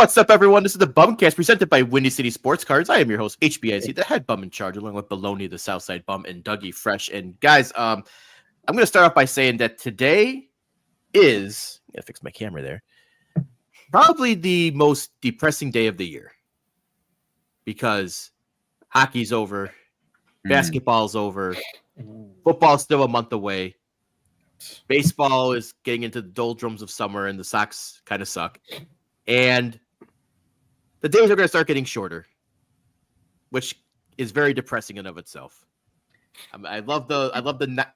What's up, everyone? This is the BumCast presented by Windy City Sports Cards. I am your host, HBIC, the head bum in charge, along with Bologna, the Southside bum, and Dougie Fresh. And guys, I'm going to start off by saying that today is, I gotta fix my camera there, probably the most depressing day of the year because hockey's over, basketball's over, football's still a month away, baseball is getting into the doldrums of summer, and the Sox kind of suck. And the days are going to start getting shorter, which is very depressing in of itself. I love the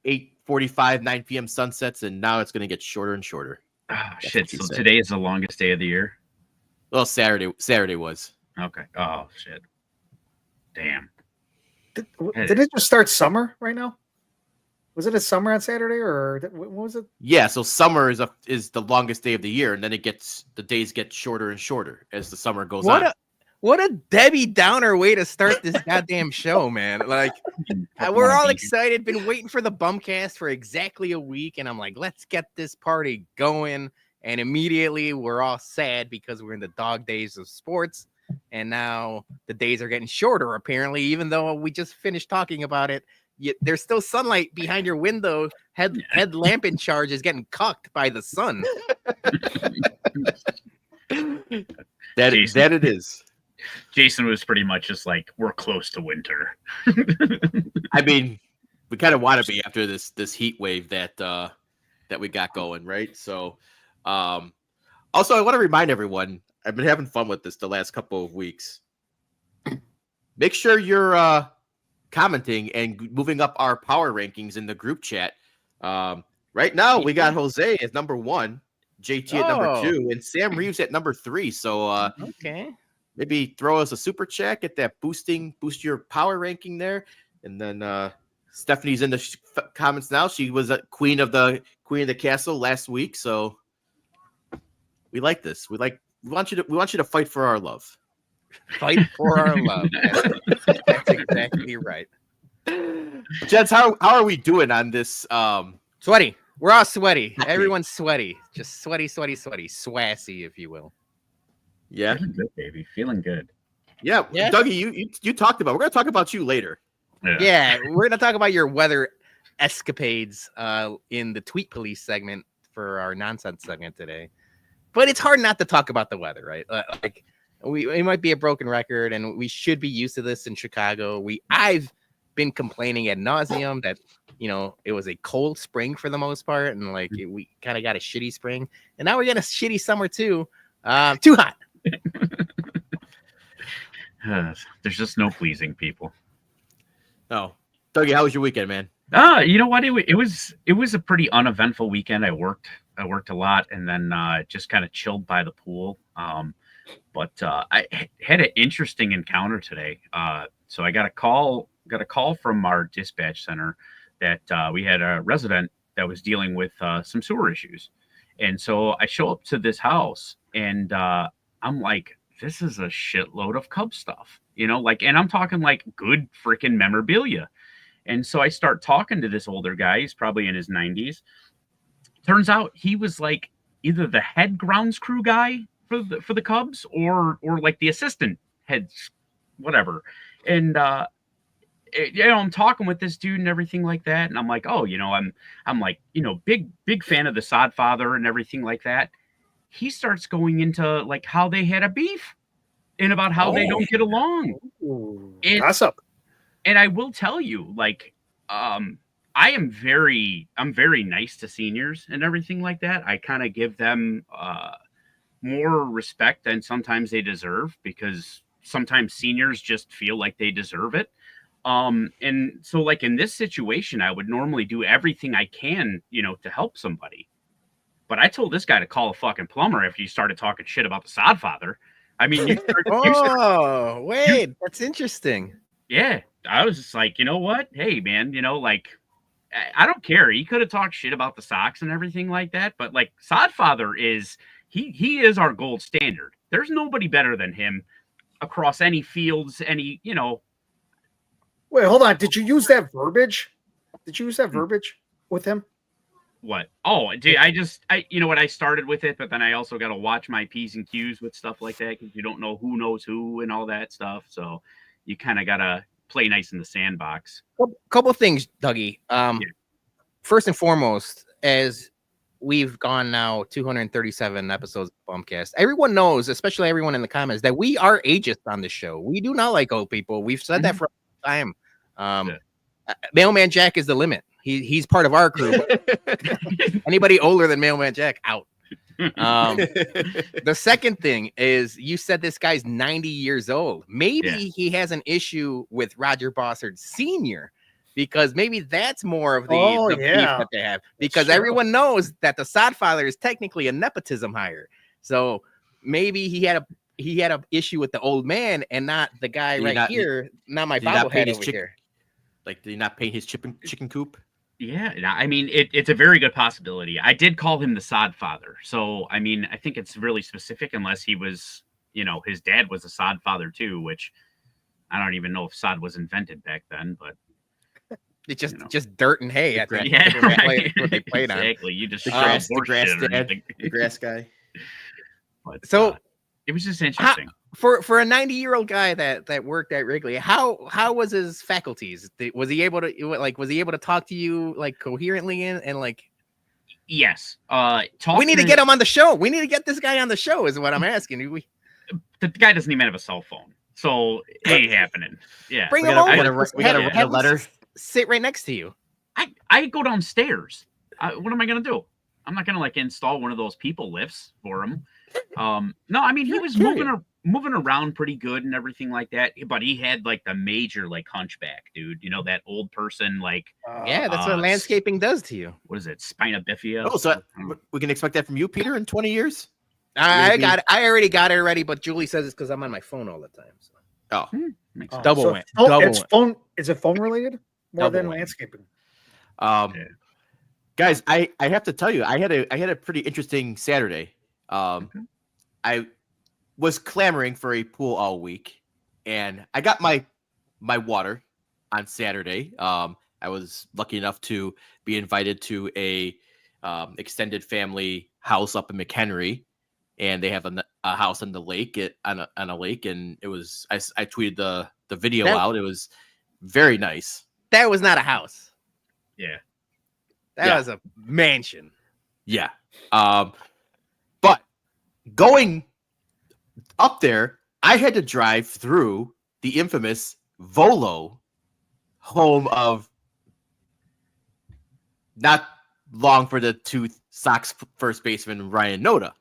8:45, 9 p.m. sunsets, and now it's going to get shorter and shorter. Oh, shit. So today is the longest day of the year? Well, Saturday was. Okay. Oh, shit. Damn. Did it just start summer right now? Was it a summer on Saturday, or what was it? Yeah, so summer is the longest day of the year, and then the days get shorter and shorter as the summer goes on. What a Debbie Downer way to start this goddamn show, man. Like, we're all excited, been waiting for the BumCast for exactly a week, and I'm like, let's get this party going. And immediately we're all sad because we're in the dog days of sports, and now the days are getting shorter, apparently, even though we just finished talking about it. There's still sunlight behind your window. Headlamp in charge is getting cucked by the sun. that it is. Jason was pretty much just like, we're close to winter. I mean, we kind of want to be after this heat wave that we got going, right? So, also, I want to remind everyone, I've been having fun with this the last couple of weeks. Make sure you're commenting and moving up our power rankings in the group chat. Right now, we got Jose as number 1, JT at number 2, and Sam Reeves at number 3. So, okay, maybe throw us a super chat, get that boost your power ranking there, and then Stephanie's in the comments now. She was a queen of the castle last week, so we like this. We want you to fight for our love. Fight for our love. That's exactly right. Jets, how are we doing on this? Sweaty. We're all sweaty. Everyone's sweaty. Just sweaty, swassy, if you will. Yeah. Feeling good, baby. Feeling good. Yeah. Dougie, you talked about. We're going to talk about you later. Yeah, we're going to talk about your weather escapades in the Tweet Police segment for our nonsense segment today. But it's hard not to talk about the weather, right? It might be a broken record, and we should be used to this in Chicago. I've been complaining ad nauseum that, it was a cold spring for the most part, and we kind of got a shitty spring, and now we're getting a shitty summer too. Too hot. There's just no pleasing people. Oh, Dougie, how was your weekend, man? You know what? It was a pretty uneventful weekend. I worked a lot, and then just kind of chilled by the pool. But I had an interesting encounter today. So I got a call from our dispatch center that we had a resident that was dealing with some sewer issues. And so I show up to this house, and I'm like, this is a shitload of Cub stuff, and I'm talking like good freaking memorabilia. And so I start talking to this older guy. He's probably in his 90s. Turns out he was like either the head grounds crew guy for the Cubs or like the assistant heads, whatever. And I'm talking with this dude and everything like that, and I'm like, I'm like, big fan of the Sod Father and everything like that. He starts going into like how they had a beef and about how they don't get along. Gossip. And I will tell you, I'm very nice to seniors and everything like that. I kind of give them more respect than sometimes they deserve, because sometimes seniors just feel like they deserve it. And so like in this situation, I would normally do everything I can, to help somebody. But I told this guy to call a fucking plumber after you started talking shit about the Sod Father. I mean, wait, that's interesting. Yeah. I was just like, you know what? Hey, man, I don't care. He could have talked shit about the Sox and everything like that. But like Sod Father is, he is our gold standard. There's nobody better than him across any fields, any. Wait, hold on. Did you use that verbiage? With him? What? Oh, dude, you know what? I started with it, but then I also got to watch my P's and Q's with stuff like that because you don't know who knows who and all that stuff. So you kind of got to play nice in the sandbox. Couple things, Dougie. First and foremost, as we've gone now 237 episodes of BumCast, everyone knows, especially everyone in the comments, that we are ageist on this show. We do not like old people. We've said that for a long time. Mailman Jack is the limit. He's part of our crew. Anybody older than Mailman Jack, out. The second thing is, you said this guy's 90 years old. Maybe he has an issue with Roger Bossard Sr., because maybe that's more of the beef that they have. Because everyone knows that the Sodfather is technically a nepotism hire. So maybe he had a issue with the old man and not the guy here. Not my bobblehead over here. Like, did he not paint his chicken coop? Yeah, I mean, it's a very good possibility. I did call him the Sod Father. So, I mean, I think it's really specific unless he was, his dad was a Sod Father too, which I don't even know if sod was invented back then, but. It's just dirt and hay. What they played on. Exactly. You just the grass guy. But, so it was just interesting. For a 90-year-old guy that worked at Wrigley, how was his faculties? Was he able to talk to you like coherently and like? Yes. We need to get him on the show. We need to get this guy on the show. Is what I'm asking. The guy doesn't even have a cell phone, so it ain't happening. Yeah. Bring him over. We gotta write a letter. Sit right next to you. I go downstairs. What am I gonna do? I'm not gonna install one of those people lifts for him. No, I mean he was moving around pretty good and everything like that. But he had the major hunchback, dude. That old person that's what landscaping does to you. What is it? Spina bifida. Oh, so we can expect that from you, Peter, in 20 years. I already got it already, but Julie says it's because I'm on my phone all the time. So. Makes sense. Double win. Phone. Is it phone related more than landscaping? Guys, I have to tell you, I had a pretty interesting Saturday. I was clamoring for a pool all week, and I got my water on Saturday. I was lucky enough to be invited to a extended family house up in McHenry, and they have a house on the lake on a lake, and it was I tweeted the video out. It was very nice. That was not a house. Yeah. That was a mansion. Yeah. But going up there, I had to drive through the infamous Vololo, home of not long for the tooth Sox first baseman Ryan Noda.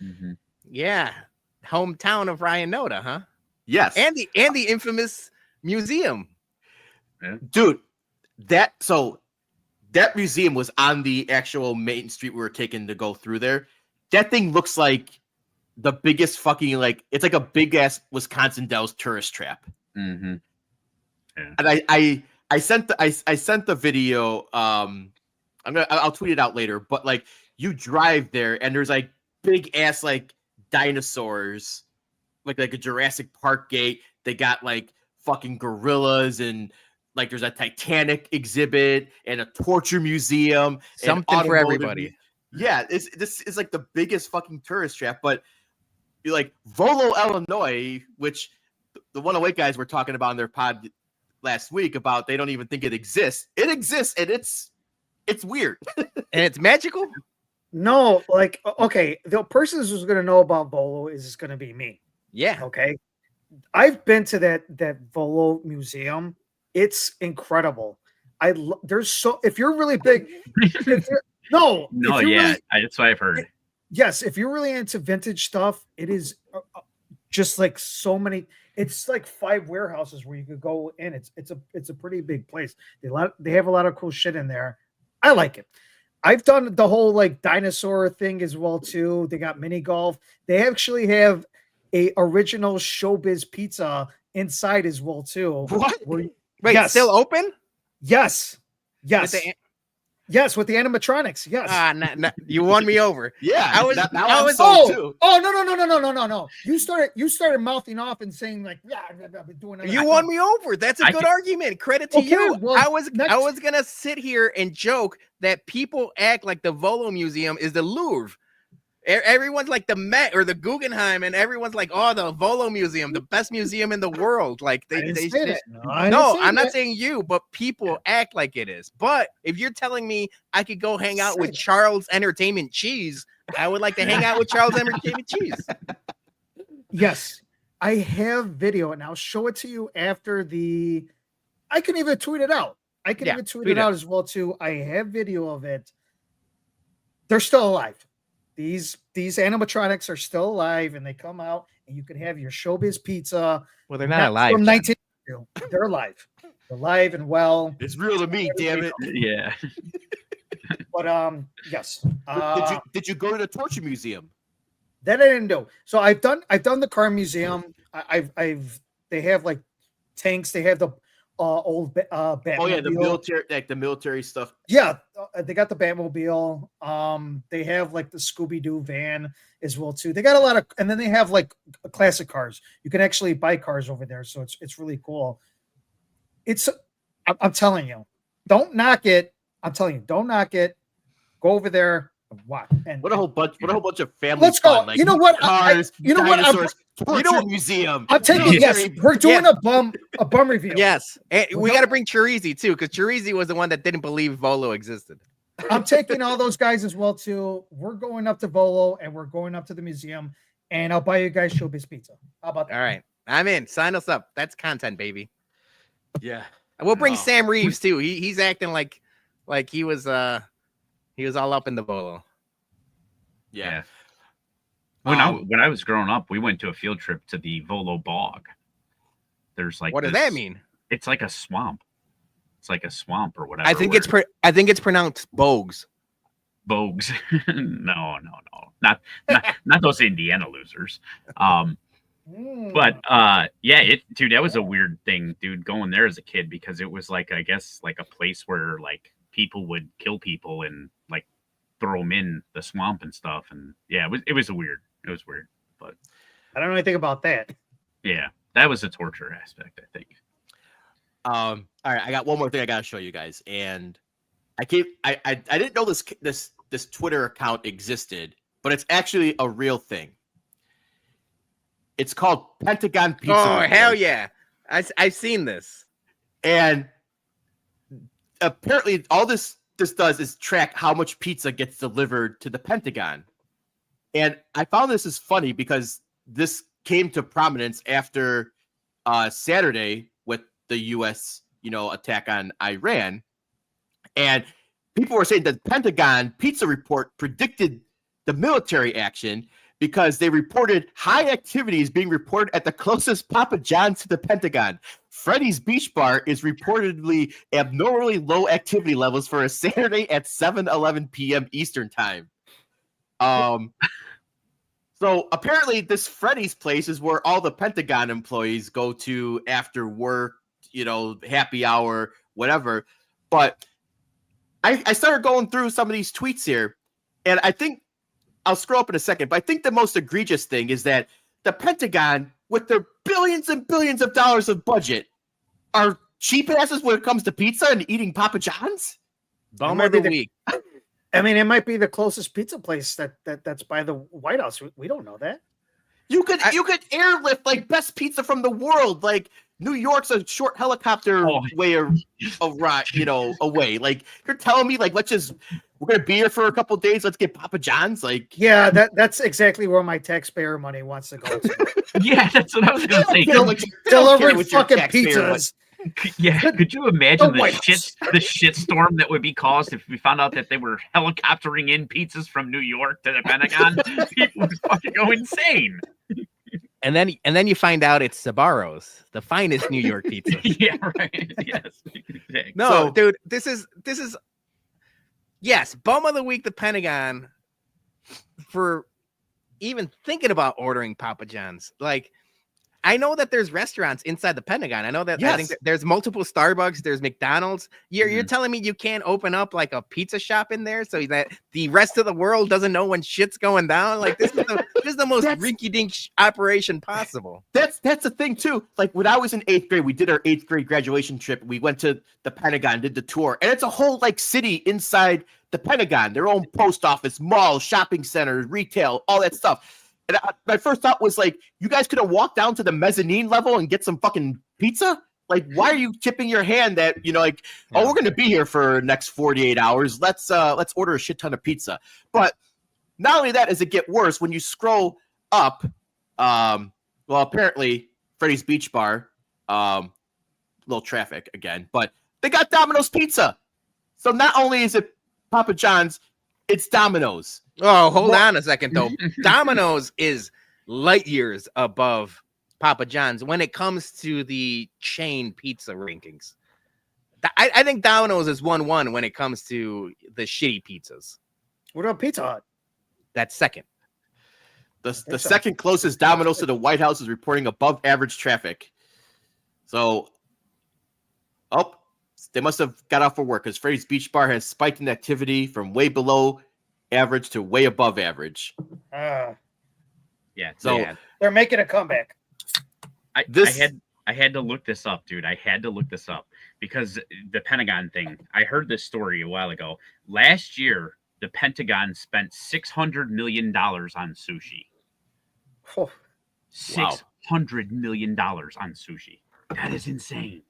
Mm-hmm. Yeah. Hometown of Ryan Noda, huh? Yes. And the infamous museum. Yeah. Dude, that museum was on the actual main street we were taking to go through there. That thing looks like the biggest fucking it's like a big ass Wisconsin Dells tourist trap. Mm-hmm. Yeah. And I sent the video. I'll tweet it out later. But you drive there and there's big ass dinosaurs, like a Jurassic Park gate. They got fucking gorillas and there's a Titanic exhibit and a torture museum. Something for everybody. Yeah, this is the biggest fucking tourist trap. But Volo, Illinois, which the 108 guys were talking about in their pod last week about they don't even think it exists. It exists, and it's weird. And it's magical? No, okay, the person who's going to know about Volo is going to be me. Yeah. Okay. I've been to that Volo museum. It's incredible. If you're really big, that's what I've heard. Yes, if you're really into vintage stuff, it is just so many. It's 5 warehouses where you could go in. It's a pretty big place. They have a lot of cool shit in there. I like it. I've done the whole dinosaur thing as well too. They got mini golf. They actually have a original Showbiz Pizza inside as well too. What? Wait, still open? Yes. Yes, with the animatronics. Yes. You won me over. Yeah, I was. now I I'm was. sold too. No. You started mouthing off and saying like, yeah, I've been doing. You won me over. That's a good argument. Credit to you. Well, I was gonna sit here and joke that people act like the Vololo Museum is the Louvre. Everyone's like the Met or the Guggenheim, and everyone's like, "Oh, the Vololo Museum, the best museum in the world." Like I'm not saying you, but people act like it is. But if you're telling me I could go hang out with Charles Entertainment Cheese, I would like to hang out with Charles Entertainment Cheese. Yes, I have video, and I'll show it to you after the. I can even tweet it out. I can even tweet it out as well too. I have video of it. They're still alive. These animatronics are still alive, and they come out, and you can have your Showbiz Pizza. Well, they're not alive. From 19. They're alive. They're alive and well. It's real to me, damn it. Yeah. But yes. Did you go to the Torture Museum? That I didn't do. So I've done the car museum. They have like tanks. They have the old Batmobile. Oh yeah, the military, like the military stuff. Yeah, they got the Batmobile. They have like the Scooby-Doo van as well too. They got a lot of, and then they have like classic cars. You can actually buy cars over there, so it's really cool. I'm telling you, don't knock it. I'm telling you, don't knock it. Go over there. What? And what a whole bunch of family. Let's go. Fun, like you know what? Cars, dinosaurs, what? museum. I'm taking yes. We're doing a bum review. Yes, and we got to bring Chirizi too, because Chirizi was the one that didn't believe Vololo existed. I'm taking all those guys as well too. We're going up to Vololo and we're going up to the museum, and I'll buy you guys Showbiz Pizza. How about that? All right, I'm in. Sign us up. That's content, baby. Yeah, we'll bring Sam Reeves too. He's acting like he was all up in the Vololo. Yeah. When I was growing up, we went to a field trip to the Vololo Bog. There's like, what does that mean? It's like a swamp. It's like a swamp or whatever. I think it's pronounced Bogues. Bogues. No. Not those Indiana losers. But yeah, dude, that was a weird thing, dude, going there as a kid, because it was like, I guess, like a place where like people would kill people and like throw them in the swamp and stuff. And yeah, it was weird. It was weird, but I don't know anything about that. Yeah, that was a torture aspect, I think. All right, I got one more thing I gotta show you guys, and I didn't know this Twitter account existed, but it's actually a real thing. It's called Pentagon Pizza. Oh hell yeah! I've seen this, and apparently all this does is track how much pizza gets delivered to the Pentagon. And I found this is funny because this came to prominence after Saturday with the U.S. attack on Iran, and people were saying that the Pentagon Pizza Report predicted the military action because they reported high activities being reported at the closest Papa John's to the Pentagon. Freddy's Beach Bar is reportedly abnormally low activity levels for a Saturday at 7:11 p.m. Eastern time. So apparently this Freddy's place is where all the Pentagon employees go to after work, happy hour, whatever. But I started going through some of these tweets here, and I think I'll scroll up in a second, but I think the most egregious thing is that the Pentagon, with their billions and billions of dollars of budget, are cheap asses when it comes to pizza and eating Papa John's. Bum of the week. I mean, it might be the closest pizza place that's by the White House. We don't know that. You could airlift like best pizza from the world. Like New York's a short helicopter away. Like you're telling me, like we're gonna be here for a couple of days. Let's get Papa John's. Like, yeah, that's exactly where my taxpayer money wants to go to. Yeah, that's what I was gonna say. Delivering fucking pizzas. Yeah, could you imagine the shitstorm that would be caused if we found out that they were helicoptering in pizzas from New York to the Pentagon? People would fucking go insane. And then you find out it's Sbarro's, the finest New York pizza. Yeah, right. Yes. Exactly. No, dude, this is yes, bum of the week, the Pentagon, for even thinking about ordering Papa John's. Like, I know that there's restaurants inside the Pentagon. I know that I think that there's multiple Starbucks, there's McDonald's. You're telling me you can't open up like a pizza shop in there so that the rest of the world doesn't know when shit's going down? Like this is the most rinky-dink operation possible. That's the thing too. Like when I was in 8th grade, we did our 8th grade graduation trip. We went to the Pentagon, did the tour, and it's a whole like city inside the Pentagon, their own post office, mall, shopping centers, retail, all that stuff. And my first thought was like, you guys could have walked down to the mezzanine level and get some fucking pizza. Like, why are you tipping your hand that, we're going to be here for the next 48 hours. Let's order a shit ton of pizza. But not only that, as it get worse, when you scroll up, apparently Freddy's Beach Bar, little traffic again, but they got Domino's pizza. So not only is it Papa John's, it's Domino's. Oh, hold on a second, though. Domino's is light years above Papa John's when it comes to the chain pizza rankings. I think Domino's is 1-1 when it comes to the shitty pizzas. What about Pizza Hut? That's second. The second closest Domino's to the White House is reporting above average traffic. So, they must have got off for work because Freddy's Beach Bar has spiked in activity from way below average to way above average. So they're making a comeback. I had to look this up, dude. I had to look this up because the Pentagon thing. I heard this story a while ago. Last year, the Pentagon spent $600 million on sushi. Oh. $600 million on sushi. That is insane.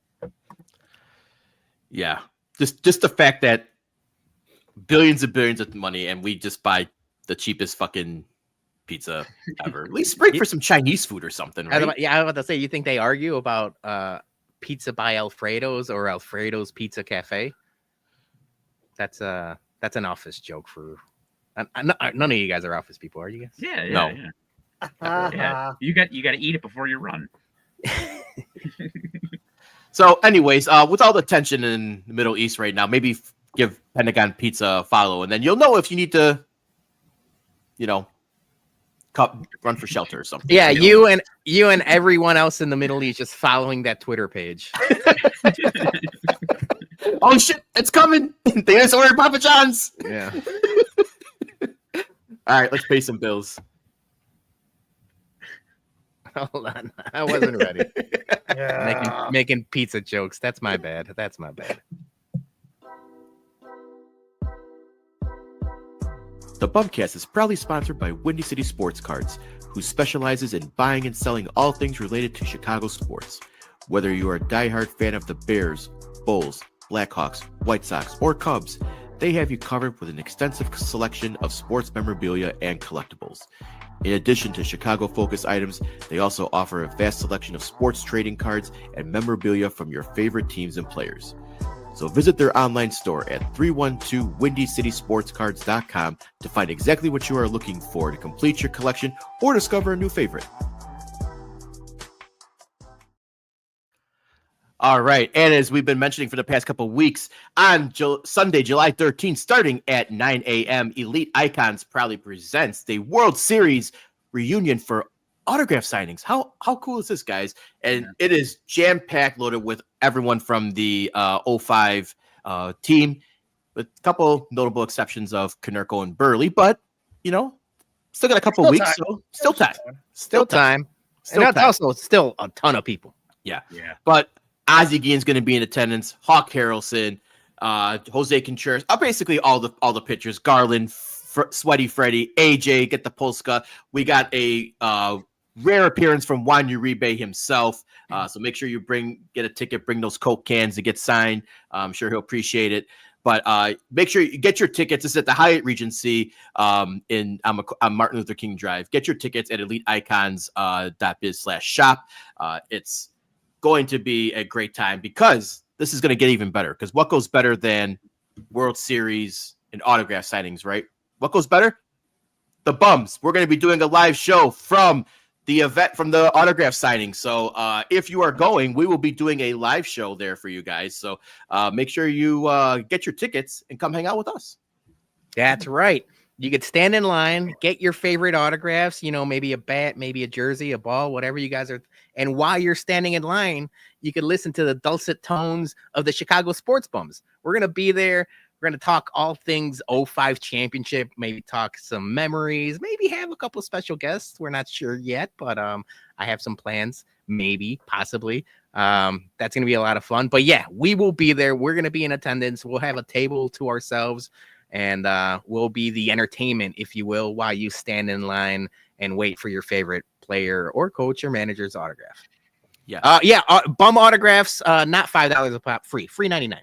Yeah, just the fact that billions and billions of money, and we just buy the cheapest fucking pizza ever. At least break for some Chinese food or something, right? I was about to say, you think they argue about pizza by Alfredo's or Alfredo's Pizza Cafe? That's an office joke for. None of you guys are office people, are you guys? Yeah. No. Yeah. You got to eat it before you run. So, anyways, with all the tension in the Middle East right now, maybe give Pentagon Pizza a follow, and then you'll know if you need to, run for shelter or something. Yeah, you and everyone else in the Middle East just following that Twitter page. Oh shit, it's coming! They just ordered Papa John's. Yeah. All right, let's pay some bills. Hold on, I wasn't ready. Yeah. Making pizza jokes. That's my bad. The BumCast is proudly sponsored by Windy City Sports Cards, who specializes in buying and selling all things related to Chicago sports. Whether you are a diehard fan of the Bears, Bulls, Blackhawks, White Sox, or Cubs, they have you covered with an extensive selection of sports memorabilia and collectibles. In addition to Chicago-focused items, they also offer a vast selection of sports trading cards and memorabilia from your favorite teams and players. So visit their online store at 312WindyCitySportsCards.com to find exactly what you are looking for to complete your collection or discover a new favorite. All right, and as we've been mentioning for the past couple of weeks, on Sunday, July 13th, starting at 9 a.m., Elite Icons proudly presents the World Series reunion for autograph signings. How cool is this, guys? And it is jam-packed, loaded with everyone from the 05 team, with a couple notable exceptions of Konerko and Burley, but, still got a couple weeks, so still time. Still time. And also still a ton of people. Yeah. But Ozzie Guillen's going to be in attendance. Hawk Harrelson, Jose Contreras, basically all the pitchers. Garland, Sweaty Freddy, AJ, get the Polska. We got a rare appearance from Juan Uribe himself. So make sure you get a ticket, bring those Coke cans to get signed. I'm sure he'll appreciate it. But make sure you get your tickets. It's at the Hyatt Regency on Martin Luther King Drive. Get your tickets at eliteicons.biz/shop. It's going to be a great time because this is going to get even better. Because what goes better than World Series and autograph signings, right? What goes better? The Bums. We're going to be doing a live show from the event, from the autograph signing. So if you are going, we will be doing a live show there for you guys. So make sure you get your tickets and come hang out with us. That's right. You could stand in line, get your favorite autographs, maybe a bat, maybe a jersey, a ball, whatever you guys are. And while you're standing in line, you could listen to the dulcet tones of the Chicago Sports Bums. We're going to be there. We're going to talk all things 05 championship, maybe talk some memories, maybe have a couple special guests. We're not sure yet, but I have some plans, maybe, possibly. That's going to be a lot of fun. But yeah, we will be there. We're going to be in attendance. We'll have a table to ourselves. And we'll be the entertainment, if you will, while you stand in line and wait for your favorite player or coach or manager's autograph. Bum autographs, not $5 a pop, free $99.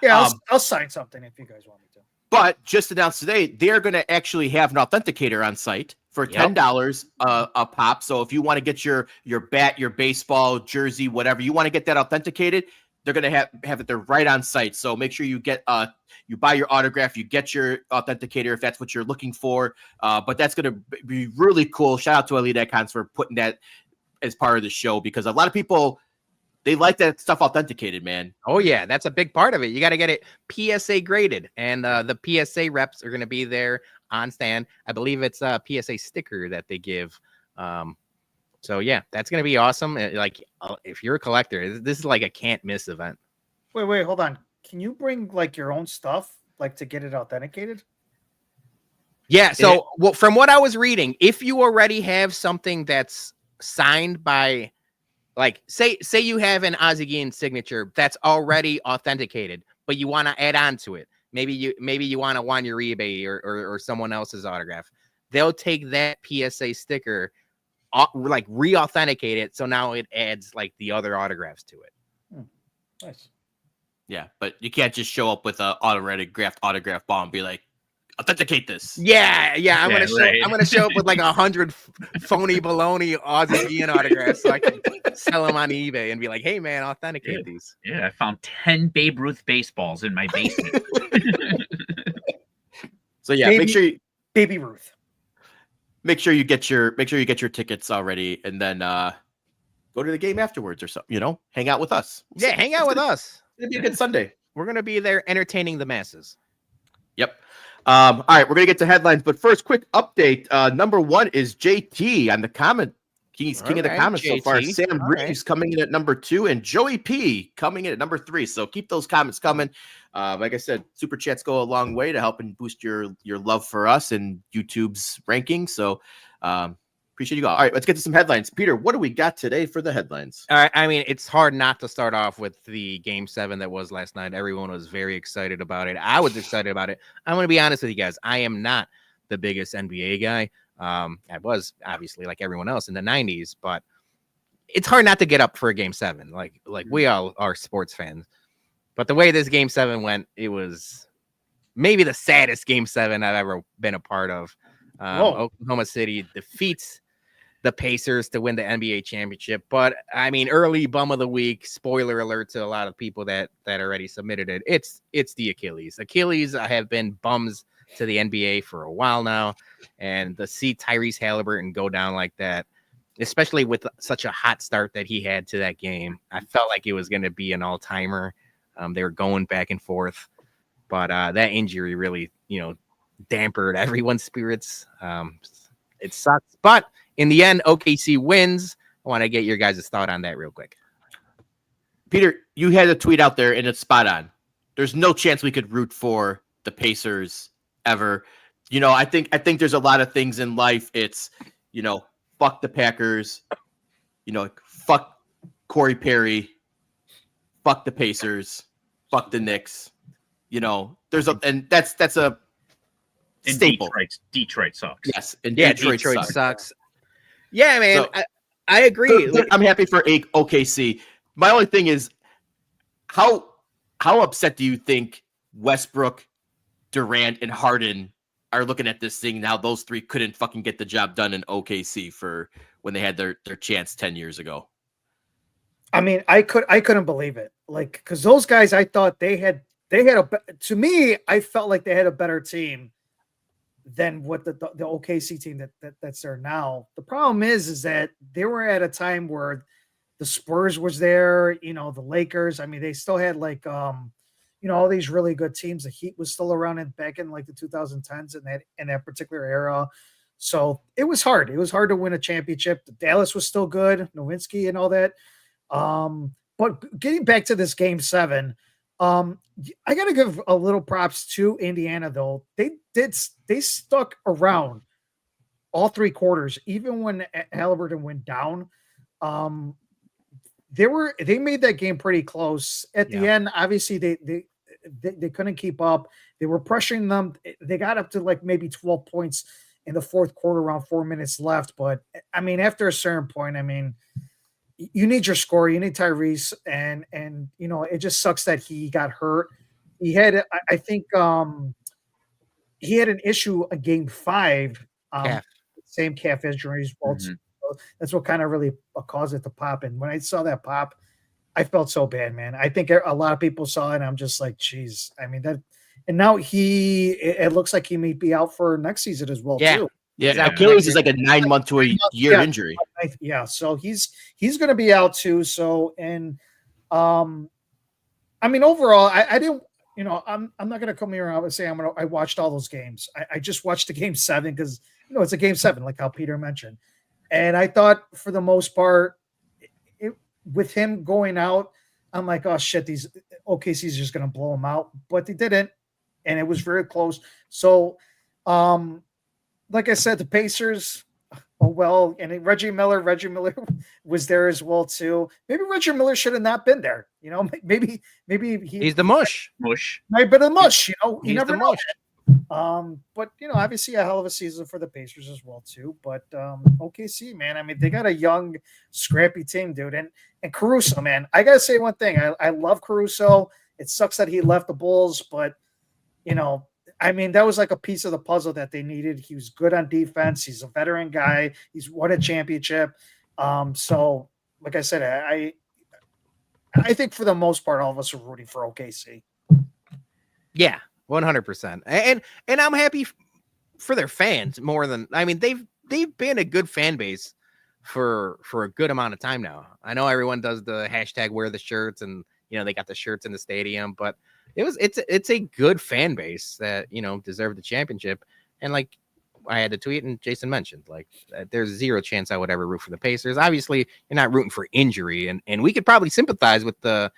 Yeah, I'll sign something if you guys want me to. But just announced today, they're going to actually have an authenticator on site for $10 a pop. So if you want to get your bat, your baseball, jersey, whatever, you want to get that authenticated, they're going to have it there right on site. So make sure you get you buy your autograph, you get your authenticator if that's what you're looking for. But that's going to be really cool. Shout out to Elite Icons for putting that as part of the show, because a lot of people, they like that stuff authenticated, man. Oh yeah, that's a big part of it. You got to get it PSA graded, and the PSA reps are going to be there on stand. I believe it's a PSA sticker that they give. So yeah, that's going to be awesome. Like if you're a collector, this is like a can't miss event. Wait, hold on. Can you bring like your own stuff, like to get it authenticated? Yeah. So from what I was reading, if you already have something that's signed by, like say you have an Ozzie signature that's already authenticated, but you want to add on to it. Maybe you want to want your eBay or someone else's autograph. They'll take that PSA sticker, like re-authenticate it, so now it adds like the other autographs to it. Nice. Yeah, but you can't just show up with a autographed autograph ball and be like, authenticate this. Yeah. I'm gonna show up with like 100 phony baloney Aussie autographs so I can sell them on eBay and be like, hey man, authenticate these. Yeah, I found 10 Babe Ruth baseballs in my basement. So yeah, make sure Baby Ruth. Make sure you get your tickets already, and then go to the game afterwards or something. Hang out with us. Hang out with us. It'll be a good Sunday. We're gonna be there entertaining the masses. Yep. All right, we're gonna get to headlines, but first, quick update. Number one is JT on the comment. He's king of the comments JT. So far. Sam Reeves coming in at number 2, and Joey P coming in at number 3. So keep those comments coming. Like I said, super chats go a long way to helping boost your love for us and YouTube's ranking. So appreciate you all. All right, let's get to some headlines. Peter, what do we got today for the headlines? All right, I mean, it's hard not to start off with the Game 7 that was last night. Everyone was very excited about it. I was excited about it. I'm going to be honest with you guys. I am not the biggest NBA guy. I was obviously like everyone else in the 90s, but it's hard not to get up for a Game 7. Like we all are sports fans. But the way this Game 7 went, it was maybe the saddest Game 7 I've ever been a part of. Oklahoma City defeats the Pacers to win the NBA championship. But I mean, early bum of the week, spoiler alert to a lot of people that already submitted it. It's the Achilles. Achilles have been bums to the NBA for a while now. And to see Tyrese Halliburton go down like that, especially with such a hot start that he had to that game, I felt like it was going to be an all-timer. They were going back and forth. But that injury really, dampered everyone's spirits. It sucks. But in the end, OKC wins. I want to get your guys' thought on that real quick. Peter, you had a tweet out there, and it's spot on. There's no chance we could root for the Pacers ever. I think there's a lot of things in life. It's, fuck the Packers, fuck Corey Perry, fuck the Pacers, fuck the Knicks. And that's a staple. Detroit sucks. Yes, and Detroit sucks. Yeah, man, so, I agree. I'm happy for OKC. My only thing is, how upset do you think Westbrook, Durant, and Harden are looking at this thing now? Those three couldn't fucking get the job done in OKC for when they had their chance 10 years ago. I mean, I couldn't believe it. Like, because those guys, I thought they had to me, I felt like they had a better team than what the OKC team that's there now. The problem is that they were at a time where the Spurs was there, the Lakers. I mean, they still had like all these really good teams. The Heat was still around back in like the 2010s in that particular era. So it was hard. It was hard to win a championship. Dallas was still good, Nowinski and all that. But getting back to this game 7, I got to give a little props to Indiana, though. They stuck around all 3 quarters, even when Halliburton went down. They made that game pretty close. At the end, obviously they couldn't keep up. They were pressuring them. They got up to like maybe 12 points in the fourth quarter, around 4 minutes left. But I mean, after a certain point, I mean, you need your score. You need Tyrese, and it just sucks that he got hurt. He had, I think, he had an issue in game 5. Same calf injury as well. Mm-hmm. So that's what kind of really caused it to pop. And when I saw that pop, I felt so bad, man. I think a lot of people saw it, and I'm just like, geez. I mean, that. And now it looks like he may be out for next season as well, too. Yeah, Achilles is like a 9-month to a year injury. Yeah, so he's going to be out too. So, and I mean, overall, I didn't. I'm not going to come here and say I watched all those games. I just watched the game 7 because it's a game 7, like how Peter mentioned. And I thought for the most part, with him going out, I'm like, oh shit, these OKC's just going to blow him out, but they didn't, and it was very close. So, like I said, the Pacers, and Reggie Miller was there as well too. Maybe Reggie Miller should have not been there. Maybe he's the mush. Might be the mush. You never know. But obviously a hell of a season for the Pacers as well too. But OKC, man, I mean, they got a young, scrappy team, dude. And Caruso, man, I gotta say one thing. I love Caruso. It sucks that he left the Bulls, but I mean, that was like a piece of the puzzle that they needed. He was good on defense. He's a veteran guy. He's won a championship. So, like I said, I think for the most part, all of us are rooting for OKC. Yeah, 100%. And I'm happy for their fans more than, I mean, they've been a good fan base for a good amount of time now. I know everyone does the hashtag wear the shirts, and they got the shirts in the stadium, but it's a good fan base that deserved the championship. And like I had to tweet, and Jason mentioned, like, there's zero chance I would ever root for the Pacers. Obviously, you're not rooting for injury, and we could probably sympathize with the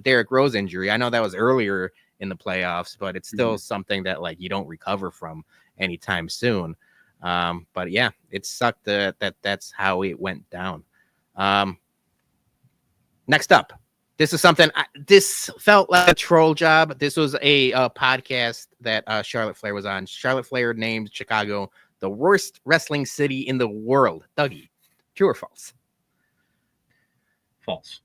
Derrick Rose injury. I know that was earlier in the playoffs, but it's still something that like you don't recover from anytime soon. But yeah, it sucked that that's how it went down. Next up. This is something. This felt like a troll job. This was a podcast that Charlotte Flair was on. Charlotte Flair named Chicago the worst wrestling city in the world. Dougie, true or false? False.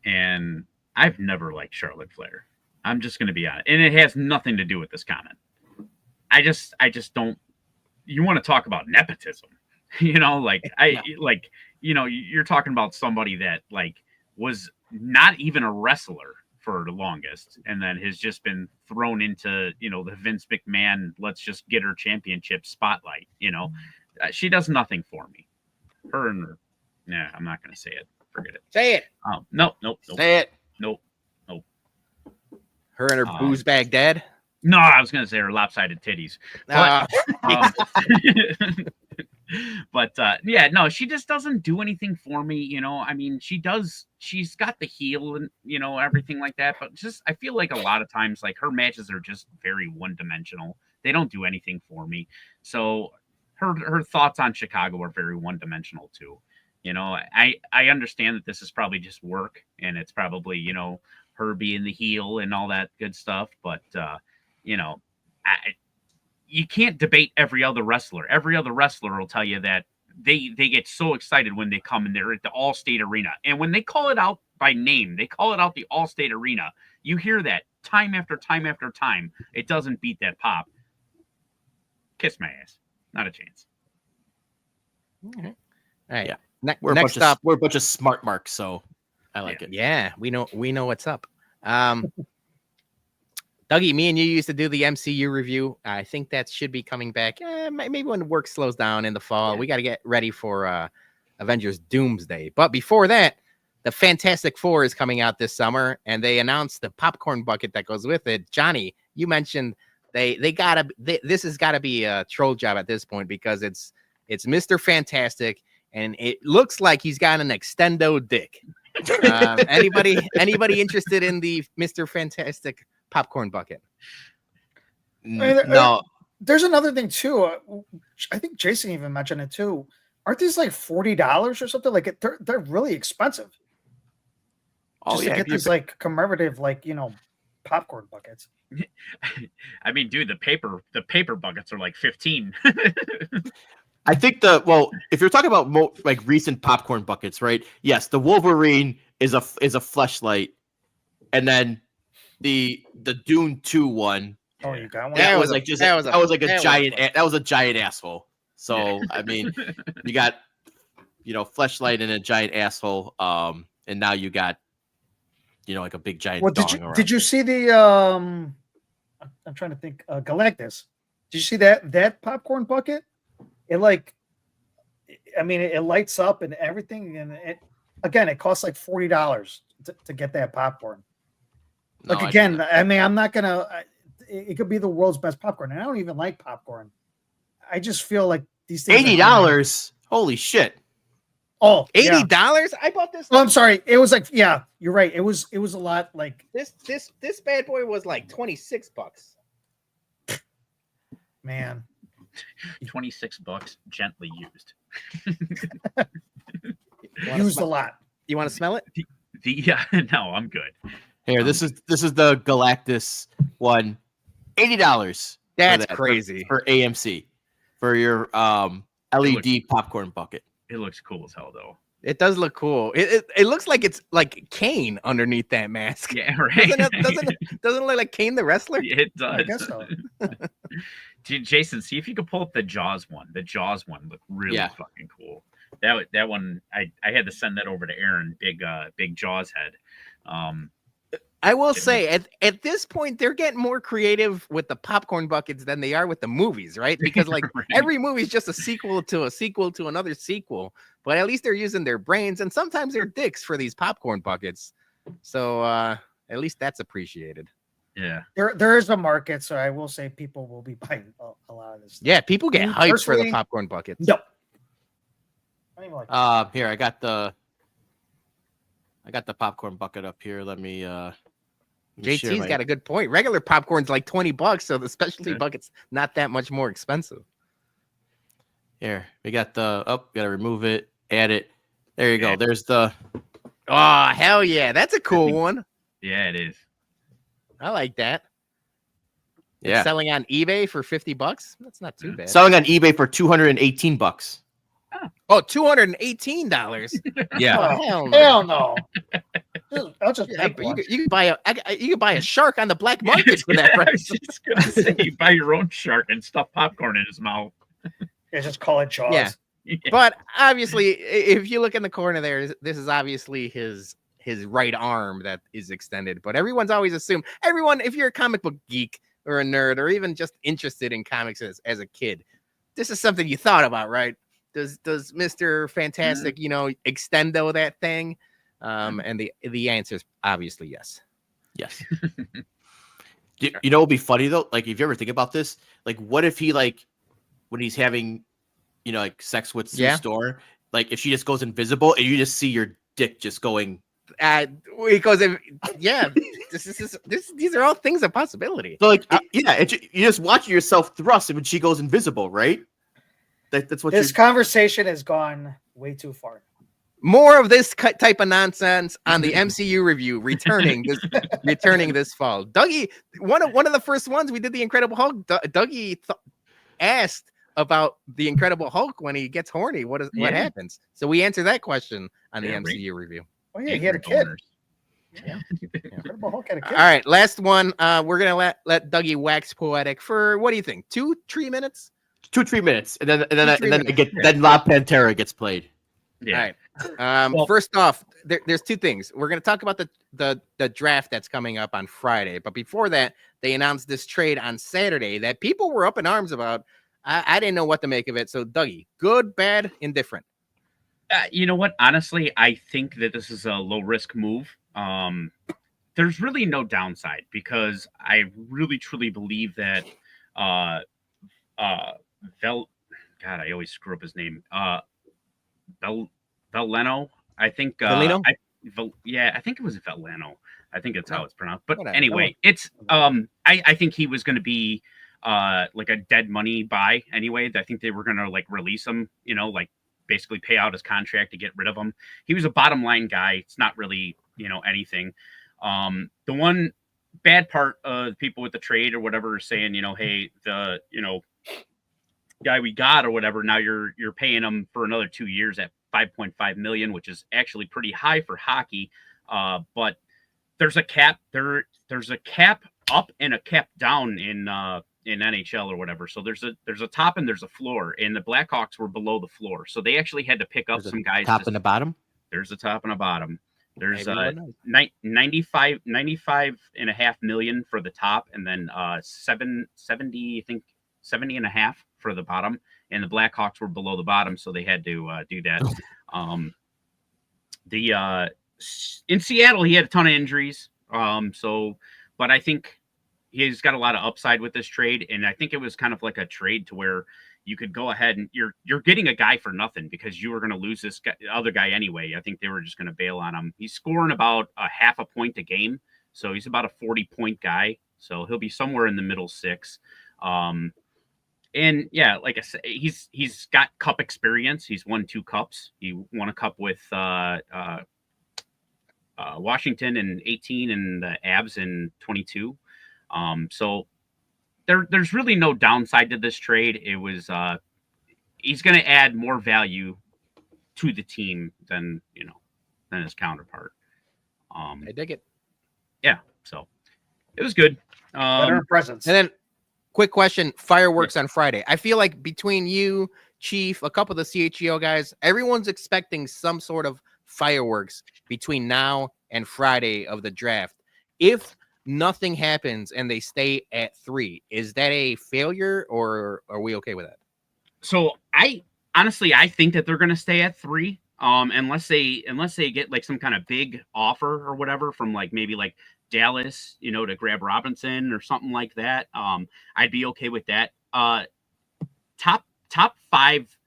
And I've never liked Charlotte Flair. I'm just going to be honest, and it has nothing to do with this comment. I just don't. You want to talk about nepotism? You're talking about somebody that like was not even a wrestler for the longest, and then has just been thrown into the Vince McMahon let's just get her championship spotlight. She does nothing for me. I'm not gonna say it. Forget it. Say it. Nope. Say it. Nope. Her and her booze bag dead. No, I was gonna say her lopsided titties. But no, she just doesn't do anything for me. I mean, she's got the heel and, everything like that. But just, I feel like a lot of times, like her matches are just very one-dimensional. They don't do anything for me. So her thoughts on Chicago are very one-dimensional too. I understand that this is probably just work, and it's probably, her being the heel and all that good stuff. But, you can't debate every other wrestler. Every other wrestler will tell you that they get so excited when they come and they're at the Allstate Arena. And when they call it out by name, they call it out the Allstate Arena. You hear that time after time after time. It doesn't beat that pop. Kiss my ass. Not a chance. All right. Yeah. We're a bunch of smart marks, so I like it. Yeah, we know what's up. Dougie, me and you used to do the MCU review. I think that should be coming back. Maybe when work slows down in the fall. We got to get ready for Avengers Doomsday. But before that, the Fantastic Four is coming out this summer, and they announced the popcorn bucket that goes with it. Johnny, you mentioned this has got to be a troll job at this point because it's Mr. Fantastic, and it looks like he's got an extendo dick. Anybody interested in the Mr. Fantastic popcorn bucket? No. There's another thing too. I think Jason even mentioned it too. Aren't these like $40 or something? Like they're really expensive. Oh just to get these like commemorative, like, you know, popcorn buckets. I mean, dude, the paper buckets are like 15. I think if you're talking about like recent popcorn buckets, right? Yes, the Wolverine is a fleshlight, and then the Dune 2 one. Oh, you got one. That was a giant asshole. So I mean, you got fleshlight and a giant asshole, and now you got like a big giant. Well, did you see the I'm trying to think, Galactus? Did you see that popcorn bucket? It it lights up and everything, and it costs like $40 to get that popcorn. Like, again, I mean, I'm not gonna. It could be the world's best popcorn, and I don't even like popcorn. I just feel like these things. $80. Holy shit! Oh, $80? Yeah. I bought this. Oh, I'm sorry. It was like, yeah, you're right. It was a lot. Like this bad boy was like $26. Man, $26, gently used. Used a lot. You want to smell it? No, I'm good. Here, this is the Galactus one. $80. That's crazy for AMC for your LED popcorn bucket. It looks cool as hell, though. It does look cool. It looks like it's like Kane underneath that mask. Yeah, right. Doesn't it look like Kane the wrestler? It does. I guess so. Jason, see if you could pull up the Jaws one. The Jaws one looked really fucking cool. That one, I had to send that over to Aaron. Big Jaws head. I will say at this point they're getting more creative with the popcorn buckets than they are with the movies, right? Because like right. Every movie is just a sequel to a sequel to another sequel, but at least they're using their brains and sometimes their dicks for these popcorn buckets. So at least that's appreciated. Yeah, there is a market, so I will say people will be buying a lot of this stuff. Yeah, people get hyped for the popcorn buckets. Yep. Here I got the popcorn bucket up here. Let me JT's got a good point. Regular popcorn's like $20, so the specialty bucket's not that much more expensive. Here, we got gotta remove it, add it. There you go. There's the hell yeah, that's a cool one. Yeah, it is. I like that. Yeah. It's selling on eBay for $50. That's not too bad. Selling on eBay for $218. Oh, $218. Yeah. Oh, hell no. I'll just you can buy a shark on the black market for that price. I was just gonna say, you buy your own shark and stuff popcorn in his mouth. Yeah, just call it Jaws. Yeah. But obviously, if you look in the corner there, this is obviously his right arm that is extended. But everyone's always assumed, if you're a comic book geek or a nerd or even just interested in comics as a kid, this is something you thought about, right? Does Mr. Fantastic, extendo that thing? And the answer is obviously yes. Yes. You know, it'd be funny though. Like, if you ever think about this, like, what if he when he's having, like sex with Sue Storm, like if she just goes invisible and you just see your dick just going. Because these are all things of possibility. So you just watch yourself thrust when she goes invisible, right? That's what this conversation has gone way too far. More of this type of nonsense on the MCU review returning this fall. Dougie, one of the first ones we did the Incredible Hulk. Dougie asked about the Incredible Hulk when he gets horny. What happens? So we answered that question on the MCU review. Oh yeah, he had a kid. Yeah. Incredible Hulk had a kid. All right, last one. We're gonna let Dougie wax poetic for, what do you think? 2-3 minutes? 2-3 minutes, and then La Pantera gets played. Yeah. All right. First off, there's two things. We're going to talk about the draft that's coming up on Friday. But before that, they announced this trade on Saturday that people were up in arms about. I didn't know what to make of it. So, Dougie, good, bad, indifferent? You know what? Honestly, I think that this is a low risk move. There's really no downside because I really truly believe that uh Vel God, I always screw up his name. Veleno. I think Velino? yeah, I think it was Veleno. I think that's how No, it's pronounced. But whatever. anyway, it's I think he was gonna be like a dead money buy anyway. I think they were gonna like release him, like basically pay out his contract to get rid of him. He was a bottom line guy. It's not really, anything. The one bad part of people with the trade or whatever are saying, hey, the guy we got or whatever, now you're paying him for another 2 years at 5.5 million, which is actually pretty high for hockey. But there's a cap there's a cap up and a cap down in NHL or whatever. So there's a top and there's a floor, and the Blackhawks were below the floor. So they actually had to pick up some guys. Top and the bottom. There's a top and a bottom. There's 95 and a half million for the top, and then 70, I think 70 and a half for the bottom. And the Blackhawks were below the bottom, so they had to do that. In Seattle, he had a ton of injuries. But I think he's got a lot of upside with this trade, and I think it was kind of like a trade to where you could go ahead and you're getting a guy for nothing because you were going to lose this other guy anyway. I think they were just going to bail on him. He's scoring about a half a point a game, so he's about a 40-point guy. So he'll be somewhere in the middle six. And yeah, like I said, he's got cup experience. He's won 2 cups. He won a cup with Washington in 18 and the Avs in 22. So there's really no downside to this trade. It was he's going to add more value to the team than his counterpart. I dig it. Yeah, so it was good. Better presence. And then, quick question: fireworks on Friday. I feel like between you, Chief, a couple of the CHEO guys, everyone's expecting some sort of fireworks between now and Friday of the draft. If nothing happens and they stay at 3, is that a failure, or are we okay with that? So I think that they're going to stay at 3, unless they get like some kind of big offer or whatever from like maybe like Dallas, to grab Robinson or something like that. I'd be okay with that. Top 5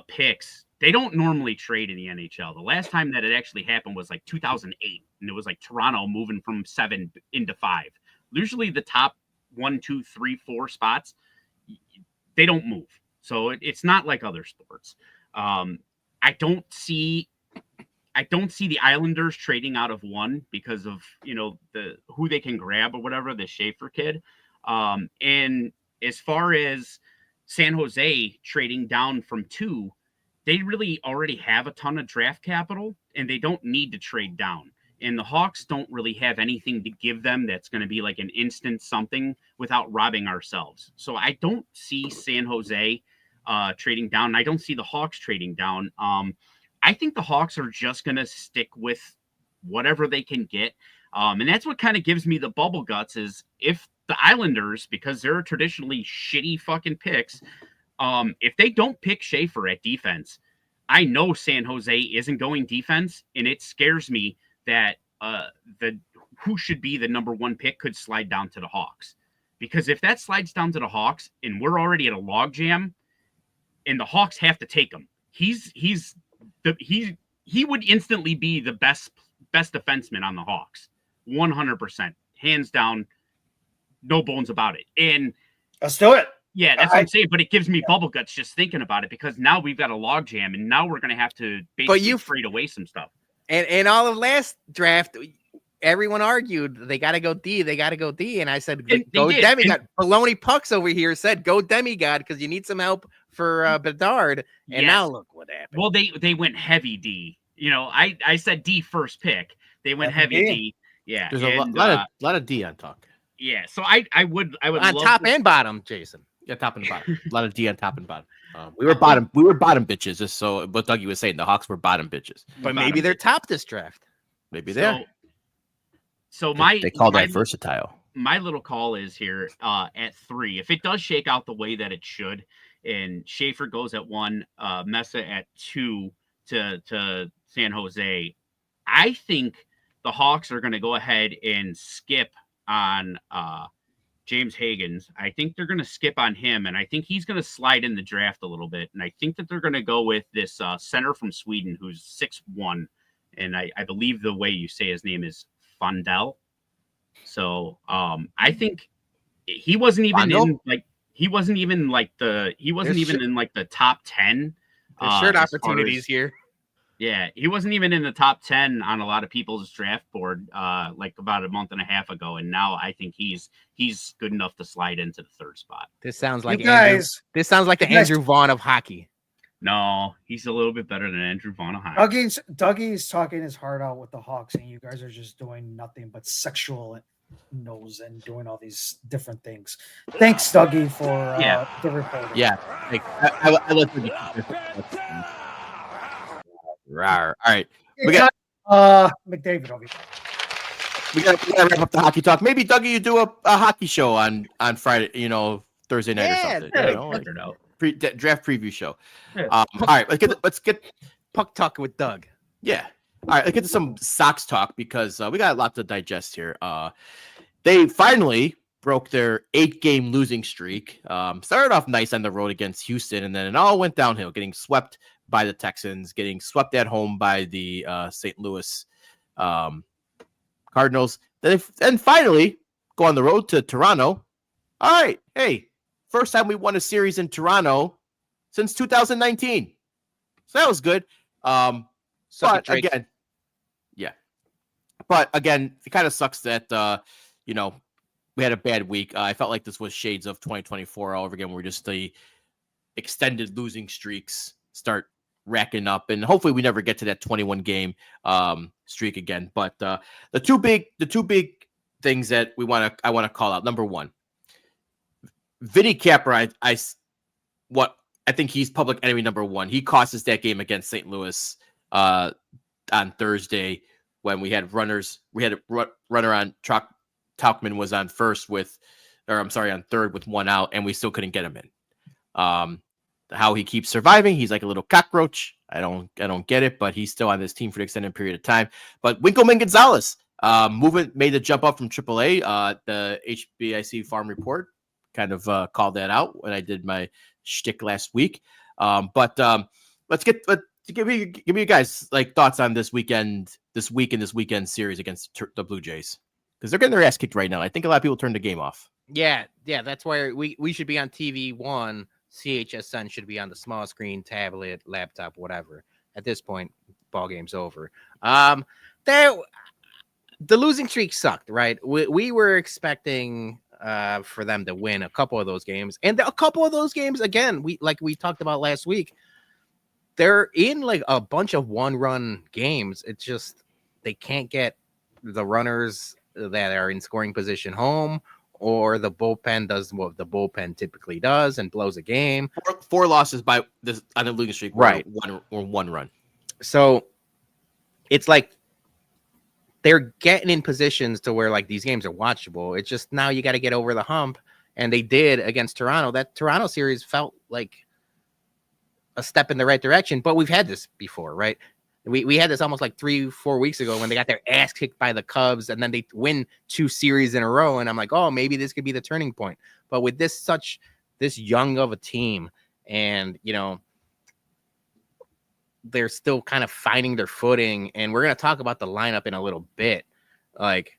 picks. They don't normally trade in the NHL. The last time that it actually happened was like 2008, and it was like Toronto moving from 7 into 5. Usually the top 1, 2, 3, 4 spots, they don't move. So it's not like other sports. I don't see the Islanders trading out of 1 because of who they can grab or whatever, the Schaefer kid. And as far as San Jose trading down from 2, they really already have a ton of draft capital and they don't need to trade down. And the Hawks don't really have anything to give them that's going to be like an instant something without robbing ourselves. So I don't see San Jose trading down. I don't see the Hawks trading down. I think the Hawks are just going to stick with whatever they can get. And that's what kind of gives me the bubble guts is if the Islanders, because they're traditionally shitty fucking picks, if they don't pick Schaefer at defense, I know San Jose isn't going defense, and it scares me that who should be the number 1 pick could slide down to the Hawks. Because if that slides down to the Hawks and we're already at a logjam and the Hawks have to take him, he would instantly be the best defenseman on the Hawks. 100%. Hands down, no bones about it. And let's do it. Yeah, that's what I'm saying. But it gives me bubble guts just thinking about it because now we've got a logjam and now we're going to have to basically trade away some stuff. And all of last draft, everyone argued they got to go D. They got to go D. And I said, go demigod. Baloney Pucks over here said, go demigod because you need some help for Bedard. And now look what happened. Well, they went heavy D. I said D first pick. They went heavy D. Yeah. There's a lot of D on talk. Yeah. So I would on top and bottom, Jason. Yeah, top and bottom. A lot of D on top and bottom. We were bottom bitches. Just so what Dougie was saying, the Hawks were bottom bitches. But maybe they're top this draft. Maybe they're. So they call that versatile. My little call is here at 3. If it does shake out the way that it should, and Schaefer goes at 1, Mesa at 2 to San Jose. I think the Hawks are going to go ahead and skip on James Higgins. I think they're going to skip on him, and I think he's going to slide in the draft a little bit. And I think that they're going to go with this center from Sweden who's 6'1", and I believe the way you say his name is Fundell. So I think he wasn't even in the top 10. There's shirt opportunities here. Yeah, he wasn't even in the top 10 on a lot of people's draft board like about a month and a half ago, and now I think he's good enough to slide into the third spot. This sounds like the Andrew Vaughn of hockey. No, he's a little bit better than Andrew Vaughn of hockey. Dougie's talking his heart out with the Hawks, and you guys are just doing nothing but sexual nose and doing all these different things. Thanks, Dougie, for the report. Yeah, like, I let Dougie. All right, we got McDavid over here. We got to wrap up the hockey talk. Maybe Dougie, you do a hockey show on Friday, Thursday night or something. Draft preview show. Yeah. All right, let's get puck talk with Doug. Yeah. All right, let's get to some Sox talk because we got a lot to digest here. They finally broke their 8-game losing streak. Started off nice on the road against Houston, and then it all went downhill, getting swept by the Texans, getting swept at home by the St. Louis Cardinals. Then finally go on the road to Toronto. All right, hey, first time we won a series in Toronto since 2019. So that was good. But again, it kind of sucks that, we had a bad week. I felt like this was shades of 2024 all over again, where just the extended losing streaks start racking up, and hopefully we never get to that 21 game streak again. But the two big things that I want to call out. Number one, Vinny Capra, I think he's public enemy number one. He cost us that game against St. Louis on Thursday when we had runners. We had a runner on Tauchman was on on third with one out, and we still couldn't get him in. How he keeps surviving, he's like a little cockroach. I don't get it, but he's still on this team for an extended period of time. But Winkelman Gonzalez made the jump up from AAA. The HBIC Farm Report kind of called that out when I did my shtick last week. But let's give me you guys like thoughts on this week in this weekend series against the Blue Jays, because they're getting their ass kicked right now. I think a lot of people turned the game off. Yeah, that's why we should be on TV one. CHSN should be on the small screen, tablet, laptop, whatever. At this point, ball game's over. The losing streak sucked, right? We were expecting for them to win a couple of those games, and a couple of those games again. We talked about last week. They're in like a bunch of one-run games. It's just they can't get the runners that are in scoring position home, or the bullpen does what the bullpen typically does and blows a game. Four losses on the losing streak, right? One run. So it's like they're getting in positions to where like these games are watchable. It's just now you got to get over the hump, and they did against Toronto. That Toronto series felt like a step in the right direction, but we've had this before, right? We had this almost like 3-4 weeks ago when they got their ass kicked by the Cubs, and then they win 2 series in a row. And I'm like, oh, maybe this could be the turning point. But with this young of a team, and they're still kind of finding their footing. And we're going to talk about the lineup in a little bit. Like,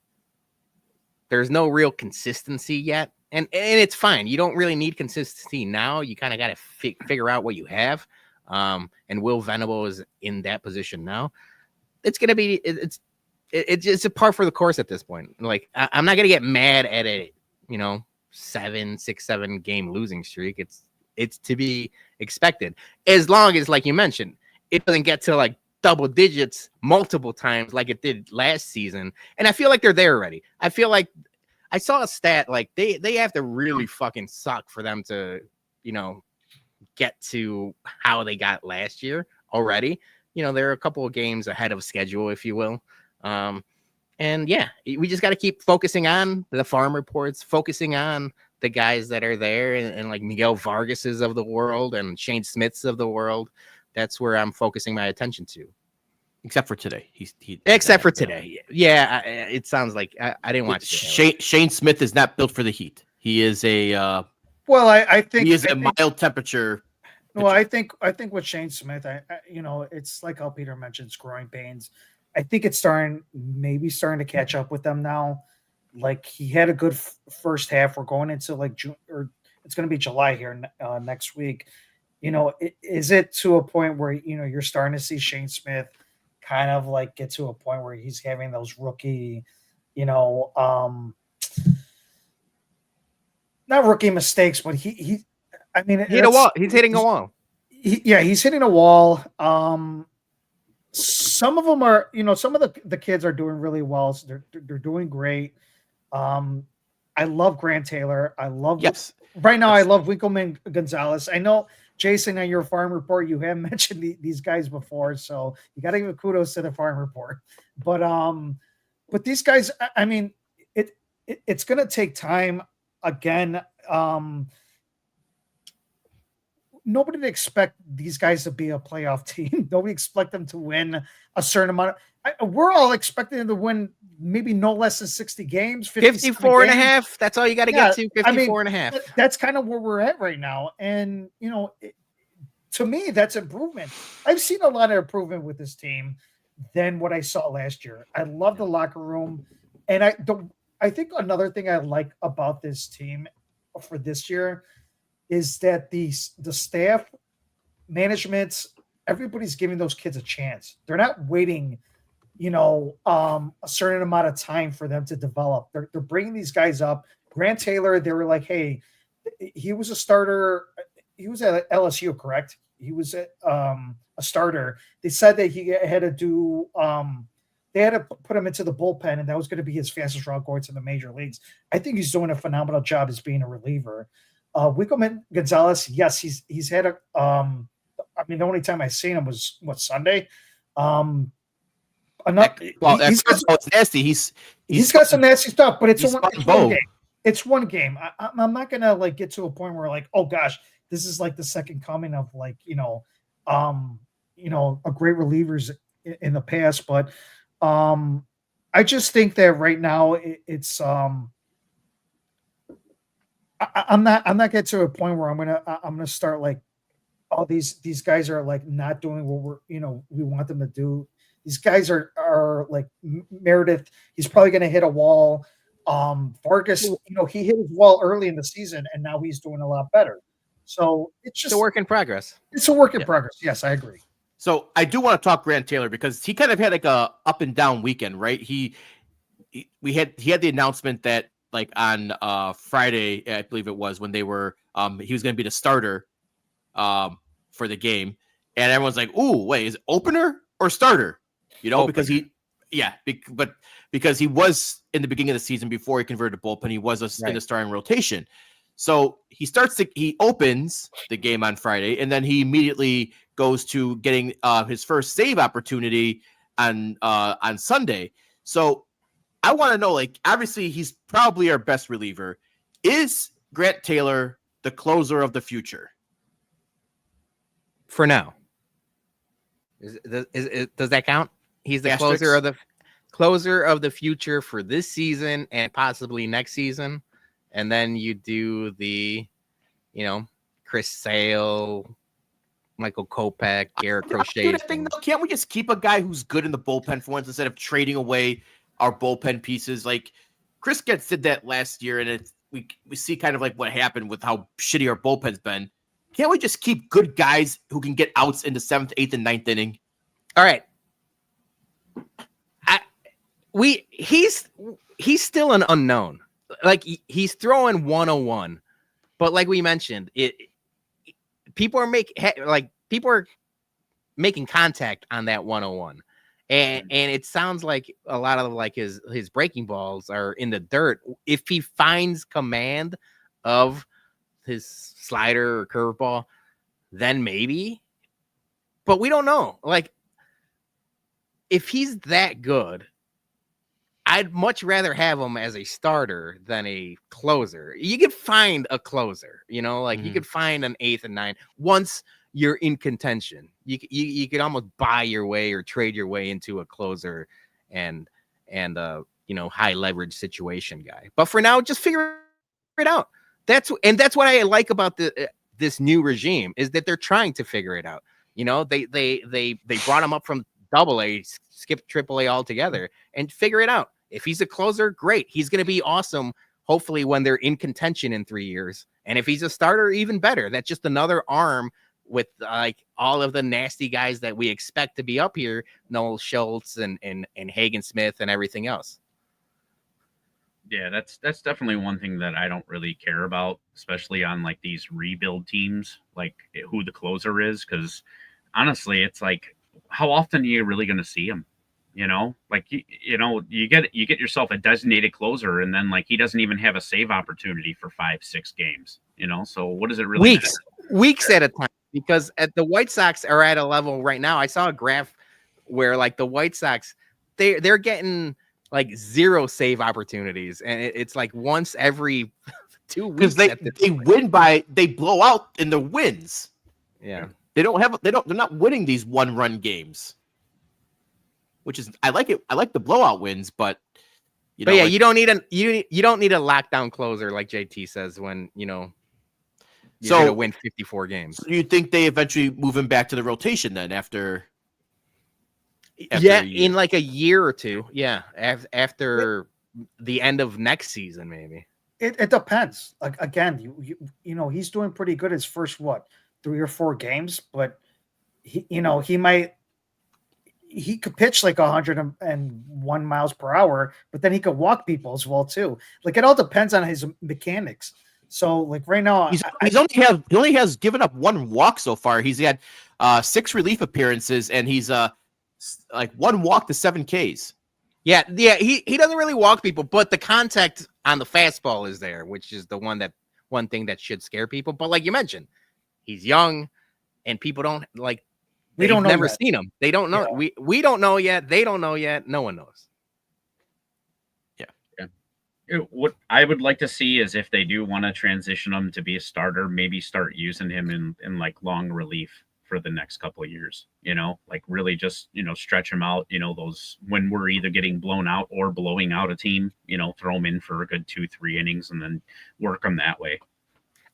there's no real consistency yet. And it's fine. You don't really need consistency now. You kind of got to figure out what you have. And Will Venable is in that position now. It's going to be, it's a par for the course at this point. Like, I'm not going to get mad at a, 7 game losing streak. It's to be expected, as long as, like you mentioned, it doesn't get to like double digits multiple times like it did last season. And I feel like they're there already. I feel like I saw a stat, like they have to really fucking suck for them to, get to how they got last year already. They're a couple of games ahead of schedule, if you will. And yeah, we just got to keep focusing on the farm reports, focusing on the guys that are there, and like Miguel Vargas's of the world and Shane Smith's of the world. that's where I'm focusing my attention to. Except for today. Except for today. Yeah, it sounds like I didn't watch Shane Smith is not built for the heat. He is a well, I think he is a mild temperature. Well, I think with Shane Smith, it's like how Peter mentioned, it's growing pains. I think it's starting to catch up with them now. Like he had a good first half. We're going into like June, or it's going to be July here next week. Is it to a point where you're starting to see Shane Smith kind of like get to a point where he's having those rookie, not rookie mistakes, but he hit a wall. He's hitting a wall. He's hitting a wall. Some of them are, some of the kids are doing really well. So they're doing great. I love Grant Taylor. I love right now. I love Winkleman Gonzalez. I know, Jason, on your farm report, you have mentioned these guys before, so you got to give kudos to the farm report. But these guys, I mean, it's going to take time. Again, nobody would expect these guys to be a playoff team. Nobody expect them to win a certain amount. We're all expecting them to win maybe no less than 60 games, 54 and a half. That's all you got to get to, 54 and a half. That's kind of where we're at right now. And, to me, that's improvement. I've seen a lot of improvement with this team than what I saw last year. I love the locker room. And I think another thing I like about this team for this year is that the staff, management, everybody's giving those kids a chance. They're not waiting, a certain amount of time for them to develop. They're bringing these guys up. Grant Taylor, they were like, hey, he was a starter. He was at LSU, correct? He was a starter. They said that he had to do they had to put him into the bullpen, and that was going to be his fastest route going to the major leagues. I think he's doing a phenomenal job as being a reliever. Winkleman Gonzalez, yes, he's had a the only time I've seen him was Sunday. It's nasty. He's got some nasty stuff, but it's one game. It's one game. I'm not gonna like get to a point where like, oh gosh, this is like the second coming of like a great relievers in the past, but I just think that right now it's I'm not getting to a point where I'm gonna start like all these guys are like not doing what we want them to do. These guys are like Meredith. He's probably gonna hit a wall. Vargas, he hit his wall early in the season, and now he's doing a lot better. So it's just a work in progress. It's a work in progress. Yes, I agree. So I do want to talk Grant Taylor because he kind of had like a up and down weekend, right? He had the announcement that like on Friday, I believe it was, when they were he was going to be the starter for the game, and everyone's like, "Ooh, wait, is it opener or starter?" Opener. Because he was in the beginning of the season before he converted to bullpen, he was in the starting rotation. So he opens the game on Friday, and then he immediately goes to getting his first save opportunity on Sunday. So I want to know, like, obviously he's probably our best reliever. Is Grant Taylor the closer of the future? For now. Does that count? He's the closer of the future for this season and possibly next season. And then you do the, Chris Sale, Michael Kopech, Garrett Crochet. Can't we just keep a guy who's good in the bullpen for once instead of trading away our bullpen pieces? Like Chris Getz did that last year, and we see kind of like what happened with how shitty our bullpen's been. Can't we just keep good guys who can get outs in the 7th, 8th, and 9th inning? All right. He's still an unknown. Like he's throwing 101, but like we mentioned, people are making contact on that 101, and it sounds like a lot of like his breaking balls are in the dirt. If he finds command of his slider or curveball, then maybe, but we don't know. Like if he's that good, I'd much rather have him as a starter than a closer. You could find a closer, you could find an 8th and 9th once you're in contention. You could almost buy your way or trade your way into a closer and high leverage situation guy. But for now, just figure it out. That's what I like about this new regime is that they're trying to figure it out. They brought him up from AA, skip AAA altogether, and figure it out. If he's a closer, great. He's going to be awesome. Hopefully, when they're in contention in 3 years, and if he's a starter, even better. That's just another arm with like all of the nasty guys that we expect to be up here, Noel Schultz and Hagen Smith and everything else. Yeah, that's definitely one thing that I don't really care about, especially on like these rebuild teams, like who the closer is, because honestly, it's like, how often are you really going to see him? Like you get yourself a designated closer, and then like he doesn't even have a save opportunity for 5-6 games. So what does it really weeks at a time? Because at the White Sox are at a level right now. I saw a graph where like the White Sox, they're getting like 0 save opportunities, and it's like once every 2 weeks. Because they blow out in the wins. Yeah, they're not winning these 1-run games, which is I like it. I like the blowout wins, but you don't need a lockdown closer like JT says when you're going to win 54 games. So you think they eventually move him back to the rotation then after in like a year or two. Yeah. After the end of next season, maybe. It depends. Like, again, he's doing pretty good his first, 3 or 4 games, but he could pitch like 101 miles per hour, but then he could walk people as well too. Like, it all depends on his mechanics. So like right now, he only has given up 1 walk so far. He's had 6 relief appearances, and he's like 1 walk to 7 Ks. Yeah. He doesn't really walk people, but the contact on the fastball is there, which is the one thing that should scare people. But like you mentioned, he's young, and people don't like. We don't know. Never yet. Seen him. They don't know. Yeah. We don't know yet. They don't know yet. No one knows. What I would like to see is if they do want to transition him to be a starter, maybe start using him in like long relief for the next couple of years, like really just, stretch him out, those when we're either getting blown out or blowing out a team, throw him in for a good 2-3 innings and then work them that way.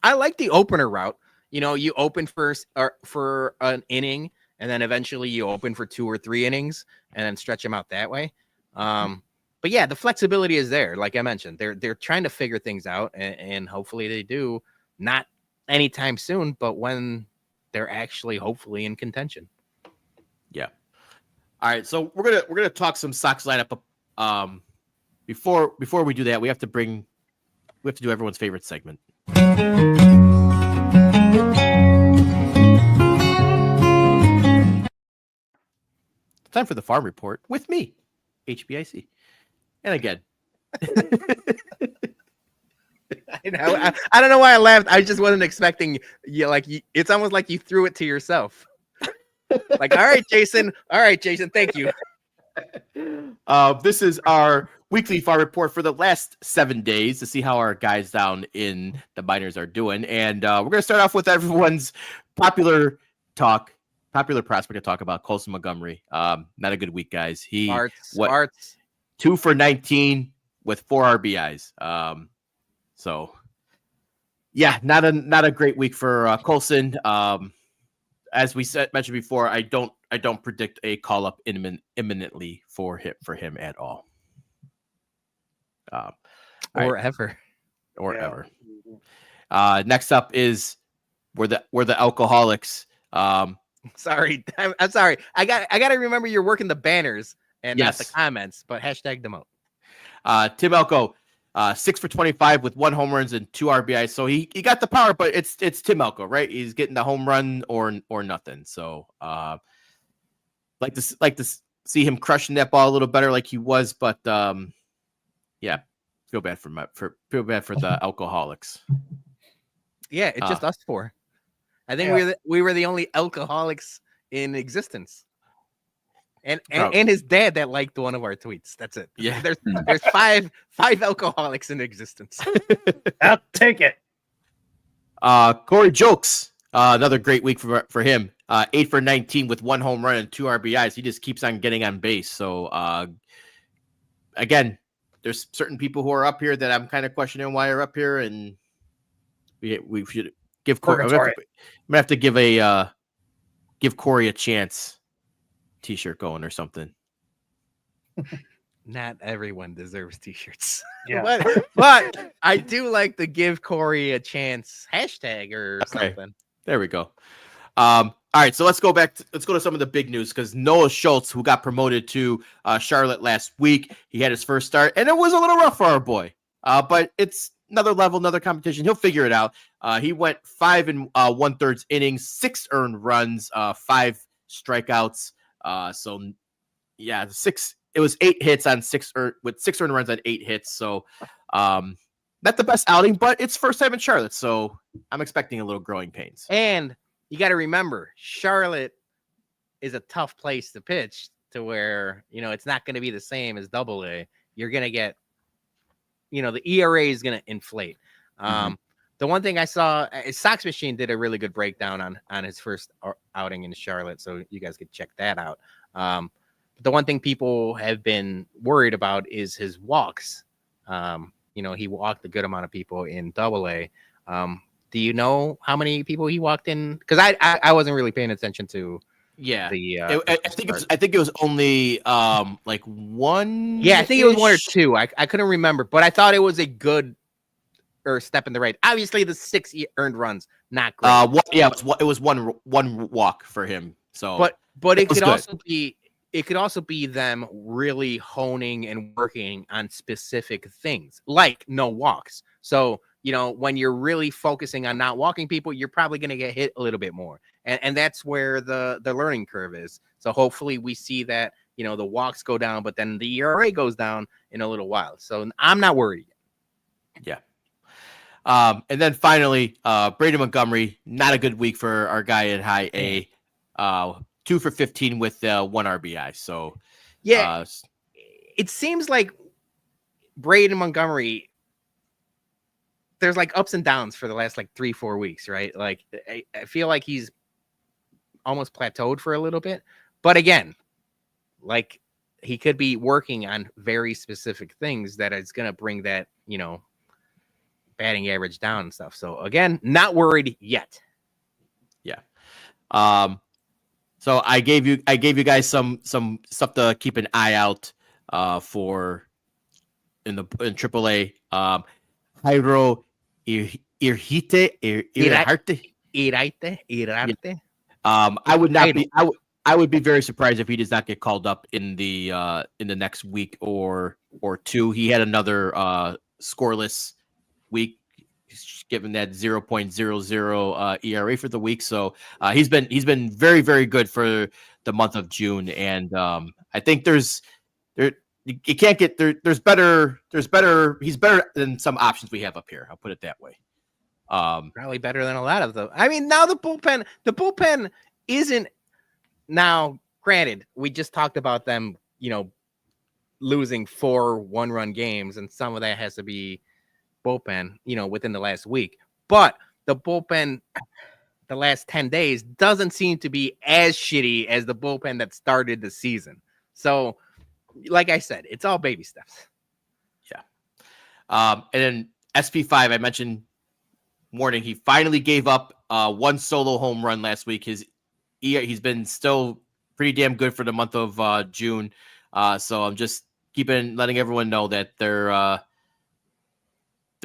I like the opener route. You open first for an inning, and then eventually you open for 2 or 3 innings and then stretch them out that way. But yeah, the flexibility is there. Like I mentioned, they're trying to figure things out, and hopefully they do. Not anytime soon, but when they're actually hopefully in contention. Yeah. All right, so we're gonna talk some Sox lineup. Before we do that, we have to do everyone's favorite segment. Time for the Farm Report with me, HBIC. And again, I don't know why I laughed. I just wasn't expecting you. It's almost like you threw it to yourself. Like, all right, Jason. Thank you. This is our weekly Farm Report for the last 7 days to see how our guys down in the minors are doing. And we're going to start off with everyone's popular prospect to talk about, Colson Montgomery. Not a good week, guys. Smarts. 2 for 19 with 4 RBIs. So yeah, not a great week for Colson. As we mentioned before, I don't predict a call up imminently for him at all. Ever. Next up is we're the alcoholics. Sorry, I'm sorry. I got to remember you're working the banners and yes. Not the comments, but hashtag them out. Tim Elko, 6 for 25 with 1 home runs and 2 RBIs. So he got the power, but it's Tim Elko, right? He's getting the home run or nothing. So like to see him crushing that ball a little better like he was, but yeah, feel bad for the alcoholics. Yeah, it's just us 4. I think we were the only alcoholics in existence. And his dad that liked one of our tweets. That's it. Yeah. There's 5 alcoholics in existence. I'll take it. Corey Jokes, Another great week for him. 8 for 19 with 1 home run and 2 RBIs. He just keeps on getting on base. So again, there's certain people who are up here that I'm kind of questioning why are up here, and we should give Corey. I'm gonna have to give Corey a chance T-shirt going or something. Not everyone deserves T-shirts. Yeah. but I do like the give Corey a chance hashtag or something. There we go. All right, so let's go to some of the big news, because Noah Schultz, who got promoted to Charlotte last week, he had his first start, and it was a little rough for our boy. But it's another level, another competition. He'll figure it out. He went 5 1/3 innings, 6 earned runs, 5 strikeouts. So yeah, 6. It was 8 hits on 6 with 6 earned runs on 8 hits. So not the best outing, but it's first time in Charlotte, so I'm expecting a little growing pains. And you got to remember, Charlotte is a tough place to pitch, to where, it's not going to be the same as AA. You're going to get, the ERA is going to inflate. The one thing I saw, Sox Machine did a really good breakdown on his first outing in Charlotte, so you guys could check that out. The one thing people have been worried about is his walks. He walked a good amount of people in AA. Do you know how many people he walked in? Because I wasn't really paying attention to. Yeah, I think it was only like 1. Yeah, I think it was 1 or 2. I couldn't remember, but I thought it was a good step in the right. Obviously, the 6 earned runs, not great. It was one walk for him. So, but it could also be them really honing and working on specific things, like no walks. So, when you're really focusing on not walking people, you're probably going to get hit a little bit more. And that's where the learning curve is. So hopefully we see that, the walks go down, but then the ERA goes down in a little while. So I'm not worried. Yeah. And then finally, Brady Montgomery, not a good week for our guy at high A. 2 for 15 with 1 RBI. So yeah, it seems like Brady Montgomery, there's like ups and downs for the last like 3-4 weeks, right? Like I feel like he's almost plateaued for a little bit, but again, like he could be working on very specific things that is going to bring that, batting average down and stuff. So again, not worried yet. Yeah. So I gave you guys some stuff to keep an eye out for in AAA. Jairo Irarte. I would be very surprised if he does not get called up in the next week or 2. He had another scoreless week, given that 0.00 ERA for the week. So he's been very, very good for the month of June, and I think you can't get there. There's better. He's better than some options we have up here. I'll put it that way. Probably better than a lot of them. I mean, now the bullpen isn't. Now, granted, we just talked about them, losing 4 one-run games, and some of that has to be bullpen, within the last week. But the bullpen, the last 10 days, doesn't seem to be as shitty as the bullpen that started the season. So, like I said, it's all baby steps. Yeah. And then SP5, I mentioned morning, he finally gave up 1 solo home run last week. He's been still pretty damn good for the month of June. So I'm just letting everyone know that there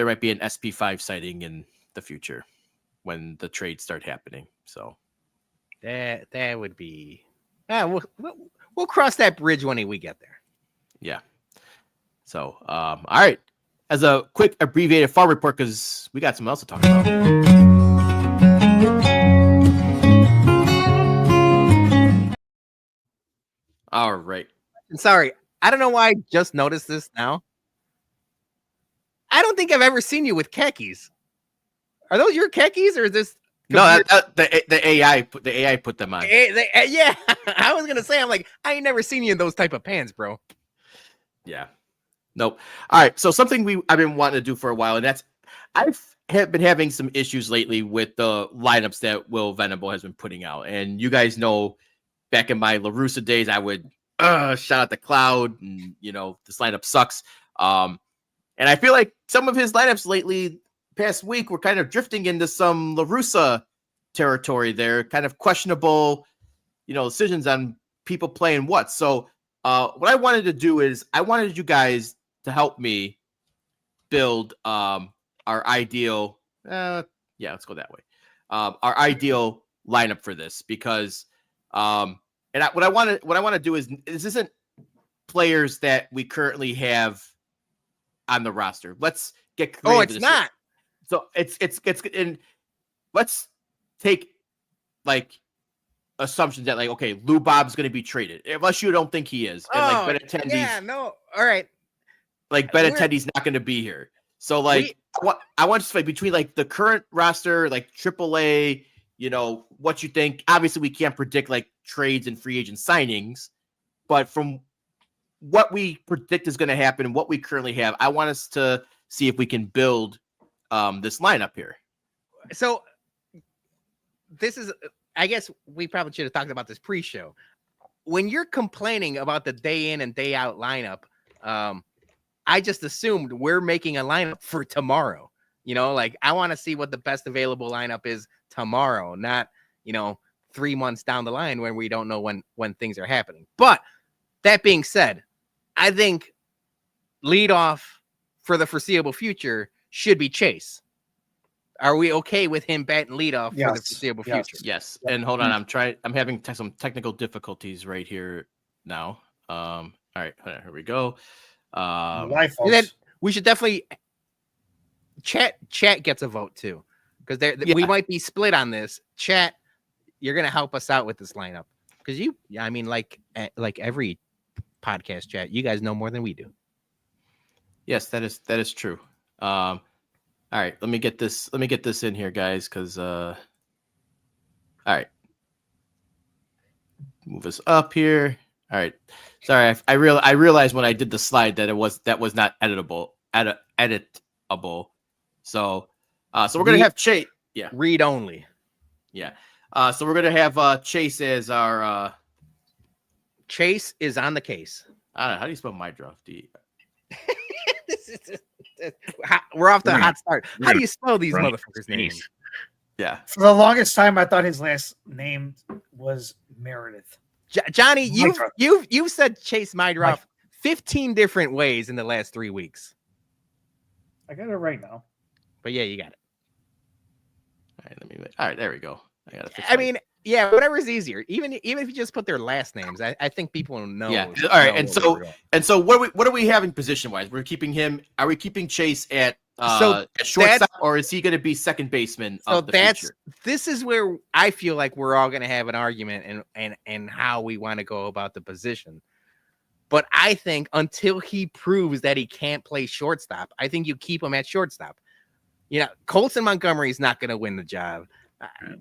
might be an SP5 sighting in the future when the trades start happening. So that would be, we'll cross that bridge when we get there. Yeah. So, all right. As a quick abbreviated farm report, because we got something else to talk about. All right. Sorry, I don't know why I just noticed this now. I don't think I've ever seen you with khakis. Are those your khakis, or is this? No, the AI put them on. Yeah, I was gonna say, I'm like, I ain't never seen you in those type of pants, bro. Yeah. Nope. All right. So something I've been wanting to do for a while, and that's I've have been having some issues lately with the lineups that Will Venable has been putting out. And you guys know, back in my LaRussa days, I would shout out the Cloud, and this lineup sucks. And I feel like some of his lineups lately, past week, were kind of drifting into some LaRussa territory there, kind of questionable, decisions on people playing what. So what I wanted to do is I wanted you guys to help me build our ideal, let's go that way. Our ideal lineup for this, because what I want to do is, this isn't players that we currently have on the roster. Let's get creative. Oh, it's not. So it's and let's take like assumptions that, like, okay, Lou Bob's going to be traded, unless you don't think he is. And like all right. Like Benetti's not going to be here. So like, I want to say between like the current roster, like AAA, what you think. Obviously, we can't predict like trades and free agent signings, but from what we predict is going to happen and what we currently have, I want us to see if we can build this lineup here. So this is, I guess we probably should have talked about this pre-show. When you're complaining about the day in and day out lineup, I just assumed we're making a lineup for tomorrow. Like, I want to see what the best available lineup is tomorrow, not 3 months down the line when we don't know when things are happening. But that being said, I think leadoff for the foreseeable future should be Chase. Are we okay with him batting leadoff for the foreseeable future? Yes. And hold on, I'm having some technical difficulties right here now. All right, here we go. Then we should definitely chat gets a vote too, because we might be split on this. Chat, you're gonna help us out with this lineup, because like every podcast chat, you guys know more than we do. Yes, that is true. All right, let me get this in here, guys, because all right, move this up here. All right, sorry, I realized when I did the slide that that was not editable. So we're gonna have Chase. Yeah, read only. Yeah. So we're gonna have Chase as our. Chase is on the case. I don't know, how do you spell my draft? We're off to a hot start. How do you spell these motherfuckers' names? Yeah. For the longest time, I thought his last name was Meredith. Johnny, you've said Chase Mydroff 15 different ways in the last 3 weeks. I got it right now. But yeah, you got it. All right, there we go. Yeah, whatever's easier. Even if you just put their last names, I think people will know. Yeah. All right. And so what are we having position wise? We're keeping him. Are we keeping Chase at shortstop, or is he going to be second baseman? This is where I feel like we're all going to have an argument and how we want to go about the position. But I think until he proves that he can't play shortstop, I think you keep him at shortstop. Colson Montgomery is not going to win the job.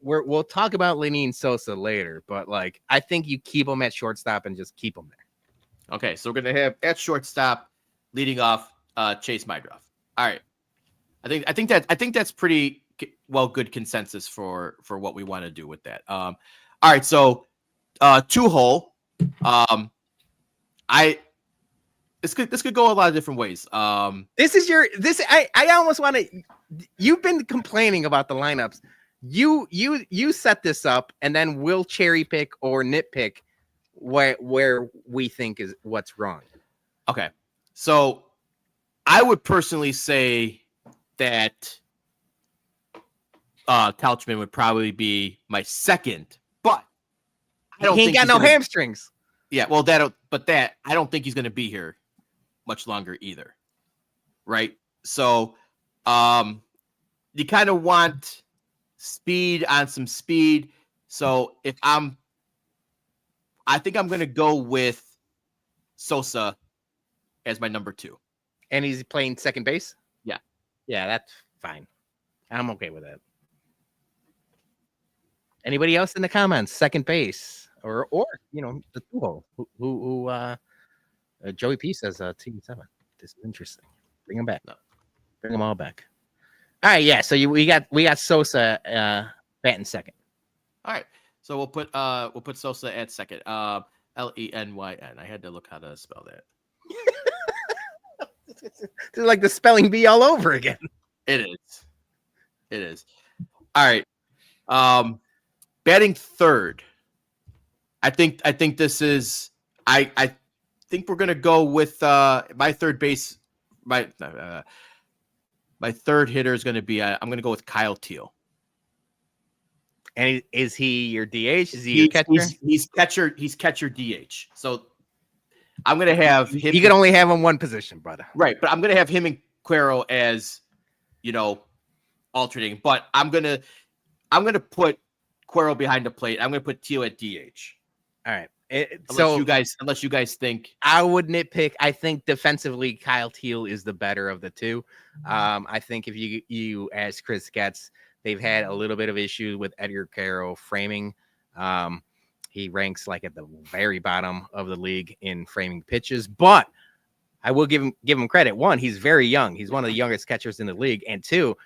We'll talk about Lenin Sosa later, but I think you keep him at shortstop and just keep him there. Okay, so we're gonna have at shortstop, leading off, Chase Mydroff. All right, I think that's pretty good consensus for what we want to do with that. All right, so 2-hole. This could go a lot of different ways. I almost want to. You've been complaining about the lineups. You set this up, and then we'll cherry pick or nitpick where we think is what's wrong. Okay, so I would personally say that Tauchman would probably be my second, but I don't think he ain't got no hamstrings. Yeah, well, I don't think he's going to be here much longer either, right? So, you kind of want speed on some speed. So I think I'm going to go with Sosa as my number 2. And he's playing second base? Yeah. Yeah, that's fine. I'm okay with that. Anybody else in the comments? Second base or the 2-hole who Joey P says team 7. This is interesting. Bring them back. No. Bring them all back. All right, yeah. So we got Sosa batting second. All right. So we'll put Sosa at second. Lenyn. I had to look how to spell that. It's like the spelling bee all over again. It is. All right. Batting third. I think this is. I think we're gonna go with my third base. My third hitter is gonna be. I'm gonna go with Kyle Teal. And is he your DH? Is he your catcher? He's catcher DH. So I'm gonna have him. You can only have him one position, brother. Right, but I'm gonna have him and Cuero as, alternating. But I'm gonna put Cuero behind the plate. I'm gonna put Teal at DH. All right. Unless you guys think I would nitpick. I think defensively, Kyle Teal is the better of the two. I think if you as Chris gets, they've had a little bit of issue with Edgar Caro framing. He ranks like at the very bottom of the league in framing pitches, but I will give him credit. One, he's very young. He's one of the youngest catchers in the league. And two,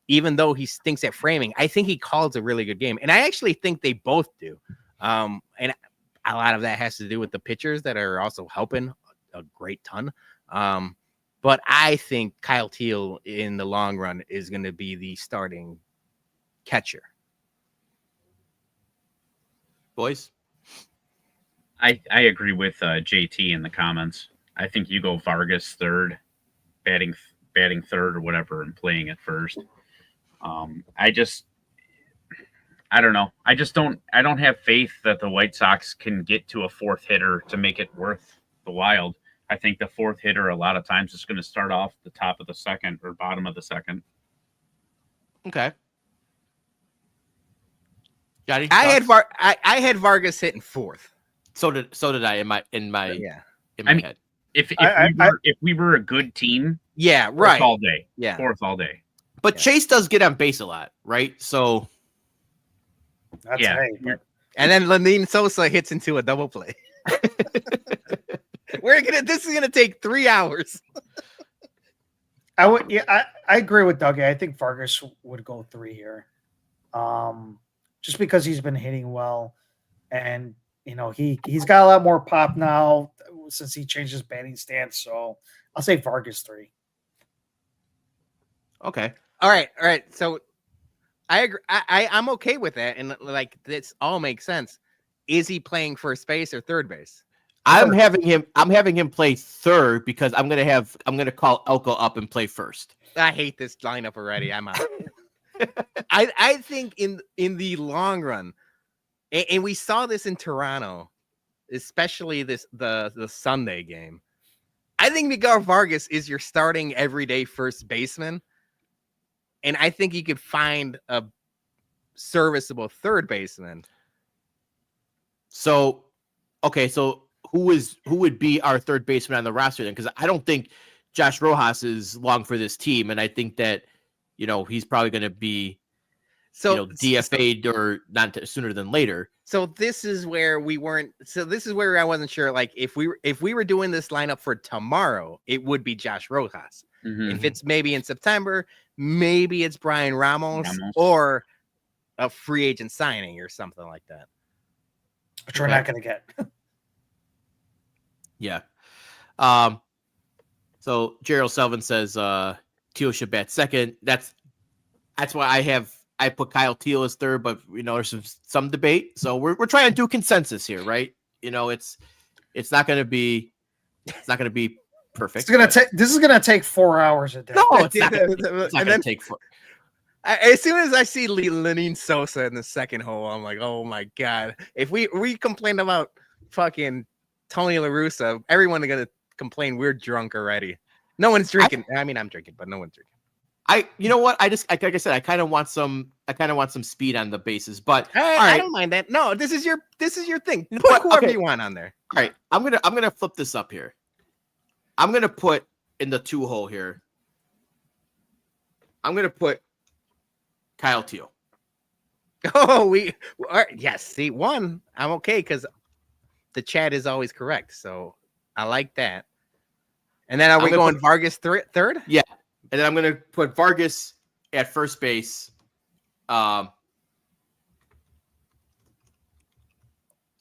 even though he stinks at framing, I think he calls a really good game. And I actually think they both do. And a lot of that has to do with the pitchers that are also helping a great ton. But I think Kyle Teal in the long run is going to be the starting catcher. Boys? I agree with JT in the comments. I think you go Vargas third, batting third or whatever, and playing at first. I don't know. I don't have faith that the White Sox can get to a fourth hitter to make it worth the Wild. I think the fourth hitter a lot of times is going to start off the top of the second or bottom of the second. Okay. Johnny, I had Vargas hitting fourth. So did I in my head. If we were a good team, yeah, right, all day, yeah, fourth all day. But Chase does get on base a lot, right? So that's right. And then Lenyn Sosa hits into a double play. This is gonna take 3 hours. I agree with Dougie. I think Vargas would go 3 here. Just because he's been hitting well, and he's got a lot more pop now since he changed his batting stance. So I'll say Vargas 3. Okay. All right. So I agree. I'm okay with that, and like this all makes sense. Is he playing first base or third base? I'm having him play third because I'm gonna call Elko up and play first. I hate this lineup already. I'm out. I think in the long run, and we saw this in Toronto, especially the Sunday game. I think Miguel Vargas is your starting everyday first baseman, and I think you could find a serviceable third baseman. So, okay, so who would be our third baseman on the roster then? Because I don't think Josh Rojas is long for this team, and I think that he's probably going to be DFA'd or not sooner than later. So this is where we weren't. So this is where I wasn't sure. Like if we were doing this lineup for tomorrow, it would be Josh Rojas. Mm-hmm. If it's maybe in September, maybe it's Brian Ramos. Or a free agent signing or something like that. Which we're not going to get. Yeah. So Gerald Selvin says Teal should bat second. That's why I put Kyle Teal as third, but there's some debate. So we're trying to do consensus here, right? It's not going to be perfect. This is gonna take 4 hours a day. No, it's not going to take 4. As soon as I see Lenyn Sosa in the second hole, I'm like, oh my god! If we complain about fucking Tony La Russa, everyone's gonna complain we're drunk already. No one's drinking. I'm drinking, but no one's drinking. You know what? Like I said, I kind of want some speed on the bases, but I don't mind that. No, this is your thing. Put whoever you want on there. All right, I'm gonna flip this up here. I'm gonna put in the 2 hole here. I'm gonna put Kyle Teal. Oh, yes. See, one, I'm okay because the chat is always correct, so I like that. And then are we going Vargas third? Yeah. And then I'm going to put Vargas at first base. All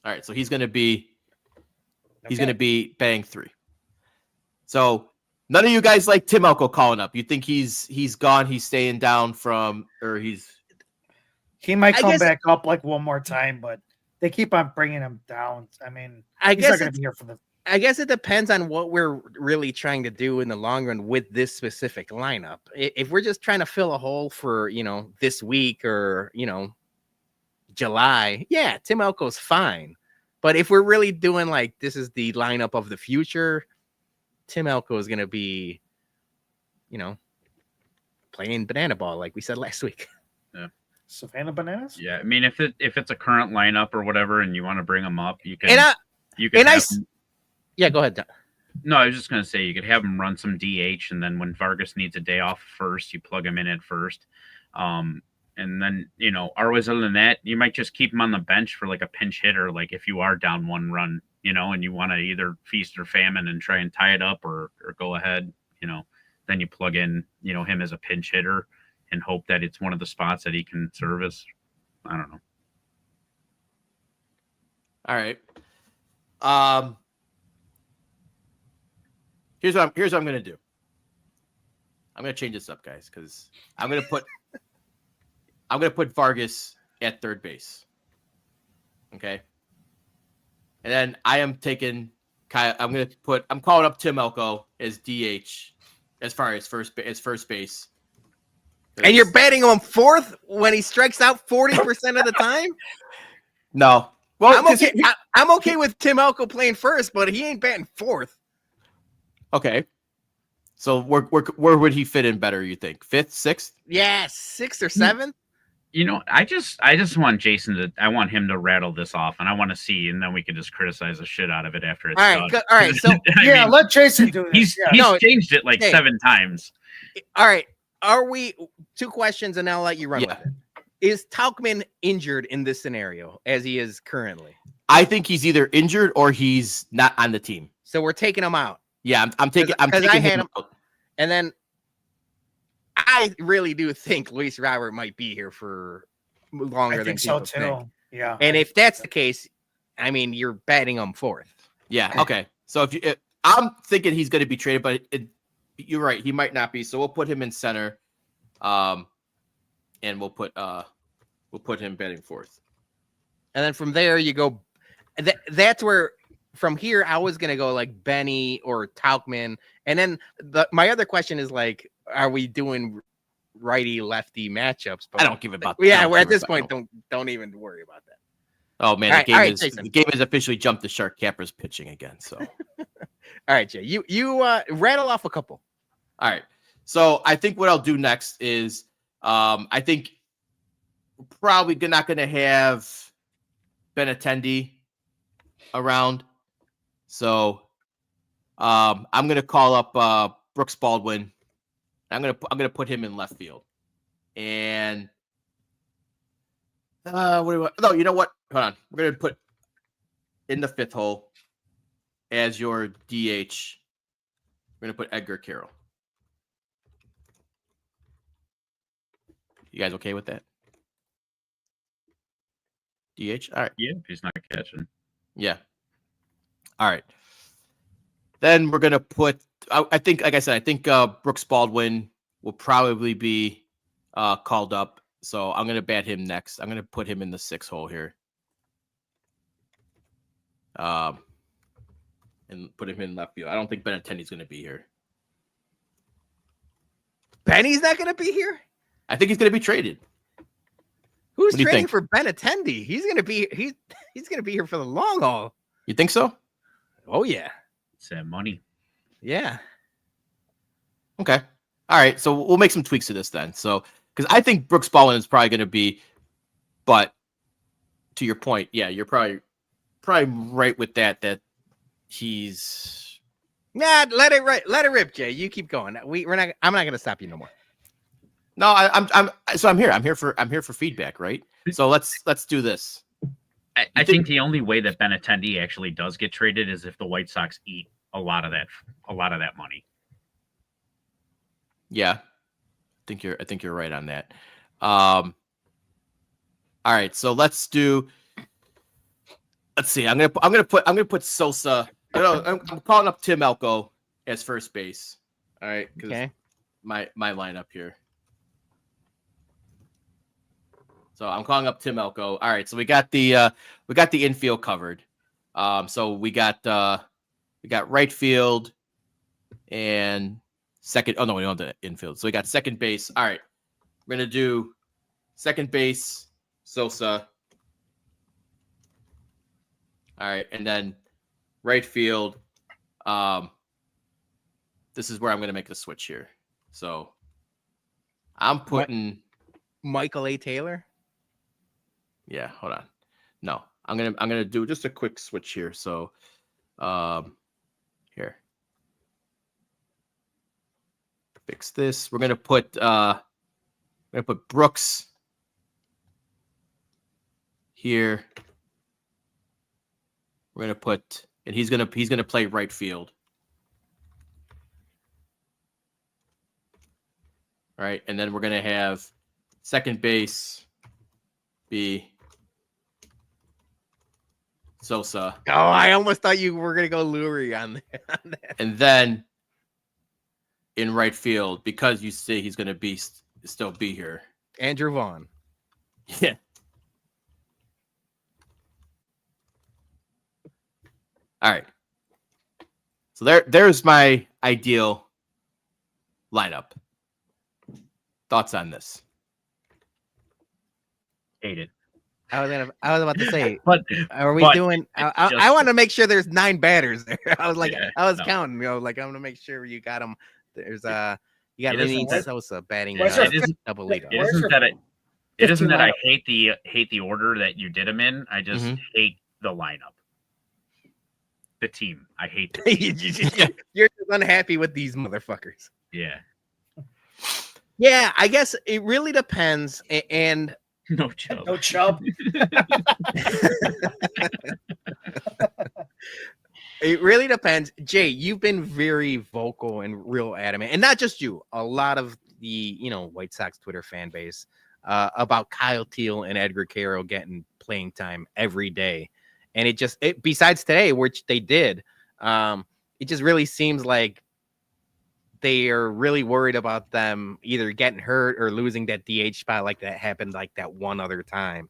right, so he's going to be batting 3. So none of you guys like Tim Elko calling up. You think he's gone? He's staying down He might come back up like one more time, but they keep on bringing him down. I mean, he's not going to be here for the. I guess it depends on what we're really trying to do in the long run with this specific lineup. If we're just trying to fill a hole for, this week or, July, yeah, Tim Elko's fine. But if we're really doing like this is the lineup of the future, Tim Elko is going to be, playing banana ball like we said last week. Yeah. Savannah Bananas? Yeah, I mean, if it's a current lineup or whatever, and you want to bring them up, you can. Yeah, go ahead, Don. No, I was just going to say you could have him run some DH, and then when Vargas needs a day off first, you plug him in at first. And then, other than that, you might just keep him on the bench for like a pinch hitter, like if you are down 1 run, and you want to either feast or famine and try and tie it up or go ahead, then you plug in, him as a pinch hitter and hope that it's one of the spots that he can service. I don't know. All right. Here's what I'm gonna do. I'm gonna change this up, guys, because I'm gonna put Vargas at third base. Okay. And then I am taking Kyle. I'm calling up Tim Elko as DH as far as first base. And you're batting him 4th when he strikes out 40% of the time? No. Well, I'm okay with Tim Elko playing first, but he ain't batting 4th. Okay. So where would he fit in better, you think? 5th, 6th? Yeah, 6th or 7th? I just want I want him to rattle this off, and I want to see, and then we can just criticize the shit out of it after it's done. All right. So let Jason do this. He's changed it like 7 times. All right. Are we 2 questions, and I'll let you run with it. Is Tauchman injured in this scenario as he is currently? I think he's either injured or he's not on the team. So we're taking him out. Yeah, I'm taking him out. And then I really do think Luis Robert might be here for longer than people think. Yeah. And if that's the case, I mean, you're batting him 4th. Yeah. Okay. So I'm thinking he's going to be traded, but you're right. He might not be. So we'll put him in center, and we'll put him batting 4th. And then from there you go. That's where. From here, I was gonna go like Benny or Tauchman, and then my other question is like, are we doing righty lefty matchups? But I don't give a about. Yeah, we're at this point. Don't even worry about that. Oh man, the game has officially jumped the Shark Capper's pitching again. So, all right, Jay, you rattle off a couple. All right, so I think what I'll do next is, I think we're probably not going to have Benetti around. So I'm gonna call up Brooks Baldwin. I'm gonna put him in left field. And what do you want? No, you know what? Hold on. We're gonna put in the 5th hole as your DH. We're gonna put Edgar Carroll. You guys okay with that? DH? All right. Yeah, he's not catching. Yeah. All right. Then we're going to put, I think, like I said, I think Brooks Baldwin will probably be called up. So I'm going to bat him next. I'm going to put him in the 6th hole here. And put him in left field. I don't think Benetti's going to be here. Benny's not going to be here? I think he's going to be traded. Who's trading for Benetti? He's going to be here for the long haul. You think so? Oh, yeah. It's that money. Yeah. Okay. All right. So we'll make some tweaks to this then. So, because I think Brooks Baldwin is probably going to be, but to your point, yeah, you're probably right with that he's. Nah, let it rip, Jay. You keep going. I'm not going to stop you no more. No, I'm here. I'm here for feedback, right? So let's do this. I think the only way that Benetti actually does get traded is if the White Sox eat a lot of that money. Yeah. think you're right on that. All right, so let's see. I'm gonna put Sosa. I'm calling up Tim Elko as first base. All right, Okay. my lineup here. So I'm calling up Tim Elko. All right, so we got the infield covered. So we got right field and second. Oh no, we don't have the infield. So we got second base. All right, we're gonna do second base Sosa. All right, and then right field. This is where I'm gonna make the switch here. So I'm putting Michael A. Taylor. Yeah, hold on. No, I'm gonna do just a quick switch here. So, here, fix this. We're gonna put Brooks here. We're gonna put, and he's gonna play right field. All right, and then we're gonna have second base be Sosa. Oh, I almost thought you were gonna go Lurie on that. And then in right field, because you say he's gonna still be here. Andrew Vaughn. Yeah. All right. So there's my ideal lineup. Thoughts on this? Hate it. I was about to say, But are we but doing? it's I want to make sure there's 9 batters there. I was like, Yeah, I was no. counting. I'm gonna make sure you got them. There's you got It isn't Lenny that- Sosa batting Where's your- double Where's leadoff. It isn't your that it isn't 15 that I lineup? hate the order that you did them in. I just hate the lineup. The team. I hate the team. You're just unhappy with these motherfuckers. Yeah. Yeah, I guess it really depends. And No joke. No Chubb. it really depends. Jay, you've been very vocal and real adamant, and not just you, a lot of the White Sox Twitter fan base about Kyle Teal and Edgar Carroll getting playing time every day. And it besides today, which they did, it just really seems like they are really worried about them either getting hurt or losing that DH spot like that happened like that one other time.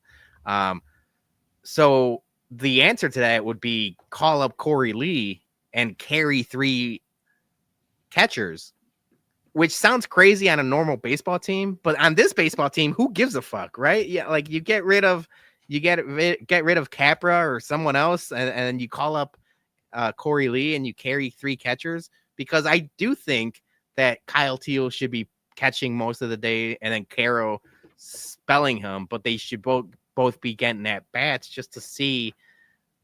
So the answer to that would be call up Corey Lee and carry 3 catchers, which sounds crazy on a normal baseball team, but on this baseball team, who gives a fuck, right? Yeah, like you get rid of Capra or someone else, and you call up Corey Lee and you carry 3 catchers, because I do think that Kyle Teal should be catching most of the day and then Carroll spelling him, but they should both be getting at bats just to see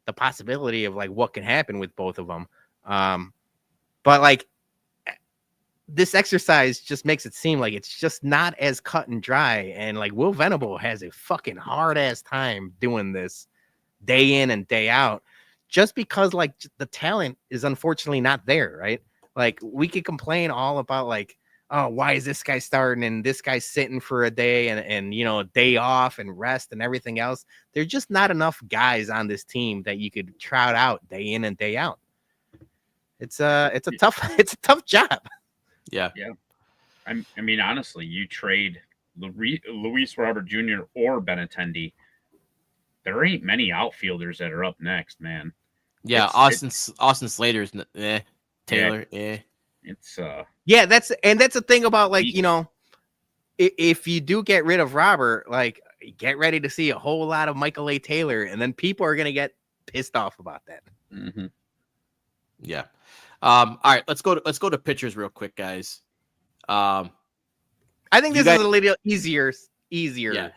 the possibility of like what can happen with both of them. But like this exercise just makes it seem like it's just not as cut and dry. And like Will Venable has a fucking hard ass time doing this day in and day out, just because like the talent is unfortunately not there, right? Like we could complain all about like, oh, why is this guy starting and this guy's sitting for a day and a day off and rest and everything else. There's just not enough guys on this team that you could trot out day in and day out. It's a tough job. Yeah. I mean, honestly, you trade Luis Robert Jr. or Benetendi, there ain't many outfielders that are up next, man. Yeah, Austin Slater's Taylor. It's Yeah, that's the thing about like, if you do get rid of Robert, like get ready to see a whole lot of Michael A. Taylor, and then people are gonna get pissed off about that. mm-hmm. Yeah. All right, let's go to pitchers real quick, guys. I think this is a little easier. Yeah.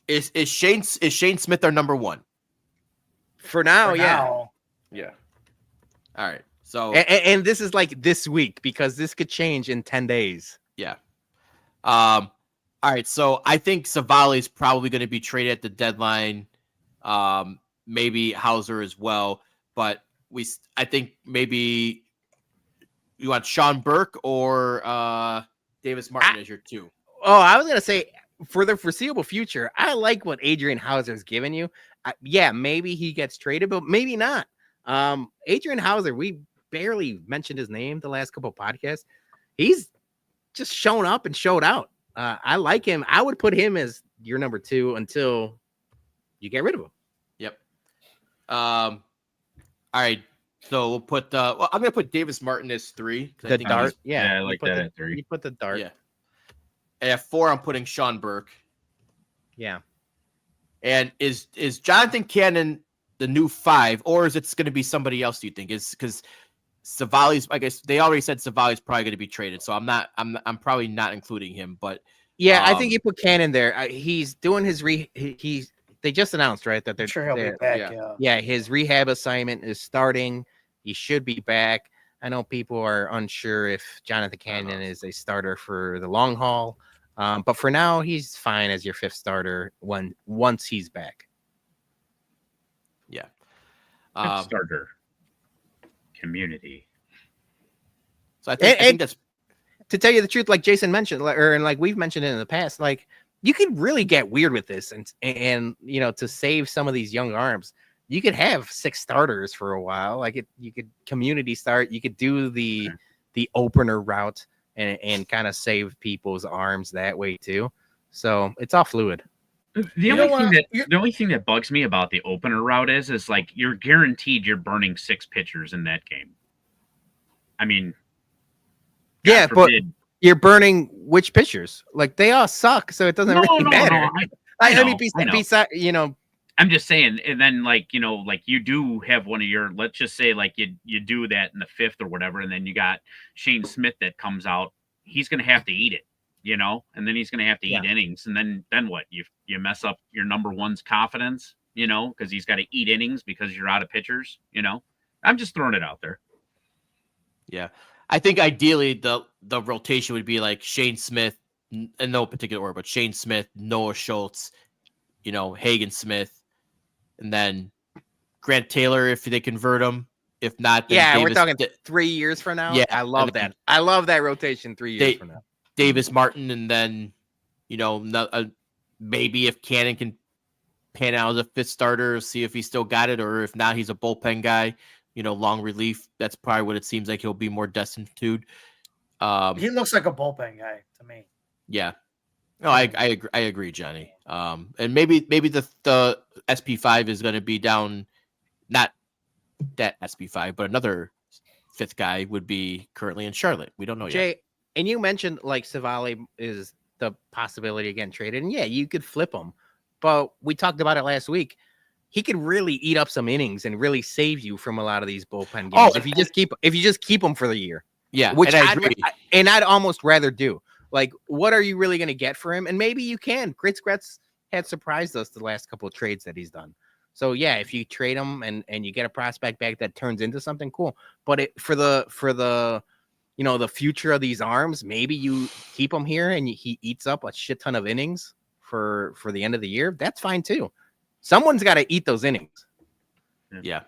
Is Shane Smith our number 1? For now, yeah. Now. Yeah. All right. So And this is like this week, because this could change in 10 days. yeah. All right. So I think Savali is probably going to be traded at the deadline. Maybe Hauser as well. But I think maybe you want Sean Burke or Davis Martin as your 2. I was gonna say for the foreseeable future, I like what Adrian Hauser's given you. Yeah, maybe he gets traded, but maybe not. Adrian Hauser, we barely mentioned his name the last couple of podcasts. He's just shown up and showed out. I like him. I would put him as your number 2 until you get rid of him. Yep. All right. So we'll put. Well, I'm gonna put Davis Martin as 3. The dart. Yeah, I like that at 3. You put the dart. Yeah. And at 4, I'm putting Sean Burke. Yeah. And is Jonathan Cannon the new 5, or is it going to be somebody else? Do you think? Is because Savali's? I guess they already said Savali's probably going to be traded, so I'm probably not including him. But yeah, I think you put Cannon there. He's doing his They just announced, right, that they're Sure, he'll be back. Yeah, his rehab assignment is starting. He should be back. I know people are unsure if Jonathan Cannon is a starter for the long haul. But for now, he's fine as your 5th starter once he's back. Yeah. Starter community. So I think that's, to tell you the truth, like Jason mentioned, and like we've mentioned it in the past, like you could really get weird with this, and you know, to save some of these young arms, you could have 6 starters for a while. Like you could community start. You could do the opener route. And kind of save people's arms that way too. So it's all fluid. The only thing that bugs me about the opener route is like you're guaranteed you're burning 6 pitchers in that game. I mean, yeah, but you're burning which pitchers? Like they all suck, so it doesn't really matter. No, I mean, besides, you know, I'm just saying, and then like, you know, like you do have one of your, let's just say like you do that in the 5th or whatever, and then you got Shane Smith that comes out. He's going to have to eat it, you know, and then he's going to have to eat innings, and then what? You mess up your number 1's confidence, you know, because he's got to eat innings because you're out of pitchers, you know. I'm just throwing it out there. Yeah, I think ideally the rotation would be like Shane Smith, in no particular order, but Shane Smith, Noah Schultz, you know, Hagen Smith. And then Grant Taylor, if they convert him. If not, then Davis, we're talking 3 years from now. Yeah, I love that. I love that rotation 3 years from now. Davis Martin, and then, you know, maybe if Cannon can pan out as a 5th starter, see if he still got it, or if not, he's a bullpen guy, you know, long relief. That's probably what it seems like he'll be more destined to. He looks like a bullpen guy to me. Yeah. No, I agree, Johnny. And maybe the SP5 is going to be down, not that SP5, but another 5th guy would be currently in Charlotte. We don't know Jay, yet. And you mentioned like Savali is the possibility of getting traded, and yeah, you could flip him. But we talked about it last week. He could really eat up some innings and really save you from a lot of these bullpen games if you just keep him for the year. Yeah, which I'd almost rather do. Like, what are you really going to get for him? And maybe you can. Gritz Gretz had surprised us the last couple of trades that he's done. So yeah, if you trade him and you get a prospect back that turns into something cool, but for the you know, the future of these arms, maybe you keep him here and he eats up a shit ton of innings for the end of the year. That's fine too. Someone's got to eat those innings. Yeah.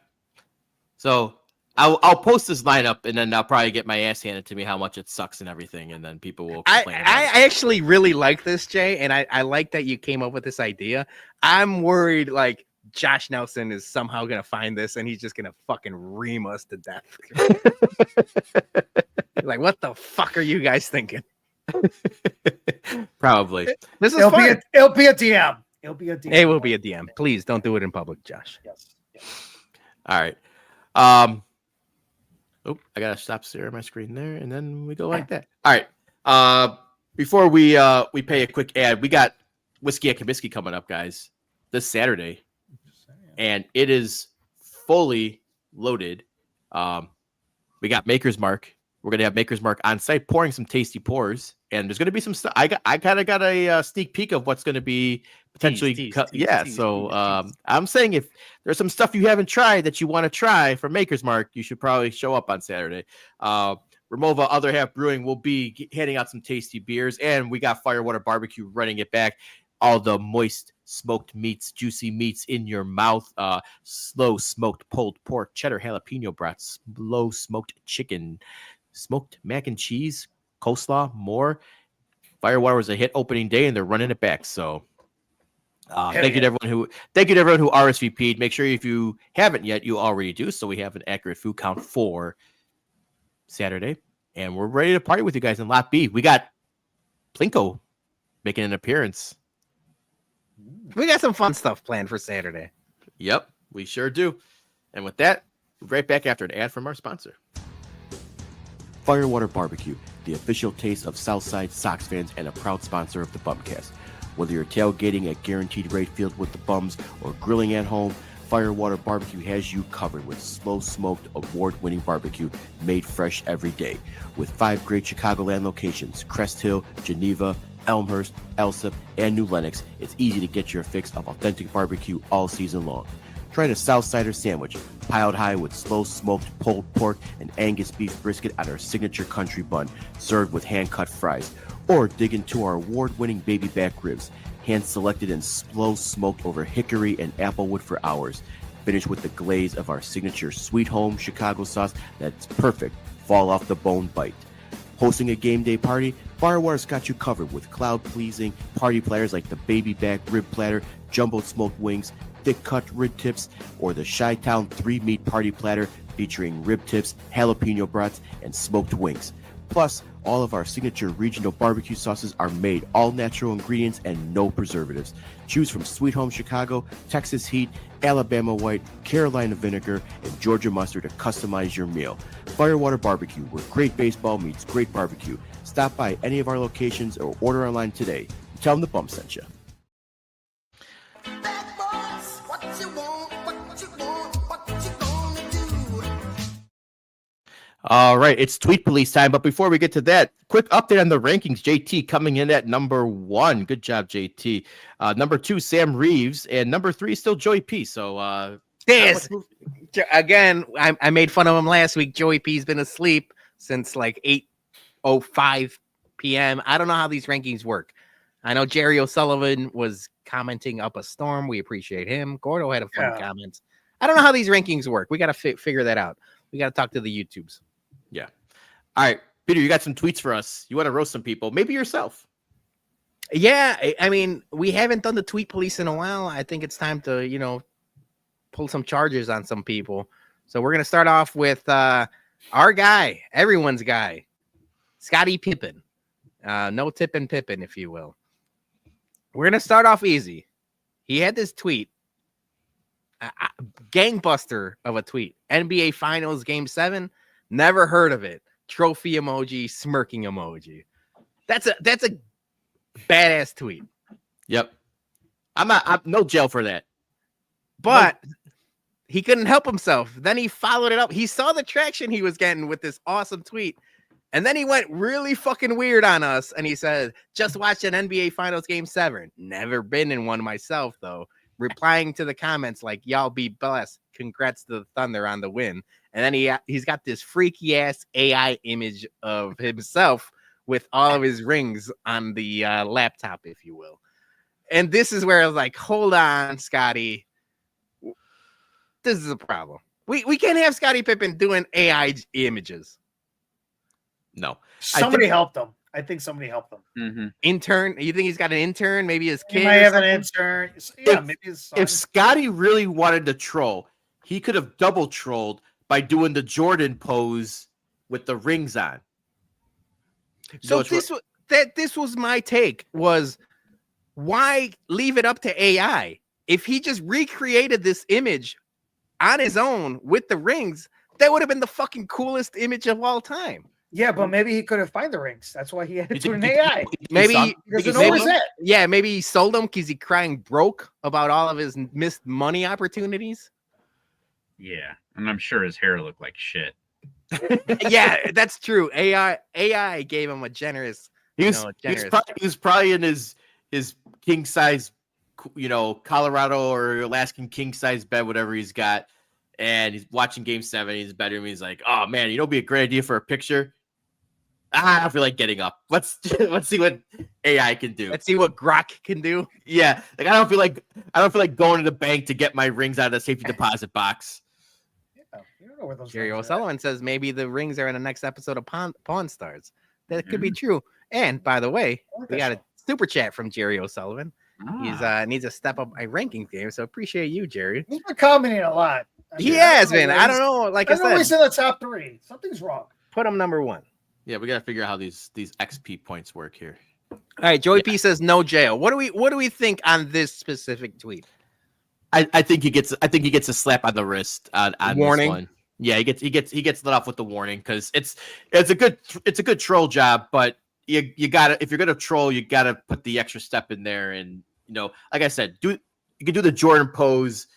So I'll post this lineup, and then I'll probably get my ass handed to me how much it sucks and everything, and then people will complain. I actually really like this, Jay, and I like that you came up with this idea. I'm worried like Josh Nelson is somehow gonna find this and he's just gonna fucking ream us to death. Like, what the fuck are you guys thinking? Probably. This is It'll fun. be a DM. It'll be a DM. It will be a DM. Please don't do it in public, Josh. Yes. All right. I gotta stop staring at my screen there, and then we go like that. All right. Before we pay a quick ad, we got Whiskey at Comiskey coming up, guys, this Saturday, and it is fully loaded. We got Maker's Mark. We're gonna have Maker's Mark on site pouring some tasty pours, and there's gonna be some stuff. I kind of got a sneak peek of what's gonna be potentially. I'm saying if there's some stuff you haven't tried that you want to try for Maker's Mark, you should probably show up on Saturday. Ramova Other Half Brewing will be handing out some tasty beers, and we got Firewater Barbecue running it back. All the moist smoked meats, juicy meats in your mouth. Slow smoked pulled pork, cheddar jalapeno brats, slow smoked chicken, smoked mac and cheese, coleslaw, more. Firewater was a hit opening day, and they're running it back. So thank you yeah. to everyone who RSVP'd. Make sure if you haven't yet, you already do. So we have an accurate food count for Saturday, and we're ready to party with you guys in Lot B. We got Plinko making an appearance. We got some fun stuff planned for Saturday. Yep, we sure do. And with that, we'll be right back after an ad from our sponsor. Firewater Barbecue, the official taste of Southside Sox fans and a proud sponsor of the BumCast. Whether you're tailgating at Guaranteed Rate Field with the Bums or grilling at home, Firewater Barbecue has you covered with slow-smoked, award-winning barbecue made fresh every day. With 5 great Chicagoland locations, Crest Hill, Geneva, Elmhurst, Elsip, and New Lenox, it's easy to get your fix of authentic barbecue all season long. Try the Southsider sandwich, piled high with slow-smoked pulled pork and Angus beef brisket on our signature country bun, served with hand-cut fries. Or dig into our award-winning baby back ribs, hand-selected and slow-smoked over hickory and applewood for hours. Finish with the glaze of our signature Sweet Home Chicago sauce that's perfect fall-off-the-bone bite. Hosting a game day party? Firewater's got you covered with crowd-pleasing party platters like the baby back rib platter, jumbo smoked wings, thick-cut rib tips, or the Chi-Town 3-meat party platter featuring rib tips, jalapeno brats, and smoked wings. Plus, all of our signature regional barbecue sauces are made all natural ingredients and no preservatives. Choose from Sweet Home Chicago, Texas Heat, Alabama White, Carolina Vinegar, and Georgia Mustard to customize your meal. Firewater Barbecue, where great baseball meets great barbecue. Stop by any of our locations or order online today. Tell them the Bum sent you. All right, it's Tweet Police time. But before we get to that, quick update on the rankings. JT coming in at number 1. Good job, JT. Number 2, Sam Reeves. And number 3 is still Joey P. So, Yes. Again, I made fun of him last week. Joey P's been asleep since like 8:05 p.m. I don't know how these rankings work. I know Jerry O'Sullivan was commenting up a storm. We appreciate him. Gordo had a fun comment. I don't know how these rankings work. We got to figure that out. We got to talk to the YouTubes. Yeah. All right, Peter, you got some tweets for us. You want to roast some people, maybe yourself. Yeah, I mean, we haven't done the tweet police in a while. I think it's time to, pull some charges on some people. So we're going to start off with our guy, everyone's guy, Scottie Pippen. No Tippin' Pippen, if you will. We're going to start off easy. He had this tweet. Gangbuster of a tweet. NBA Finals Game 7. Never heard of it. Trophy emoji, smirking emoji. That's a badass tweet. Yep. I'm no jail for that. But he couldn't help himself. Then he followed it up. He saw the traction he was getting with this awesome tweet. And then he went really fucking weird on us. And he said, just watched an NBA Finals Game 7. Never been in one myself, though. Replying to the comments like, y'all be blessed. Congrats to the Thunder on the win. And then he's got this freaky ass AI image of himself with all of his rings on the laptop, if you will. And this is where I was like, hold on, Scotty. This is a problem. We can't have Scottie Pippen doing AI images. No. Somebody helped him. I think somebody helped him. Mm-hmm. Intern? You think he's got an intern? Maybe his kid? He might have an intern. Yeah, maybe his son. If Scotty really wanted to troll, he could have double trolled by doing the Jordan pose with the rings on. So this was my take, was why leave it up to AI? If he just recreated this image on his own with the rings, that would have been the fucking coolest image of all time. Yeah, but maybe he couldn't find the rings. That's why he had to do an AI. Maybe he doesn't know where it's at. Yeah, maybe he sold them because he's crying broke about all of his missed money opportunities. Yeah, and I'm sure his hair looked like shit. Yeah, that's true. AI gave him a generous. He was probably in his king size, Colorado or Alaskan king size bed, whatever he's got, and he's watching Game 7 in his bedroom. He's like, "Oh man, it'd be a great idea for a picture. I don't feel like getting up. Let's see what AI can do. Let's see what Grok can do." Yeah, like I don't feel like going to the bank to get my rings out of the safety deposit box. Yeah, you don't know where those Jerry rings are O'Sullivan says maybe the rings are in the next episode of Pawn Stars. That could be true. And by the way, I like we that got a super chat from Jerry O'Sullivan. He's Ah. needs to step up my rankings game, so appreciate you, Jerry. He's been commenting a lot. He has been. I don't know. Like I I know he's said, in the top 3. Something's wrong. put him number 1. Yeah, we gotta figure out how these XP points work here. All right, Joey P says no jail. What do we think on this specific tweet? I think he gets a slap on the wrist on Warning. this one. Yeah, he gets let off with the warning because it's a good troll job, but you gotta, if you're gonna troll, you gotta put the extra step in there, and like I said, you can do the Jordan pose,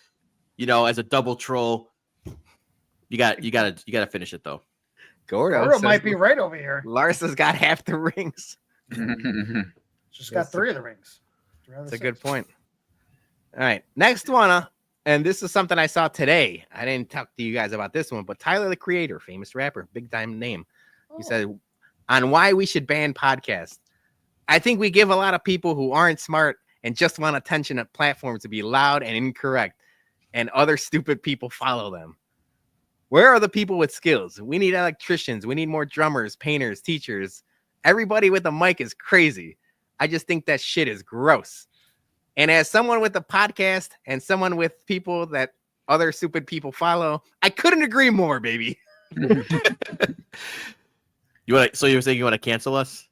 as a double troll. You gotta finish it though. Gordo might be right over here. Lars has got half the rings. Just got 3 of the rings. That's a good point. All right, next one, and this is something I saw today. I didn't talk to you guys about this one, but Tyler, the Creator, famous rapper, big time name. He said on why we should ban podcasts. I think we give a lot of people who aren't smart and just want attention at platforms to be loud and incorrect, and other stupid people follow them. Where are the people with skills? We need electricians. We need more drummers, painters, teachers. Everybody with a mic is crazy. I just think that shit is gross. And as someone with a podcast and someone with people that other stupid people follow, I couldn't agree more, baby. So you're saying you want to cancel us?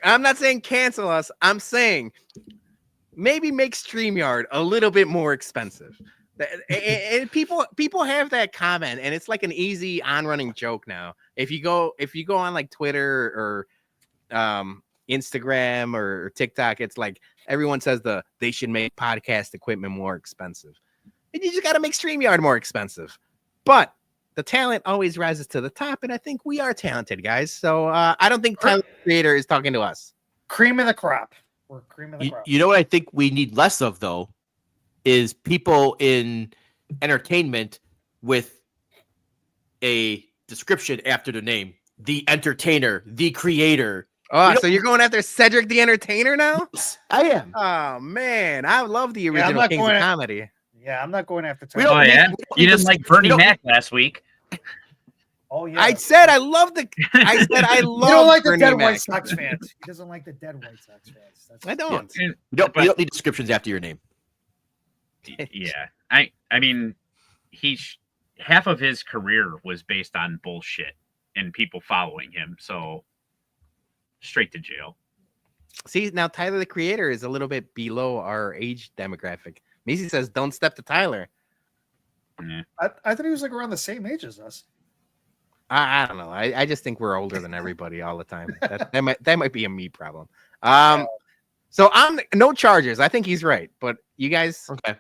I'm not saying cancel us. I'm saying maybe make StreamYard a little bit more expensive. And people have that comment, and it's like an easy on-running joke now. If you go on like Twitter or Instagram or TikTok, it's like everyone says they should make podcast equipment more expensive. And you just got to make StreamYard more expensive. But the talent always rises to the top, and I think we are talented, guys. So I don't think Tyler, the Creator, is talking to us. Cream of the crop. We're cream of the crop. You know what I think we need less of, though, is people in entertainment with a description after the name. The entertainer, the creator. Oh, so you're going after Cedric the Entertainer now? I am. Oh, man. I love the original Kings of Comedy. Yeah, I'm not going after Tyler. Oh, yeah? You didn't like Bernie Mac last week. Oh, yeah. I said I love I don't like the dead Mac. White Sox fans. He doesn't like the dead White Sox fans. I don't. You don't need descriptions after your name. Yeah. I mean, half of his career was based on bullshit and people following him. So straight to jail. See, now Tyler, the Creator, is a little bit below our age demographic. Macy says, don't step to Tyler. Yeah. I thought he was like around the same age as us. I don't know. I just think we're older than everybody all the time. That might be a me problem. So I'm no charges. I think he's right. But you guys, okay?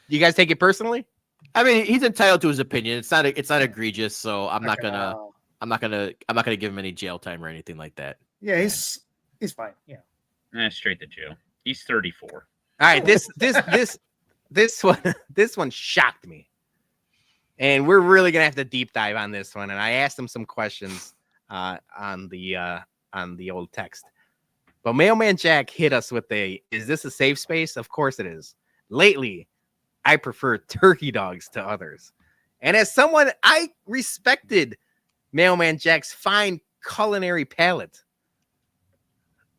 You guys take it personally? I mean, he's entitled to his opinion. It's not egregious. So I'm not gonna give him any jail time or anything like that. Yeah, he's fine. Yeah. Straight to jail. He's 34. All right. This one shocked me. And we're really gonna have to deep dive on this one. And I asked him some questions on the old text. But Mailman Jack hit us with is this a safe space? Of course it is. Lately, I prefer turkey dogs to others. And as someone, I respected Mailman Jack's fine culinary palate.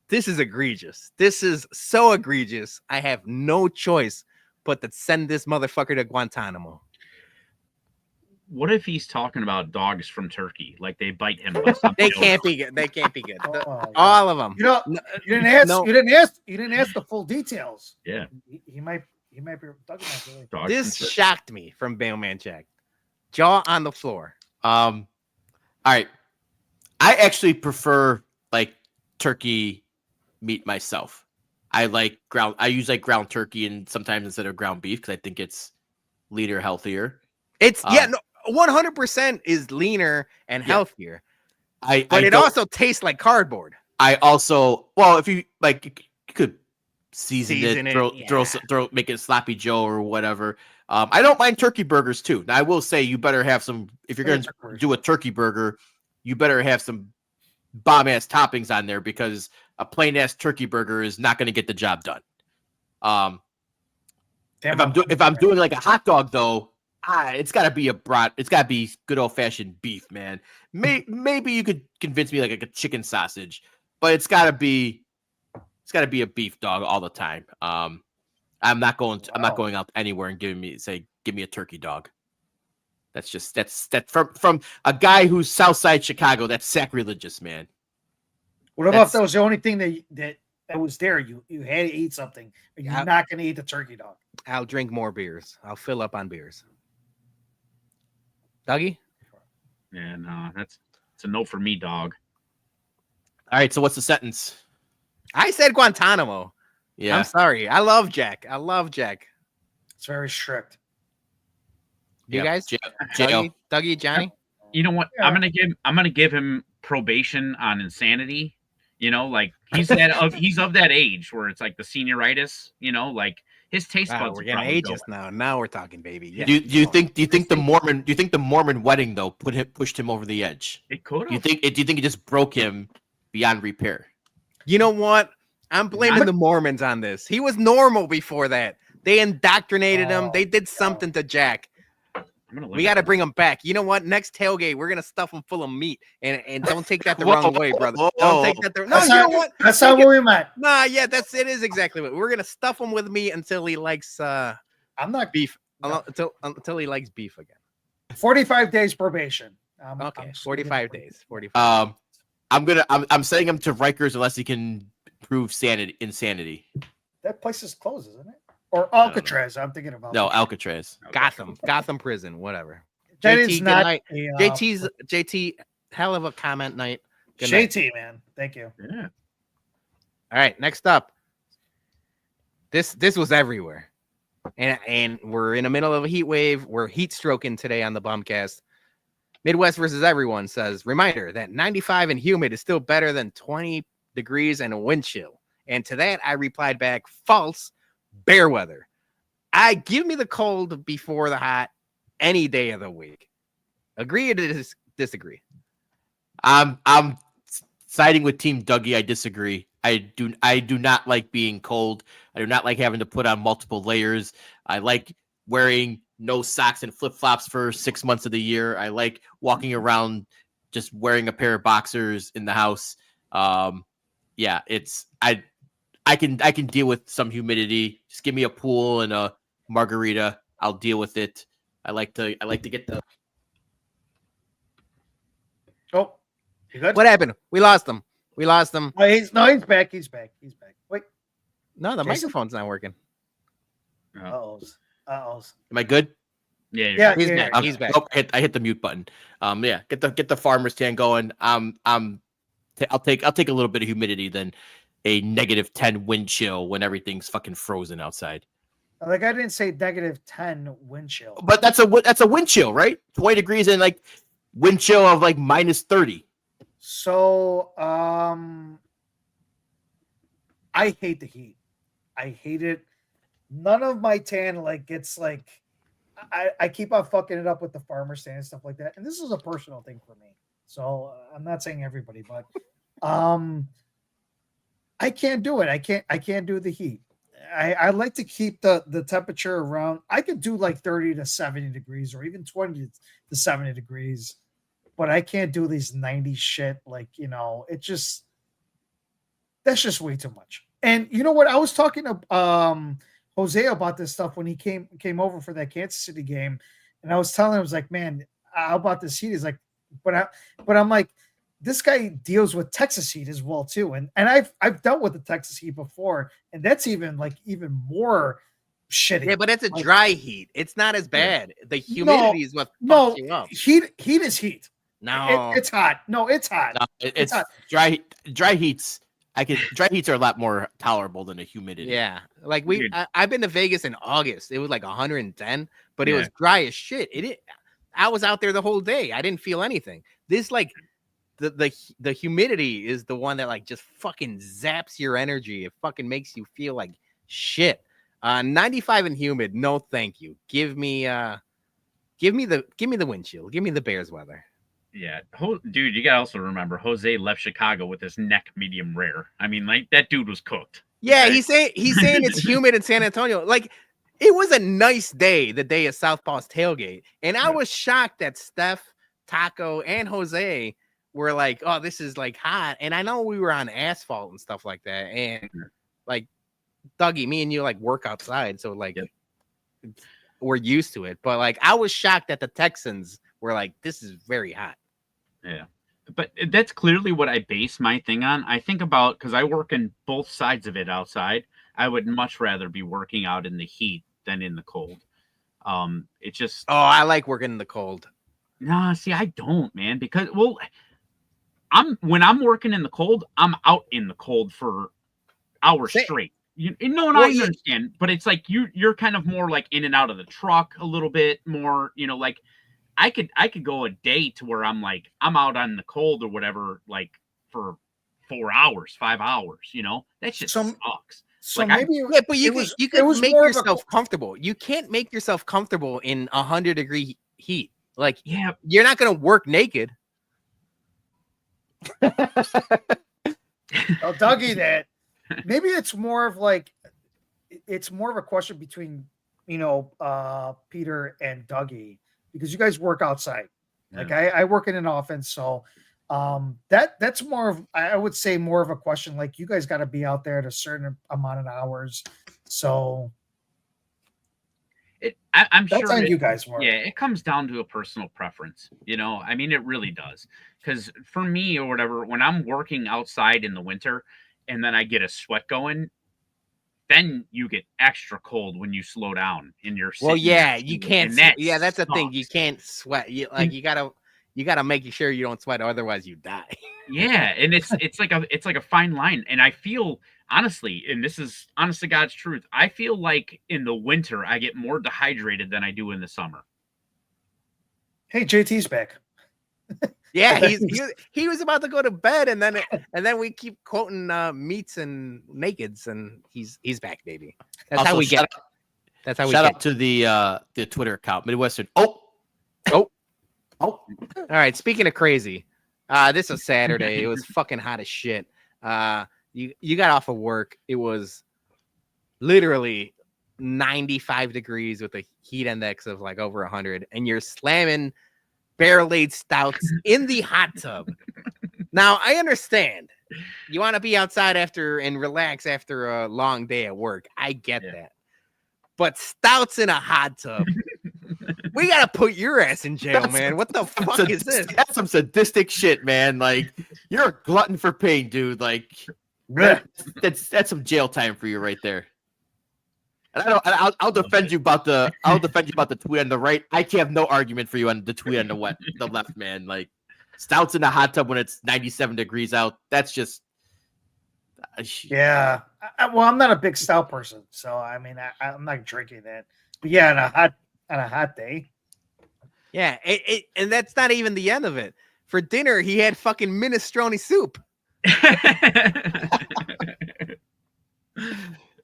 This is egregious. This is so egregious. I have no choice but to send this motherfucker to Guantanamo. What if he's talking about dogs from Turkey? Like they bite him. They can't be good. They can't be good. All of them. You didn't ask the full details. Yeah. He might be talking about this shocked me from Mailman Jack. Jaw on the floor. All right. I actually prefer like turkey meat myself. I use ground turkey and sometimes instead of ground beef because I think it's leaner, healthier. It's 100% is leaner and healthier. But it also tastes like cardboard. I also, if you like, you could season it, make it sloppy Joe or whatever. I don't mind turkey burgers too. Now I will say you better have some, if you're going to do a turkey burger, you better have some bomb ass toppings on there because a plain ass turkey burger is not going to get the job done. If I'm doing like a hot dog though, it's got to be it's got to be good old fashioned beef, man. Maybe you could convince me like a chicken sausage, but it's gotta be a beef dog all the time. I'm not going out anywhere and give me a turkey dog. That's from a guy who's Southside Chicago. That's sacrilegious, man. What about if that was the only thing that was there? You had to eat something. You're not going to eat the turkey dog. I'll drink more beers. I'll fill up on beers. Dougie? Yeah, no, it's a no for me, dog. All right, so what's the sentence? I said Guantanamo. Yeah, I'm sorry. I love Jack. It's very strict. You guys? jail. Dougie, Johnny? You know what? Yeah. I'm gonna give him probation on insanity. Like he's of that age where it's like the senioritis. Like his taste buds. We're getting ages now. Now we're talking, baby. Yeah. Do you think the Mormon wedding though pushed him over the edge? It could have. Do you think it just broke him beyond repair? You know what? I'm blaming the Mormons on this. He was normal before that. They indoctrinated him. They did something to Jack. We got to bring him back. You know what? Next tailgate, we're gonna stuff him full of meat, and don't take that the wrong way, brother. Don't take that the no. You know what? That's not what we meant. Nah, yeah, it is exactly what we're gonna stuff him with meat until he likes. I'm not beef. No. Until he likes beef again. 45 days probation. Okay, 45 days. 45. I'm sending him to Rikers unless he can prove insanity. That place is closed, isn't it? Or Alcatraz. I'm thinking about. No, Alcatraz. Gotham prison, whatever. That JT, is not JT. Hell of a comment night. Good JT, night. man. Thank you. Yeah. All right, next up. This was everywhere, and we're in the middle of a heat wave. We're heat stroking today on the BumCast. Midwest versus everyone says reminder that 95 and humid is still better than 20 degrees and a wind chill. And to that, I replied back, false. Bear weather. I give me the cold before the hot any day of the week. Agree or disagree? I'm siding with Team Dougie. I disagree. I do not like being cold. I do not like having to put on multiple layers. I like wearing no socks and flip-flops for 6 months of the year. I like walking around just wearing a pair of boxers in the house. I can deal with some humidity. Just give me a pool and a margarita. I'll deal with it. I like to get the. Oh, you good? What happened? We lost him. Oh, he's back. He's back. Wait. No, the Jason? microphone's not working. Uh-oh. Am I good? Yeah. He's back. He's back. Oh, I hit the mute button. Get the farmer's tan going. I'll take a little bit of humidity than a -10 wind chill when everything's fucking frozen outside. Like I didn't say -10 wind chill, But that's a wind chill, right? 20 degrees and like wind chill of like -30. So I hate the heat. I hate it. None of my tan gets I keep on fucking it up with the farmer's tan and stuff like that. And this is a personal thing for me. So I'm not saying everybody, but I can't do it. I can't do the heat. I like to keep the temperature around. I could do 30 to 70 degrees or even 20 to 70 degrees, but I can't do these 90 shit. That's just way too much. And you know what? I was talking to Jose about this stuff when he came over for that Kansas City game, and I was telling him, I was like, man, how about this heat? He's like, but I'm like, this guy deals with Texas heat as well too, and I've dealt with the Texas heat before, and that's even more shitty. Yeah, but it's a dry heat. It's not as bad. The humidity is what fucks you up. Heat is heat. No, it's hot. No, it's hot. No, it's hot. Dry heats. Dry heats are a lot more tolerable than a humidity. Yeah, I've been to Vegas in August. It was 110, but it was dry as shit. I was out there the whole day. I didn't feel anything. This the humidity is the one that just fucking zaps your energy. It fucking makes you feel like shit. 95 and humid. No, thank you. Give me the wind chill. Give me the Bears weather. Yeah, dude, you gotta also remember Jose left Chicago with his neck medium rare. I mean, that dude was cooked. Yeah, okay? he's saying it's humid in San Antonio. It was a nice day, the day of Southpaw's tailgate, and I was shocked that Steph, Taco, and Jose were like, oh, this is like hot. And I know we were on asphalt and stuff like that. And like Dougie, me and you like work outside. So like we're used to it. But like I was shocked that the Texans were like, this is very hot. Yeah. But that's clearly what I base my thing on. I think about, because I work in both sides of it outside. I would much rather be working out in the heat than in the cold. It's just. Oh, I like working in the cold. Nah, see, I don't, man, because when I'm working in the cold, I'm out in the cold for hours straight. I understand, but it's like you're kind of more like in and out of the truck a little bit more, like I could go a day to where I'm out on the cold or whatever, like for 4 hours, 5 hours, that shit sucks. So like maybe but you can make yourself comfortable. You can't make yourself comfortable in 100-degree heat. Like, yeah, you're not going to work naked. Oh, Dougie, that maybe it's more of like a question between Peter and Dougie, because you guys work outside. Like I work in an office, so that's more of, I would say, more of a question. Like, you guys got to be out there at a certain amount of hours, so. I'm that's sure on you guys more. Yeah, it comes down to a personal preference. I mean, it really does. Because for me or whatever, when I'm working outside in the winter and then I get a sweat going, then you get extra cold when you slow down in your. Well, yeah, you can't. That's the thing. You can't sweat. You gotta make sure you don't sweat, otherwise you die. Yeah, and it's like a fine line, and I feel. Honestly, and this is honest to God's truth, I feel like in the winter I get more dehydrated than I do in the summer. Hey, JT's back. Yeah, he was about to go to bed, and then we keep quoting meats and nakeds, and he's back, baby. That's also, how we get. That's how we shout get. out to the Twitter account, Midwestern. All right. Speaking of crazy, this was Saturday. It was fucking hot as shit. You got off of work. It was literally 95 degrees with a heat index of like over 100, and you're slamming barrel-aged stouts in the hot tub. Now, I understand. You want to be outside and relax after a long day at work. I get that. But stouts in a hot tub. We got to put your ass in jail, man. What the fuck is this? That's some sadistic shit, man. Like, you're a glutton for pain, dude. Like, that's some jail time for you right there. And I'll defend you about the tweet on the right. I can have no argument for you on the tweet on the left, man. Like, stouts in the hot tub when it's 97 degrees out. That's just yeah. Well, I'm not a big stout person, so I mean, I'm not drinking that. But yeah, on a hot day. Yeah, and that's not even the end of it. For dinner, he had fucking minestrone soup.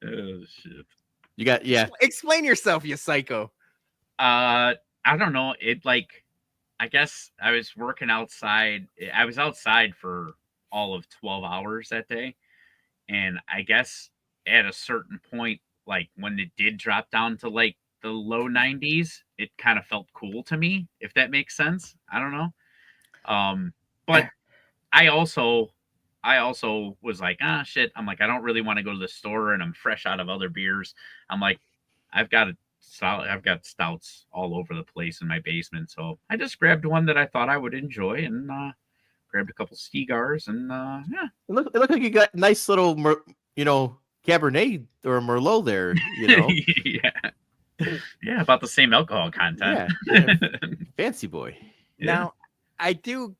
Oh shit! You got Explain yourself, you psycho. I don't know. I guess I was working outside. I was outside for all of 12 hours that day, and I guess at a certain point, like when it did drop down to like the low 90s, it kind of felt cool to me, if that makes sense. I don't know. But I also was like, shit. I'm like, I don't really want to go to the store, and I'm fresh out of other beers. I'm like, I've got stouts all over the place in my basement. So I just grabbed one that I thought I would enjoy, and grabbed a couple Stigars, and yeah. It looked like you got nice little, Cabernet or Merlot there, Yeah, about the same alcohol content. Yeah. Fancy boy. Yeah. Now, I do,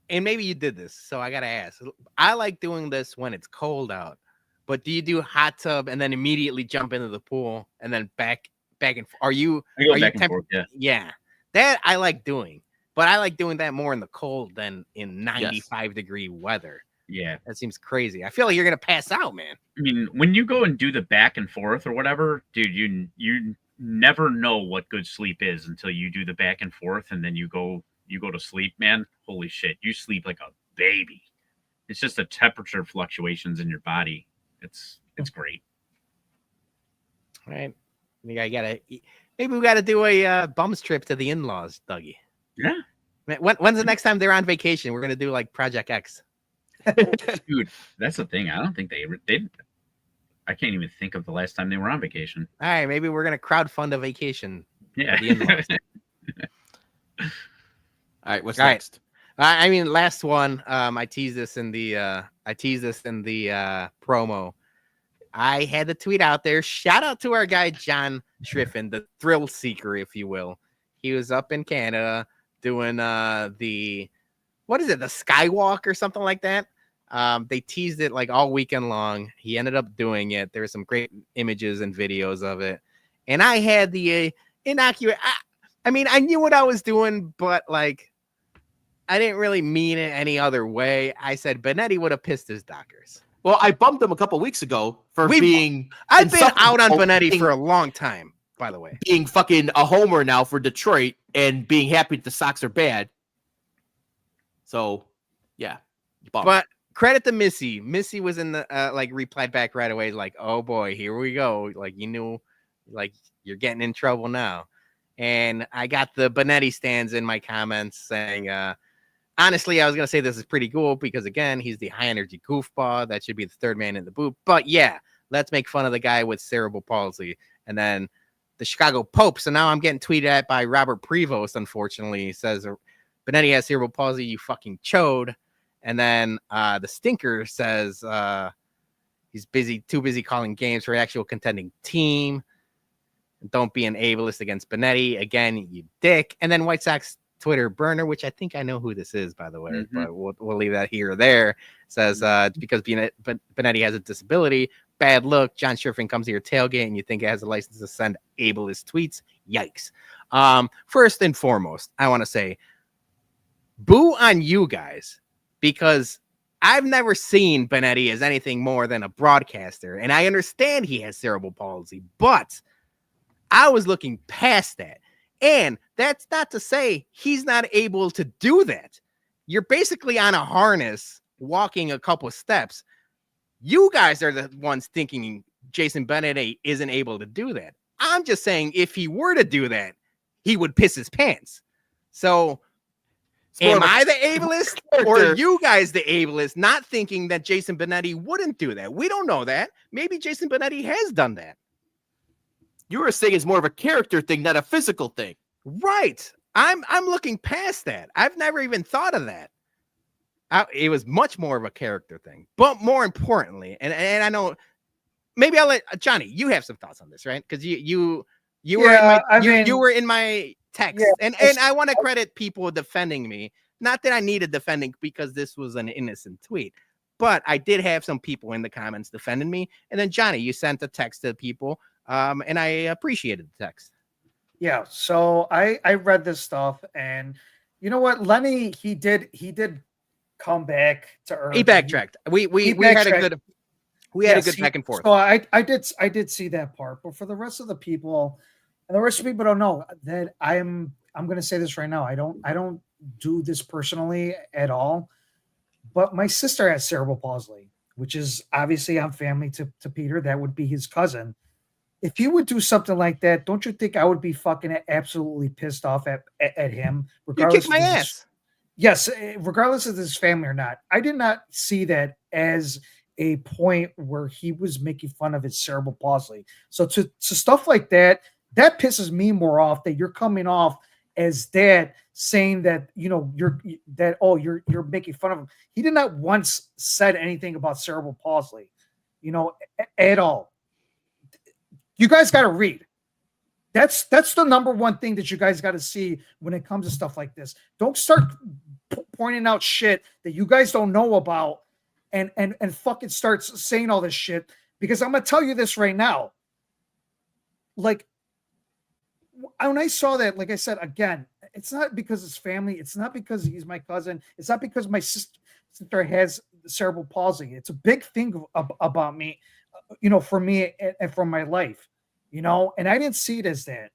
and maybe you did this, so I gotta ask. I like doing this when it's cold out, but do you do hot tub and then immediately jump into the pool and then back and forth? Are you back and forth? Yeah, that I like doing, but I like doing that more in the cold than in 95-degree weather. Yeah, that seems crazy. I feel like you're gonna pass out, man. I mean, when you go and do the back and forth or whatever, dude, you never know what good sleep is until you do the back and forth, and then you go to sleep, man. Holy shit, you sleep like a baby. It's just the temperature fluctuations in your body. It's great. All right, maybe we gotta do a bums trip to the in-laws, Dougie. Yeah. Man, when's the next time they're on vacation? We're gonna do like Project X. Dude, that's the thing. I don't think they ever did. I can't even think of the last time they were on vacation. All right, maybe we're gonna crowdfund a vacation. Yeah. The in-laws. All right, what's All right. next? I mean, last one. I teased this in the promo. I had the tweet out there. Shout out to our guy John Schriffen, the thrill seeker, if you will. He was up in Canada doing the Skywalk or something like that. They teased it like all weekend long. He ended up doing it. There were some great images and videos of it, and I had the inaccurate. I mean, I knew what I was doing, but like, I didn't really mean it any other way. I said Benetti would have pissed his Dockers. Well, I bumped him a couple weeks ago for being. I've been out on Benetti for a long time, by the way. Being fucking a homer now for Detroit and being happy that the Sox are bad. So, yeah. Bummed. But credit to Missy. Missy was in the replied back right away, like, "Oh boy, here we go." Like, you knew, like, you're getting in trouble now. And I got the Benetti stands in my comments saying, honestly, I was going to say this is pretty cool because, again, he's the high-energy goofball. That should be the third man in the booth. But, yeah, let's make fun of the guy with cerebral palsy. And then the Chicago Pope. So now I'm getting tweeted at by Robert Prevost, unfortunately. He says, Benetti has cerebral palsy, you fucking chode. And then the Stinker says he's too busy calling games for an actual contending team. Don't be an ableist against Benetti. Again, you dick. And then White Sox Twitter burner, which I think I know who this is, by the way, but we'll leave that here or there. Says because Benetti has a disability, bad look. John Schriffen comes to your tailgate and you think it has a license to send ableist tweets. Yikes. First and foremost, I want to say boo on you guys because I've never seen Benetti as anything more than a broadcaster. And I understand he has cerebral palsy, but I was looking past that. And that's not to say he's not able to do that. You're basically on a harness walking a couple of steps. You guys are the ones thinking Jason Benetti isn't able to do that. I'm just saying if he were to do that, he would piss his pants. So am I the ableist or are you guys the ableist, not thinking that Jason Benetti wouldn't do that? We don't know that. Maybe Jason Benetti has done that. You were saying it's more of a character thing, not a physical thing. Right. I'm looking past that. I've never even thought of that. It was much more of a character thing. But more importantly, and I know maybe I'll let Johnny, you have some thoughts on this, right? Because you were in my text. Yeah, and I want to credit people defending me. Not that I needed defending because this was an innocent tweet. But I did have some people in the comments defending me. And then Johnny, you sent a text to people. And I appreciated the text. Yeah, so I read this stuff, and you know what, Lenny, he did come back to earth. He backtracked. We had a good back and forth. So I did see that part, but for the rest of the people, and the rest of the people don't know that I'm going to say this right now. I don't do this personally at all, but my sister has cerebral palsy, which is obviously I'm family to Peter. That would be his cousin. If he would do something like that, don't you think I would be fucking absolutely pissed off at him? You kicked my ass. Yes, regardless of his family or not. I did not see that as a point where he was making fun of his cerebral palsy. So to stuff like that pisses me more off, that you're coming off as that, saying that, you know, you're making fun of him. He did not once said anything about cerebral palsy, you know, at all. You guys got to read. That's the number one thing that you guys got to see when it comes to stuff like this. Don't start pointing out shit that you guys don't know about and fucking starts saying all this shit, because I'm going to tell you this right now. Like, when I saw that, like I said, again, it's not because it's family. It's not because he's my cousin. It's not because my sister has cerebral palsy. It's a big thing about me, you know, for me and for my life, you know, and I didn't see it as that,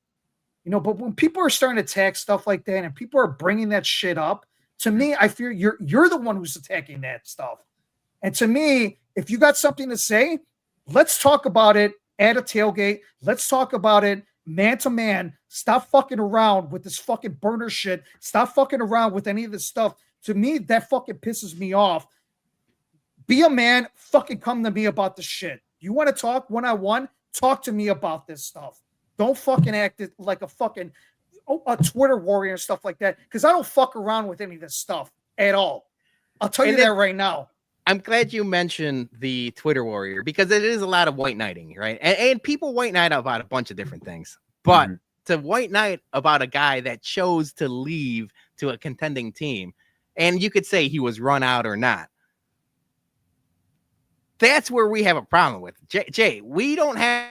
you know, but when people are starting to attack stuff like that and people are bringing that shit up, to me, I fear you're the one who's attacking that stuff. And to me, if you got something to say, let's talk about it at a tailgate. Let's talk about it man to man. Stop fucking around with this fucking burner shit. Stop fucking around with any of this stuff. To me, that fucking pisses me off. Be a man. Fucking come to me about this shit. You want to talk one-on-one? Talk to me about this stuff. Don't fucking act like a fucking a Twitter warrior and stuff like that. Because I don't fuck around with any of this stuff at all. I'll tell you that right now. I'm glad you mentioned the Twitter warrior because it is a lot of white knighting, right? And people white knight about a bunch of different things. But to white knight about a guy that chose to leave to a contending team, and you could say he was run out or not. That's where we have a problem with Jay. We don't have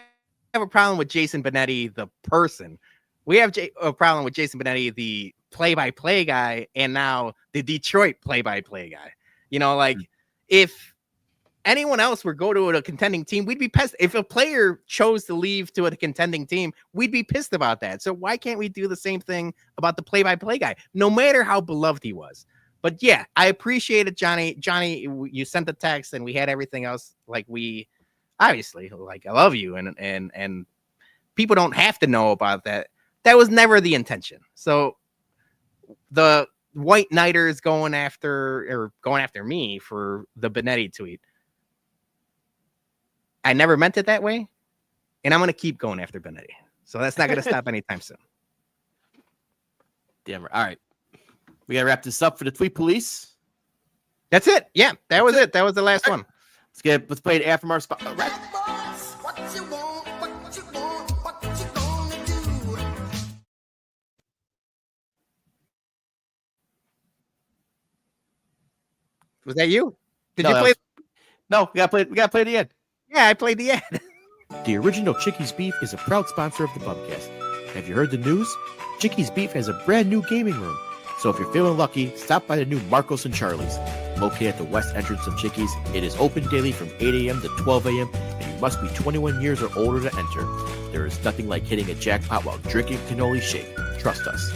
a problem with Jason Benetti, the person. We have a problem with Jason Benetti, the play-by-play guy, and now the Detroit play-by-play guy. You know, like if anyone else would go to a contending team, we'd be pissed. If a player chose to leave to a contending team, we'd be pissed about that. So why can't we do the same thing about the play-by-play guy, no matter how beloved he was? But yeah, I appreciate it, Johnny. Johnny, you sent the text and we had everything else. Like we obviously, like, I love you, and people don't have to know about that. That was never the intention. So the white knighters going after me for the Benetti tweet, I never meant it that way, and I'm going to keep going after Benetti. So that's not going to stop anytime soon. Damn right. All right. We got to wrap this up for the tweet police. That's it. Yeah, that was it. That was the last one. Let's play it after our spot. Was that you? Did No, you play? No, we gotta play the end. Yeah, I played the end. The original Chickies Beef is a proud sponsor of the BumCast. Have you heard the news? Chickies Beef has a brand new gaming room. So if you're feeling lucky, stop by the new Marcos and Charlie's. Located at the west entrance of Chickies, it is open daily from 8 a.m. to 12 a.m. and you must be 21 years or older to enter. There is nothing like hitting a jackpot while drinking cannoli shake. Trust us.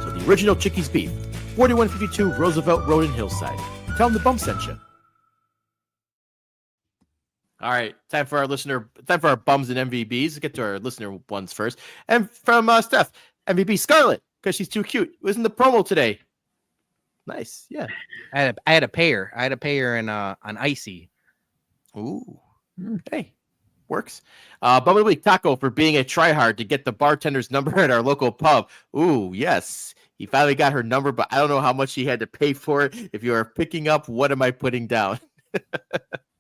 So the original Chickies Beef, 4152 Roosevelt Road in Hillside. Tell them the Bum sent you. All right, time for our bums and MVBs. Let's get to our listener ones first. And from Steph, MVP Scarlett, because she's too cute. It was in the promo today. Nice, yeah. I had to pay her. I had to pay her in on Icy. Ooh, hey, works. Bum of the Week Taco for being a tryhard to get the bartender's number at our local pub. Ooh, yes. He finally got her number, but I don't know how much he had to pay for it. If you are picking up, what am I putting down?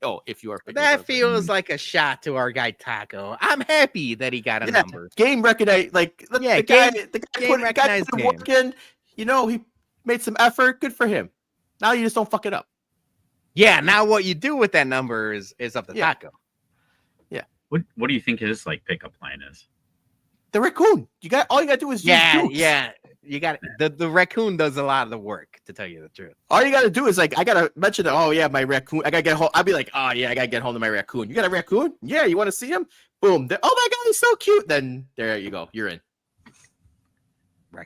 Oh, if you are picking that up. feels like a shot to our guy Taco. I'm happy that he got a number. Game recognized, like yeah, the guy put the work in. You know, he made some effort. Good for him. Now you just don't fuck it up. Yeah. Now what you do with that number is up to Taco. Yeah. What do you think his like pickup line is? The raccoon. All you got to do is use jukes. Yeah. You got the raccoon does a lot of the work, to tell you the truth. All you got to do is like, I got to mention that. Oh yeah, my raccoon. I got to get home. I'll be like, oh yeah, I got to get home to my raccoon. You got a raccoon? Yeah. You want to see him? Boom. Oh my God, he's so cute. Then there you go. You're in.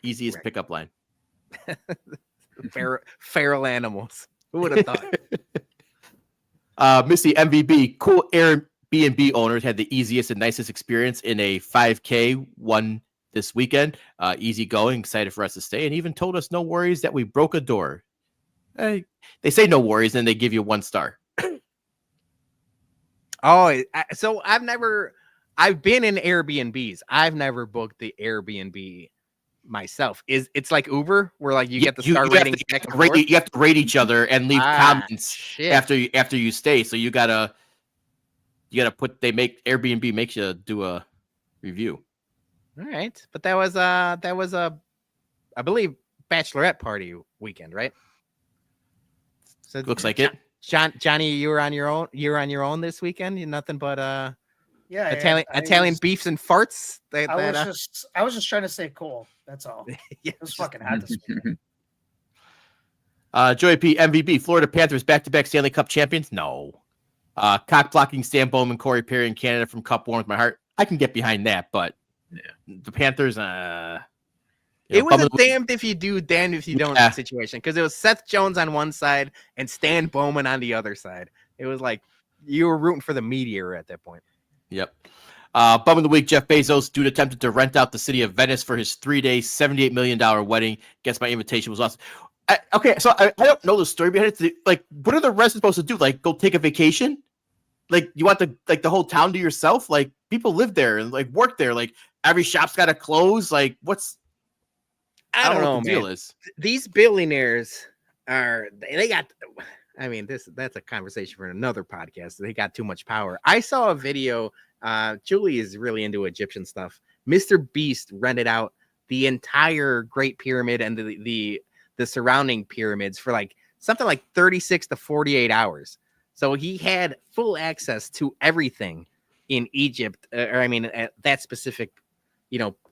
Easiest pickup line. Feral animals. Who would have thought? Missy MVB, cool Airbnb owners had the easiest and nicest experience in a 5K one this weekend. Easy going, excited for us to stay, and even told us no worries that we broke a door. They say no worries, and they give you 1 star. So I've been in Airbnbs. I've never booked the Airbnb myself. It's like Uber, where like you get the star rating. You have to rate each other and leave comments after you stay. So you gotta put. Airbnb makes you do a review. All right, but that was a, I believe, bachelorette party weekend, right? So looks like it. Johnny, you were on your own. You're on your own this weekend. You're nothing but Italian beefs and farts. I was just trying to stay cool. That's all. It was fucking hot this weekend. Joey P. MVP. Florida Panthers back-to-back Stanley Cup champions. No. Cock blocking Stan Bowman, Corey Perry in Canada from Cup warms my heart. I can get behind that, but the Panthers. It was a damned if you do, damned if you don't situation, because it was Seth Jones on one side and Stan Bowman on the other side. It was like you were rooting for the meteor at that point. Yep. Bum of the week, Jeff Bezos. Dude attempted to rent out the city of Venice for his 3-day, $78 million wedding. Guess my invitation was lost. Okay, so I don't know the story behind it. Like, what are the residents supposed to do? Like, go take a vacation? Like, you want the whole town to yourself? Like, people live there and like work there. Like, every shop's got to close. Like, I don't know, what the man. deal is. These billionaires they got. I mean, that's a conversation for another podcast. They got too much power. I saw a video. Julie is really into Egyptian stuff. Mr. Beast rented out the entire Great Pyramid and the surrounding pyramids for like something like 36 to 48 hours. So he had full access to everything in Egypt, at that specific,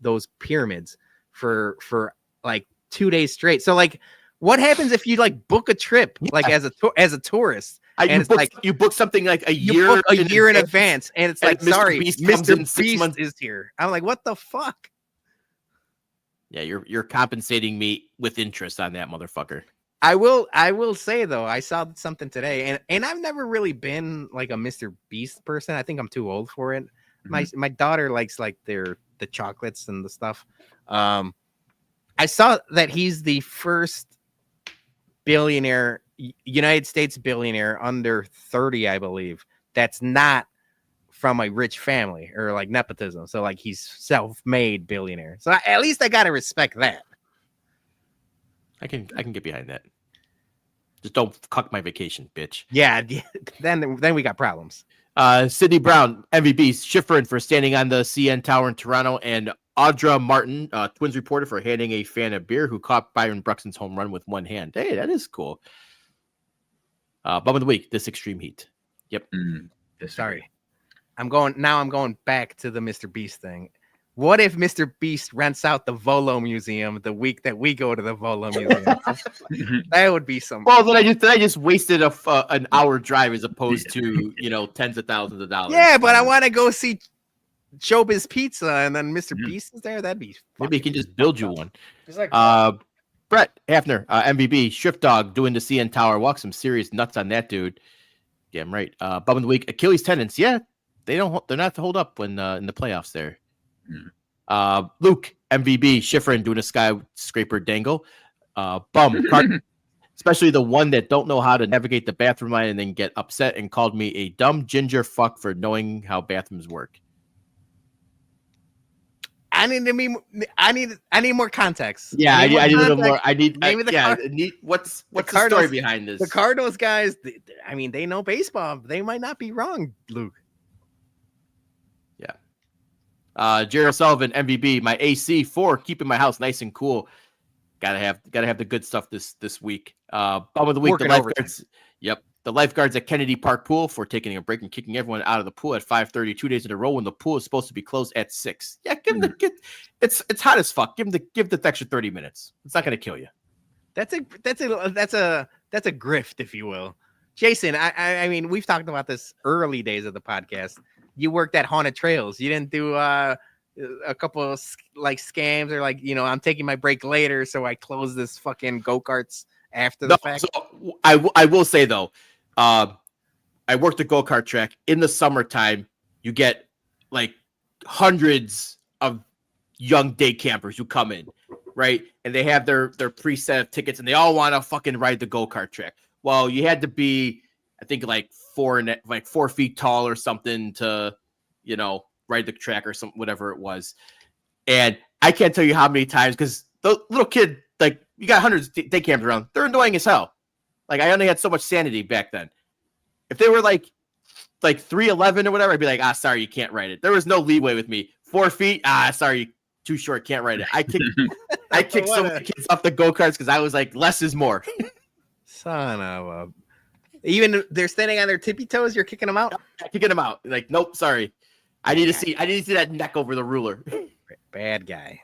those pyramids for like 2 days straight. So like, what happens if you like book a trip like as a tourist? And you book something like a year in advance, and it's like, Mr. sorry, Beast Mr. in 6 Beast months. is here. I'm like, what the fuck? Yeah, you're compensating me with interest on that motherfucker. I will say though, I saw something today, and I've never really been like a Mr. Beast person. I think I'm too old for it. Mm-hmm. My daughter likes like the chocolates and the stuff. I saw that he's the first billionaire, United States billionaire under 30, I believe, that's not from a rich family or like nepotism. So like he's self-made billionaire. So at least I gotta respect that. I can get behind that. Just don't cuck my vacation, bitch. Yeah, then we got problems. Sidney Brown, MVP, Schifrin for standing on the CN Tower in Toronto, and Audra Martin, Twins reporter, for handing a fan a beer who caught Byron Buxton's home run with one hand. Hey, that is cool. Bum of the week, this extreme heat. Yep. Sorry. I'm going back to the Mr. Beast thing. What if Mr. Beast rents out the Vololo Museum the week that we go to the Vololo Museum? That would be some. Well, then I just wasted an hour drive as opposed to tens of thousands of dollars. Yeah, but I want to go see Showbiz Pizza, and then Mr. Beast is there. That'd be maybe he can just build you one. It's like Brett Hafner, MVB, Shift Dog doing the CN Tower walk. Some serious nuts on that dude. Damn right. Bum of the week, Achilles tendons. Yeah, they're not to hold up when in the playoffs there. Luke, MVB, Schifrin doing a skyscraper dangle. Bum, especially the one that don't know how to navigate the bathroom line and then get upset and called me a dumb ginger fuck for knowing how bathrooms work. I need more context. Yeah, I need a little more. What's the story behind this? The Cardinals guys, they know baseball. They might not be wrong, Luke. Gerald Sullivan, MVB, my AC for keeping my house nice and cool. Gotta have the good stuff this week. Bum of the week, the lifeguards. Yep, the lifeguards at Kennedy Park Pool for taking a break and kicking everyone out of the pool at 5:30 2 days in a row when the pool is supposed to be closed at 6. Yeah, give them it's hot as fuck. Give the extra 30 minutes. It's not gonna kill you. That's a grift, if you will. Jason, I mean, we've talked about this early days of the podcast. You worked at Haunted Trails. You didn't do a couple of like scams or like, I'm taking my break later, so I close this fucking go-karts after the fact. So I will say though, I worked a go-kart track in the summertime. You get like hundreds of young day campers who come in, right? And they have their preset of tickets and they all want to fucking ride the go-kart track. Well, you had to be, I think, like 4 feet tall or something to, ride the track or some whatever it was. And I can't tell you how many times, because the little kid, like, you got hundreds of day campers around. They're annoying as hell. Like, I only had so much sanity back then. If they were like 3'11" or whatever, I'd be like, sorry, you can't ride it. There was no leeway with me. 4 feet, sorry, too short, can't ride it. I kicked so many kids off the go-karts because I was like, less is more. Son of a... Even they're standing on their tippy toes, you're kicking them out? Kicking them out. Like, nope, sorry. I need to see that neck over the ruler. Bad guy.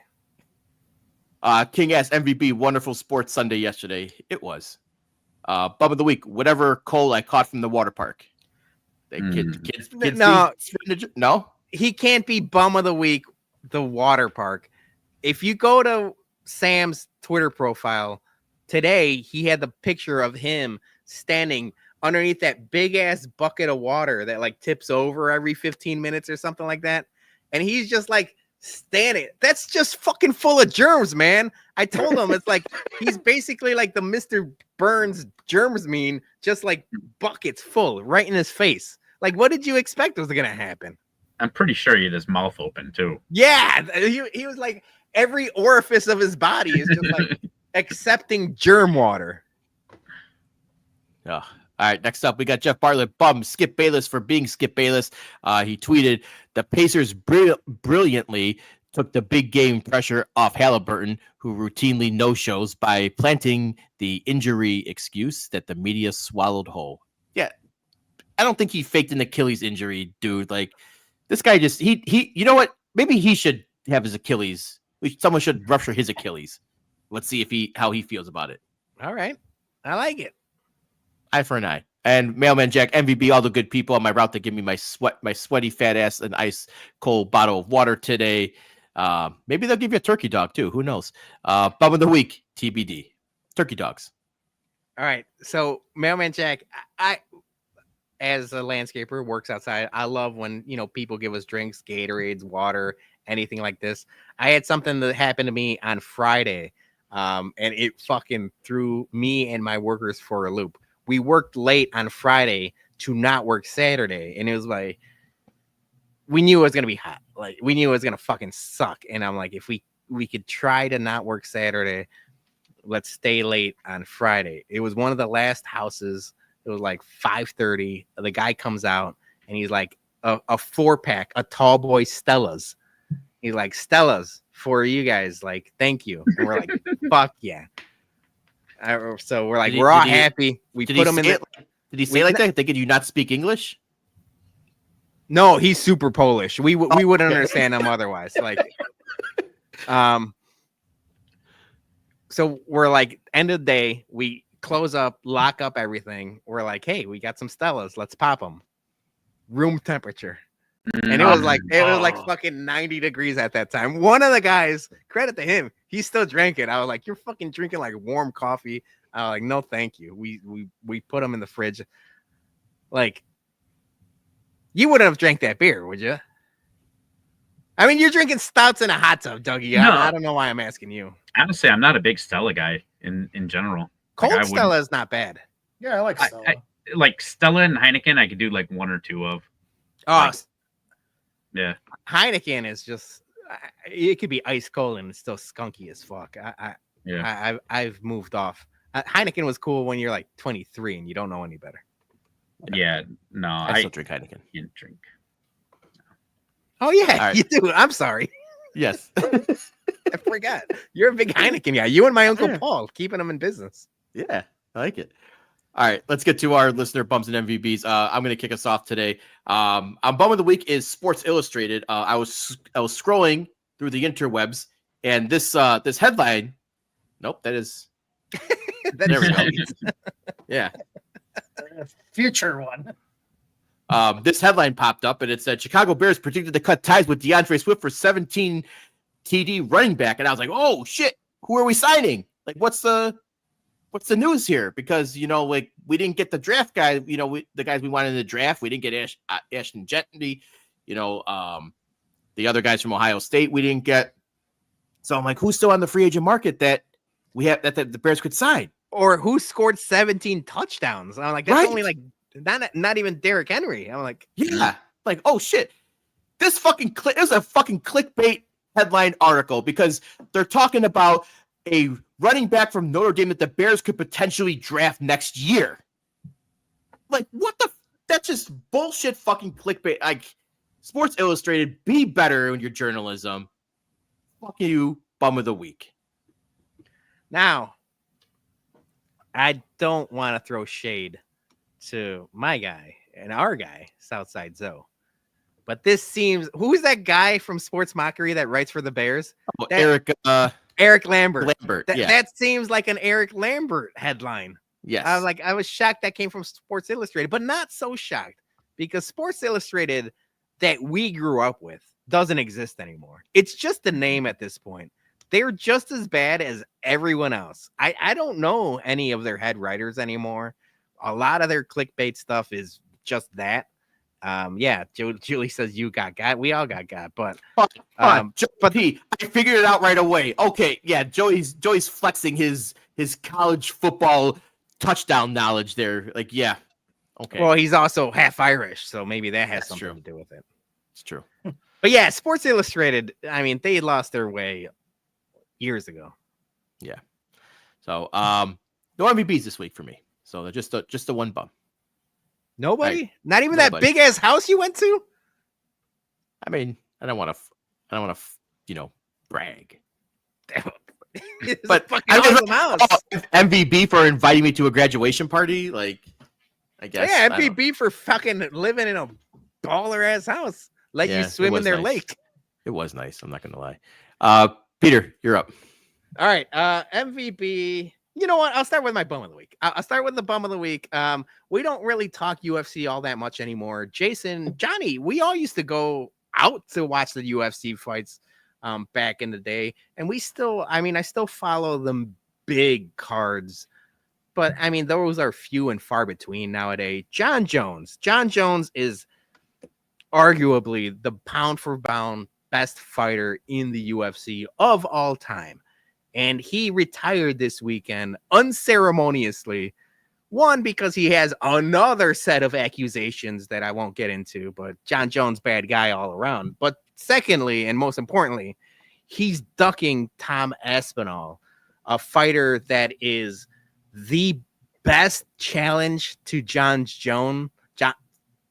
King S, MVP, wonderful sports Sunday yesterday. It was. Bum of the week, whatever coal I caught from the water park. Kids no? He can't be bum of the week, the water park. If you go to Sam's Twitter profile today, he had the picture of him standing underneath that big ass bucket of water that like tips over every 15 minutes or something like that. and he's just like standing. That's just fucking full of germs, man. I told him it's like he's basically like the Mr. Burns germs mean, just like buckets full right in his face. Like, what did you expect was gonna happen? I'm pretty sure he had his mouth open too. Yeah, he was like every orifice of his body is just like accepting germ water. Oh. All right, next up, we got Jeff Bartlett, bum Skip Bayless for being Skip Bayless. He tweeted, the Pacers brilliantly took the big game pressure off Halliburton, who routinely no-shows, by planting the injury excuse that the media swallowed whole. Yeah, I don't think he faked an Achilles injury, dude. Like, this guy just, he you know what? Maybe he should have his Achilles. Someone should rupture his Achilles. Let's see how he feels about it. All right, I like it. Eye for an eye. And Mailman Jack, MVB, all the good people on my route to give me my sweaty fat ass an ice cold bottle of water today. Maybe they'll give you a turkey dog too. Who knows? Bum of the week, TBD. Turkey dogs. All right. So Mailman Jack, I as a landscaper works outside, I love when people give us drinks, Gatorades, water, anything like this. I had something that happened to me on Friday, and it fucking threw me and my workers for a loop. We worked late on Friday to not work Saturday. And it was like, we knew it was going to be hot. Like, we knew it was going to fucking suck. And I'm like, if we could try to not work Saturday, let's stay late on Friday. It was one of the last houses. It was like 5:30. The guy comes out and he's like, a 4-pack, a tall boy Stella's. He's like, Stella's for you guys. Like, thank you. And we're like, fuck yeah. So we're like, we're all happy. We put him in. Did he say it like that? Did you not speak English? No, he's super Polish. We wouldn't understand him otherwise. Like, so we're like, end of the day, we close up, lock up everything. We're like, hey, we got some Stellas. Let's pop them. Room temperature. And it was like fucking 90 degrees at that time. One of the guys, credit to him, he still drank it. I was like, you're fucking drinking like warm coffee. I was like, no, thank you. We put them in the fridge. Like, you wouldn't have drank that beer, would you? I mean, you're drinking stouts in a hot tub, Dougie. No. I don't know why I'm asking you. Honestly, I'm not a big Stella guy in general. Cold Stella is not bad. Yeah, I like Stella. Like Stella and Heineken, I could do like one or two of. Oh, like, yeah. Heineken is just, it could be ice cold and it's still skunky as fuck. I've moved off. Heineken was cool when you're like 23 and you don't know any better. Yeah, no, I still drink Heineken. Can't drink. Oh yeah, right. You do. I'm sorry. Yes. I forgot. You're a big Heineken guy. You and my Uncle Paul keeping them in business. Yeah, I like it. All right, let's get to our listener bums and MVBs. I'm going to kick us off today. Bum of the week is Sports Illustrated. I was scrolling through the interwebs, and this headline. Nope, that is. There we go. Yeah. Future one. This headline popped up, and it said Chicago Bears predicted to cut ties with DeAndre Swift for 17 TD running back, and I was like, oh shit, who are we signing? Like, what's the news here? Because like we didn't get the draft guy. The guys we wanted in the draft, we didn't get Ashton Gentry. The other guys from Ohio State, we didn't get. So I'm like, who's still on the free agent market that we have that the Bears could sign? Or who scored 17 touchdowns? I'm like, that's only like not even Derrick Henry. I'm like, yeah, like, oh shit, this fucking it was a fucking clickbait headline article because they're talking about a running back from Notre Dame that the Bears could potentially draft next year. Like, what the? That's just bullshit fucking clickbait. Like, Sports Illustrated, be better in your journalism. Fuck you, bum of the week. Now, I don't want to throw shade to my guy and our guy, Southside Zoe. But this seems, who's that guy from Sports Mockery that writes for the Bears? Eric Lambert. That seems like an Eric Lambert headline. Yes. I was shocked that came from Sports Illustrated, but not so shocked because Sports Illustrated that we grew up with doesn't exist anymore. It's just a name at this point. They're just as bad as everyone else. I don't know any of their head writers anymore. A lot of their clickbait stuff is just that. Yeah, Julie says you got. We all got. But but P, I figured it out right away. Okay, yeah, Joey's flexing his college football touchdown knowledge there. Like, yeah, okay. Well, he's also half Irish, so maybe that has something to do with it. It's true. But yeah, Sports Illustrated, I mean, they lost their way years ago. Yeah. So, no MVPs this week for me. So just the one bum. Nobody? Right. Not even that big ass house you went to? I mean, I don't want to, brag. But I was MVP for inviting me to a graduation party. Like, I guess. Yeah, MVP for fucking living in a baller ass house. Let you swim in their lake. It was nice. I'm not going to lie. Peter, you're up. All right. MVP. You know what? I'll start with my bum of the week. I'll start with the bum of the week. We don't really talk UFC all that much anymore. Jason, Johnny, we all used to go out to watch the UFC fights back in the day. And I still follow them big cards. But, I mean, those are few and far between nowadays. John Jones. John Jones is arguably the pound for pound best fighter in the UFC of all time. And he retired this weekend unceremoniously. One, because he has another set of accusations that I won't get into, but John Jones, bad guy all around. But secondly, and most importantly, he's ducking Tom Aspinall, a fighter that is the best challenge to John Jones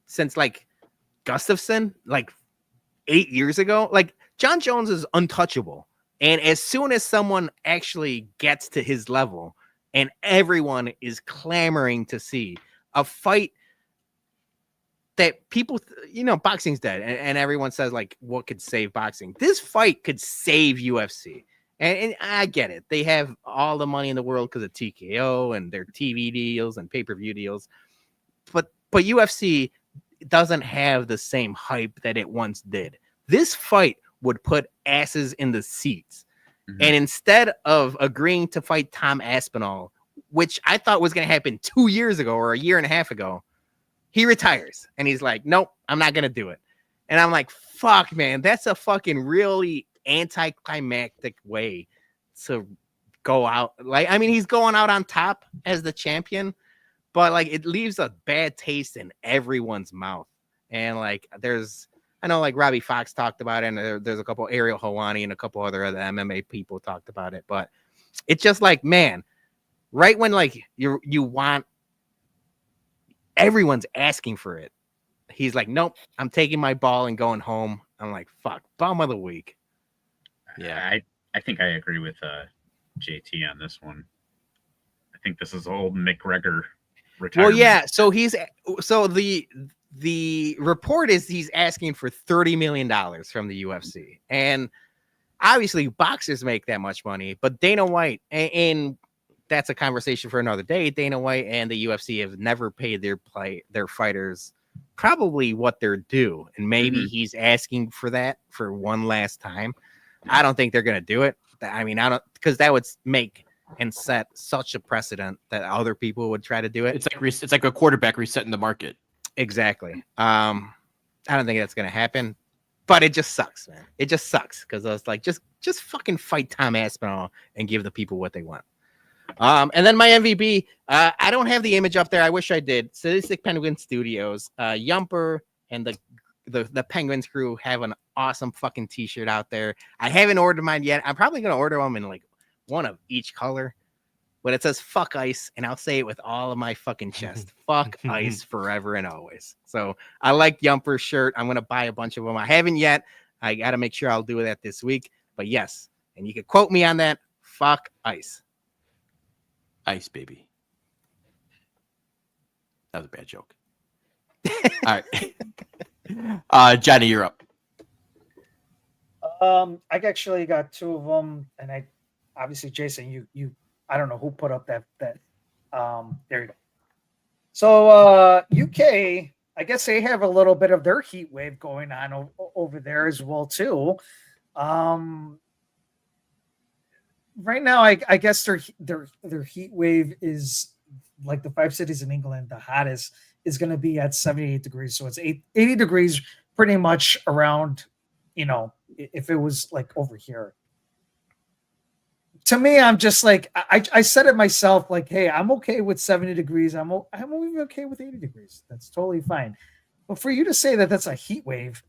since like Gustafsson, like 8 years ago. Like, John Jones is untouchable. And as soon as someone actually gets to his level, and everyone is clamoring to see a fight that people, boxing's dead. And everyone says, like, what could save boxing? This fight could save UFC. And I get it. They have all the money in the world because of TKO and their TV deals and pay-per-view deals. But UFC doesn't have the same hype that it once did. This fight would put asses in the seats. Mm-hmm. And instead of agreeing to fight Tom Aspinall, which I thought was going to happen 2 years ago or a year and a half ago, he retires. And he's like, nope, I'm not going to do it. And I'm like, fuck, man, that's a fucking really anticlimactic way to go out. Like, I mean, he's going out on top as the champion, but like, it leaves a bad taste in everyone's mouth. And like, I know like Robbie Fox talked about it, and there's a couple, Ariel Helwani and a couple other MMA people talked about it, but it's just like, man, right when like you want, everyone's asking for it, he's like, nope, I'm taking my ball and going home. I'm like, fuck, bum of the week. Yeah, I think I agree with JT on this one. I think this is old McGregor retirement. Well, yeah, so the report is he's asking for $30 million from the UFC. And obviously boxers make that much money, but Dana White, and that's a conversation for another day. Dana White and the UFC have never paid their fighters probably what they're due. And maybe he's asking for that for one last time. I don't think they're going to do it. I mean, because that would make and set such a precedent that other people would try to do it. It's like a quarterback resetting the market. Exactly. I don't think that's going to happen, but it just sucks, man. It just sucks because I was like, just fucking fight Tom Aspinall and give the people what they want. And then my MVP, I don't have the image up there. I wish I did. Sadistic Penguin Studios, Yumper and the Penguins crew have an awesome fucking t-shirt out there. I haven't ordered mine yet. I'm probably going to order them in like one of each color, but it says fuck ice. And I'll say it with all of my fucking chest. Fuck ice forever and always. So I like Yumper's shirt. I'm going to buy a bunch of them. I haven't yet. I got to make sure I'll do that this week, but yes. And you can quote me on that. Fuck ice. Ice, baby. That was a bad joke. All right. Johnny, you're up. I actually got two of them, and I obviously, Jason, you I don't know who put up that there you go. So UK, I guess they have a little bit of their heat wave going on over there as well too. Right now, I guess their heat wave is like the 5 cities in England. The hottest is going to be at 78 degrees. So it's 80 degrees pretty much around, if it was like over here. To me, I'm just like, I said it myself, like, hey, I'm okay with 70 degrees. I'm even okay with 80 degrees. That's totally fine. But for you to say that that's a heat wave,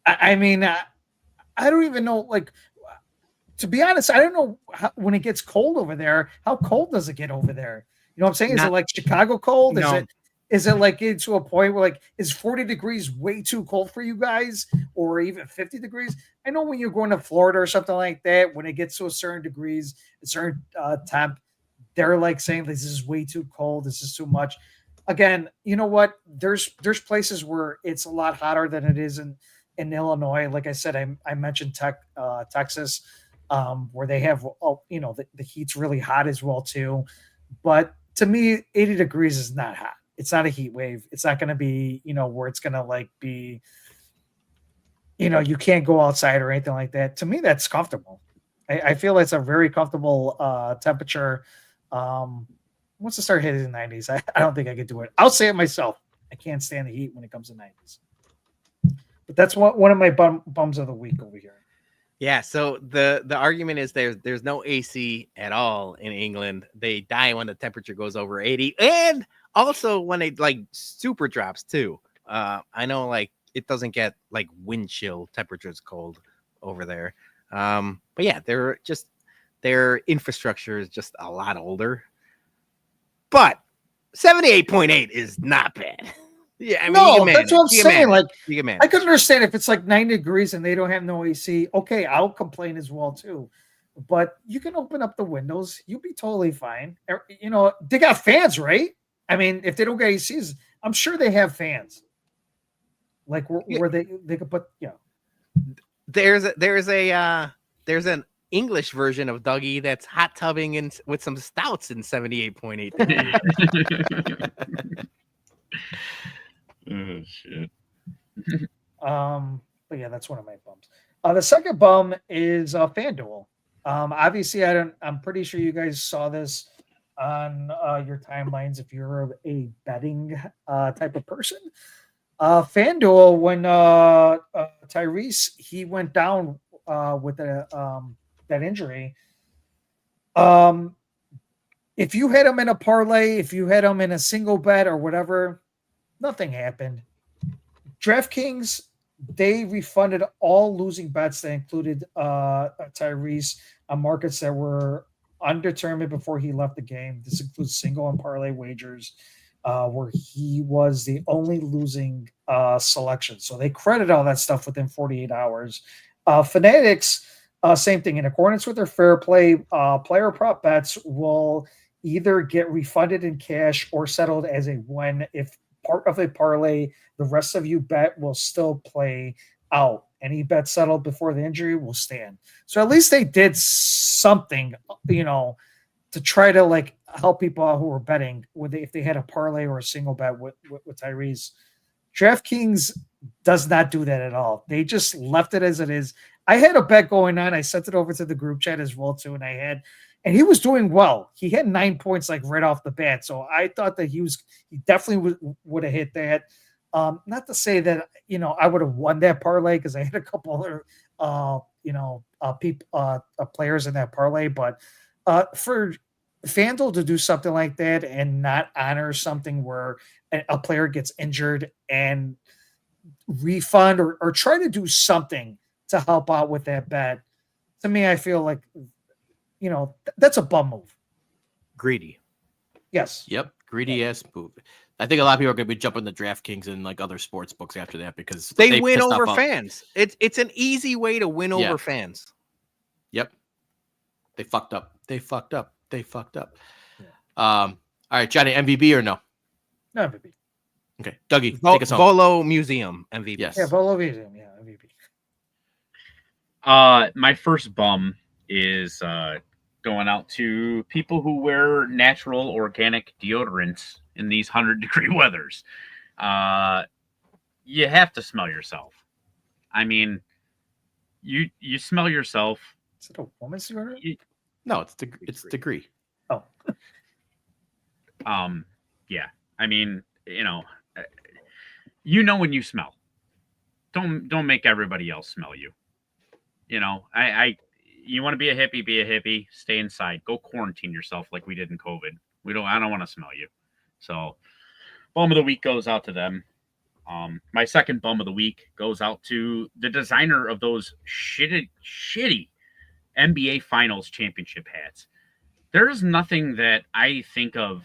I mean, I don't even know, like, to be honest, I don't know when it gets cold over there, how cold does it get over there? You know what I'm saying? Is it like Chicago cold? No. Is it like get to a point where like is 40 degrees way too cold for you guys, or even 50 degrees? I know when you're going to Florida or something like that, when it gets to a certain degrees, a certain temp, they're like saying this is way too cold, this is too much. Again, you know what? There's places where it's a lot hotter than it is in Illinois. Like I said, I mentioned Texas, where they have the heat's really hot as well too. But to me, 80 degrees is not hot. It's not a heat wave. It's not going to be, where it's going to like be, you can't go outside or anything like that. To me, that's comfortable. I feel it's a very comfortable temperature. Once it start hitting the 90s, I don't think I could do it. I'll say it myself. I can't stand the heat when it comes to 90s. But that's one of my bums of the week over here. Yeah, so the argument is there's no AC at all in England. They die when the temperature goes over 80, and also when it like super drops too. I know like it doesn't get like wind chill temperatures cold over there. But yeah, their infrastructure is just a lot older. But 78.8 is not bad. Yeah, I mean, no, that's what I'm saying. Like, I could understand if it's like 90 degrees and they don't have no AC. Okay, I'll complain as well too. But you can open up the windows. You'll be totally fine. They got fans, right? I mean, if they don't get ACs, I'm sure they have fans. Like where they could put, There's an English version of Dougie that's hot tubbing with some stouts in 78.8. Oh shit. But yeah, that's one of my bums. The second bum is FanDuel. Obviously, I'm pretty sure you guys saw this on your timelines if you're a betting type of person. FanDuel, when Tyrese he went down with that injury. If you had him in a parlay, if you had him in a single bet or whatever, nothing happened. DraftKings, they refunded all losing bets that included Tyrese on markets that were undetermined before he left the game. This includes single and parlay wagers, where he was the only losing selection. So they credit all that stuff within 48 hours. Fanatics, same thing. In accordance with their fair play, player prop bets will either get refunded in cash or settled as a win if part of a parlay the rest of you bet will still play out. Any bet settled before the injury will stand. So at least they did something, to try to like help people out who were betting if they had a parlay or a single bet with Tyrese. DraftKings does not do that at all. They just left it as it is. I had a bet going on. I sent it over to the group chat as well too, and he was doing well. He had 9 points like right off the bat. So I thought that he definitely would have hit that. Not to say that, I would have won that parlay because I had a couple other, players in that parlay, but for FanDuel to do something like that and not honor something where a player gets injured and refund or try to do something to help out with that bet, to me, I feel like, that's a bum move. Greedy. Yes. Yep. Greedy ass move. I think a lot of people are going to be jumping the DraftKings and like other sports books after that because they win over fans. It's an easy way to win over fans. Yep. They fucked up. Yeah. All right, Johnny, MVP or no? No MVP. Okay, Dougie, take us home. Vololo Museum MVP. Yes. Yeah, Vololo Museum. Yeah, MVP. My first bum is going out to people who wear natural organic deodorants in these 100-degree weathers. You have to smell yourself. I mean, you smell yourself. Is it a woman's deodorant? No, it's degree. Oh. Yeah. I mean, when you smell. Don't make everybody else smell you. You want to be a hippie, stay inside, go quarantine yourself like we did in COVID. I don't want to smell you. So bum of the week goes out to them. My second bum of the week goes out to the designer of those shitty NBA Finals championship hats. There is nothing that I think of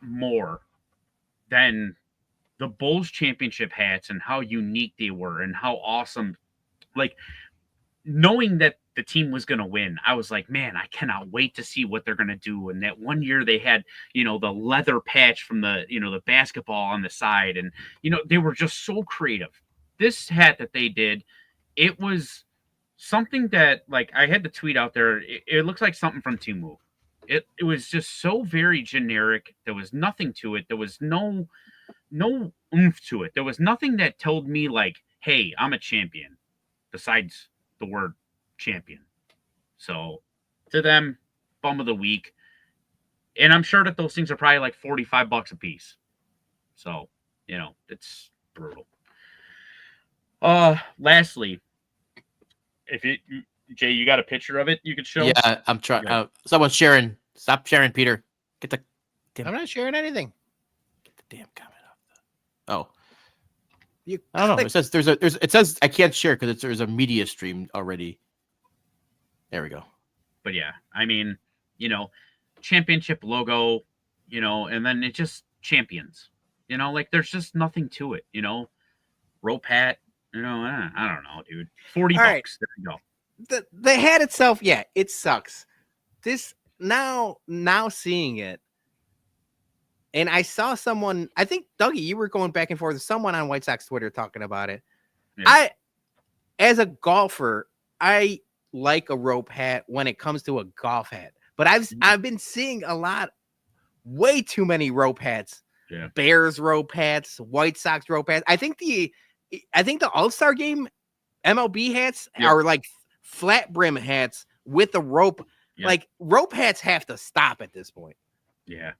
more than the Bulls championship hats and how unique they were and how awesome. Like, knowing that the team was going to win, I was like, man, I cannot wait to see what they're going to do. And that one year they had, the leather patch from the, the basketball on the side. And, they were just so creative. This hat that they did, it was something that, like, I had the tweet out there. It looks like something from Temu. It was just so very generic. There was nothing to it. There was no oomph to it. There was nothing that told me, like, hey, I'm a champion, besides the word champion. So to them, bum of the week. And I'm sure that those things are probably like $45 a piece. So, it's brutal. Lastly, Jay, you got a picture of it you could show? Yeah, I'm trying. Someone's sharing. Stop sharing, Peter. I'm not sharing anything. Get the damn comment off. You I don't know. It says it says I can't share because there's a media stream already. There we go. But yeah, I mean, championship logo, and then it just champions. Like, there's just nothing to it. Rope hat. I don't know, dude. $40. Right. There you go. The hat itself, yeah, it sucks. This now seeing it, and I saw someone. I think Dougie, you were going back and forth with someone on White Sox Twitter talking about it. Yeah. As a golfer, I like a rope hat when it comes to a golf hat, but I've been seeing way too many rope hats. Yeah. Bears rope hats, White Sox rope hats. I think the All-Star Game MLB hats are like flat brim hats with a rope. Yeah. Like, rope hats have to stop at this point. Yeah.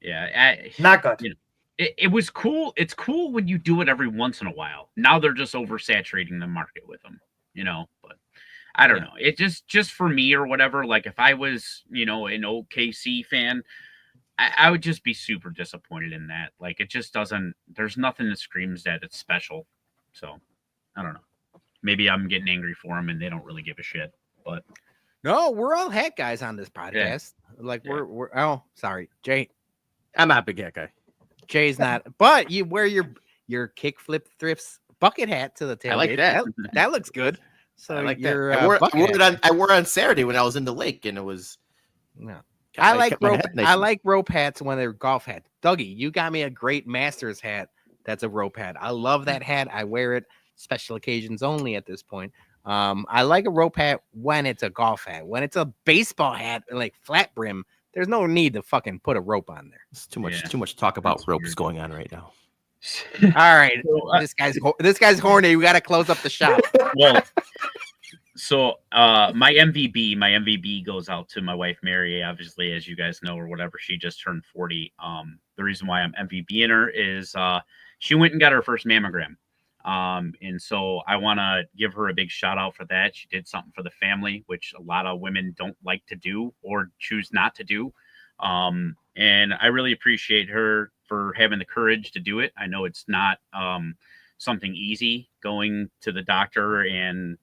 Yeah. Not good. It was cool. It's cool when you do it every once in a while. Now they're just oversaturating the market with them, but I don't know. It just for me or whatever, like, if I was, an OKC fan, I would just be super disappointed in that. Like, it just doesn't, there's nothing that screams that it's special. So I don't know. Maybe I'm getting angry for them and they don't really give a shit, but no, we're all hat guys on this podcast. Yeah. Like, we're oh, sorry, Jay. I'm not a big hat guy. Jay's not, but you wear your kickflip thrifts bucket hat to the tailgate. I like that. That looks good. So I like your, that. I wore it on Saturday when I was in the lake, and it was. No. I like rope hats when they're golf hats. Dougie, you got me a great Masters hat. That's a rope hat. I love that hat. I wear it special occasions only at this point. I like a rope hat when it's a golf hat. When it's a baseball hat, like flat brim, there's no need to fucking put a rope on there. It's too much talk about ropes going on right now. All right, this guy's horny. We got to close up the shop. Well, so my MVB goes out to my wife Mary. Obviously, as you guys know or whatever, she just turned 40. The reason why I'm MVBing her is she went and got her first mammogram. And so I want to give her a big shout out for that. She did something for the family, which a lot of women don't like to do or choose not to do. And I really appreciate her for having the courage to do it. I know it's not something easy going to the doctor and,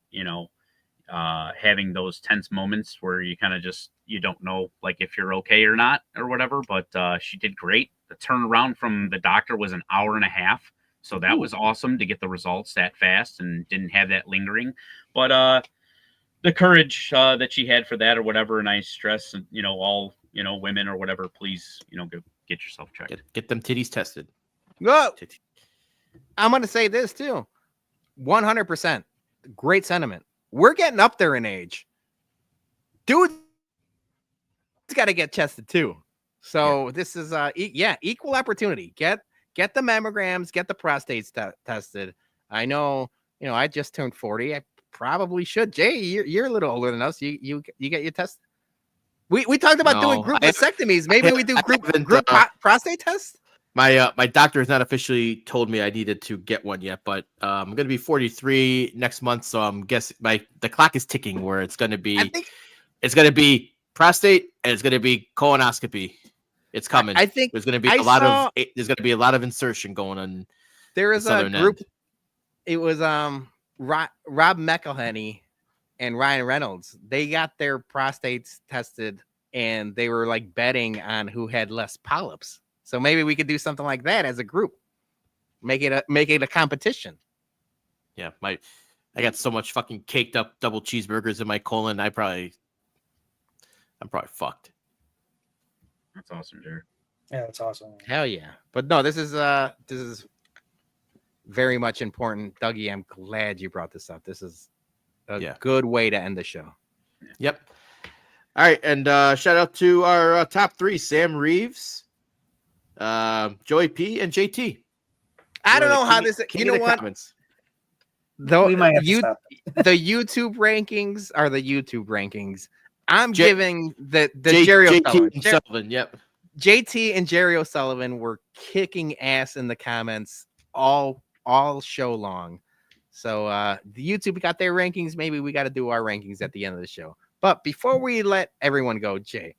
having those tense moments where you kind of you don't know, like, if you're okay or not or whatever, but she did great. The turnaround from the doctor was an hour and a half. So that was awesome to get the results that fast and didn't have that lingering. But the courage that she had for that or whatever, and I stress, all, women or whatever, please, go get yourself checked. Get them titties tested. Go. I'm going to say this too. 100%. Great sentiment. We're getting up there in age. Dude, it's got to get tested too. So this is, equal opportunity. Get the mammograms, get the prostates tested. I know, I just turned 40. I probably should. Jay, you're a little older than us. You get your test. We talked about doing group vasectomies. Maybe we do group prostate tests. My doctor has not officially told me I needed to get one yet, but I'm gonna be 43 next month, so I'm guessing the clock is ticking where it's gonna be prostate and it's gonna be colonoscopy. It's coming. I think there's gonna be there's gonna be a lot of insertion going on. There is a group. End. It was Rob McElhenney and Ryan Reynolds. They got their prostates tested and they were like betting on who had less polyps. So maybe we could do something like that as a group. Make it a competition. Yeah, I got so much fucking caked up double cheeseburgers in my colon. I'm probably fucked. That's awesome, Jared. Yeah, that's awesome. Hell yeah. But no, this is very much important. Dougie, I'm glad you brought this up. This is a good way to end the show. Yep. All right, and shout out to our top 3: Sam Reeves, Joey P, and JT. I don't know how this. You know what? Comments. Though We might have to stop. the YouTube rankings are the YouTube rankings. I'm giving the Jerry O'Sullivan. Yep. JT and Jerry O'Sullivan were kicking ass in the comments all show long. So the YouTube got their rankings. Maybe we got to do our rankings at the end of the show. But before we let everyone go, Jay,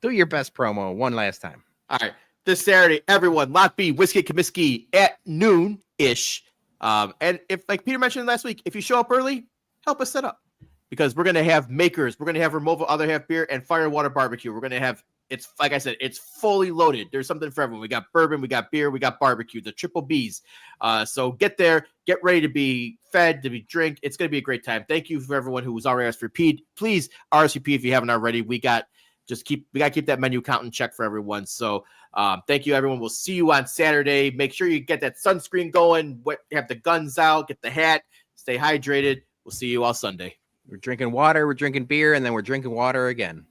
do your best promo one last time. All right. This Saturday, everyone, Lot B, Whiskey Comiskey at noon-ish. And if, like Peter mentioned last week, if you show up early, help us set up. Because we're going to have makers. We're going to have Removal Other Half Beer and Fire and Water Barbecue. We're going to have, it's like I said, it's fully loaded. There's something for everyone. We got bourbon, we got beer, we got barbecue, the triple Bs. So get there, get ready to be fed, to be drink. It's going to be a great time. Thank you for everyone who was already RSVP'd. Please RSVP if you haven't already. We got to keep that menu count in check for everyone. So thank you, everyone. We'll see you on Saturday. Make sure you get that sunscreen going. Have the guns out, get the hat, stay hydrated. We'll see you all Sunday. We're drinking water, we're drinking beer, and then we're drinking water again.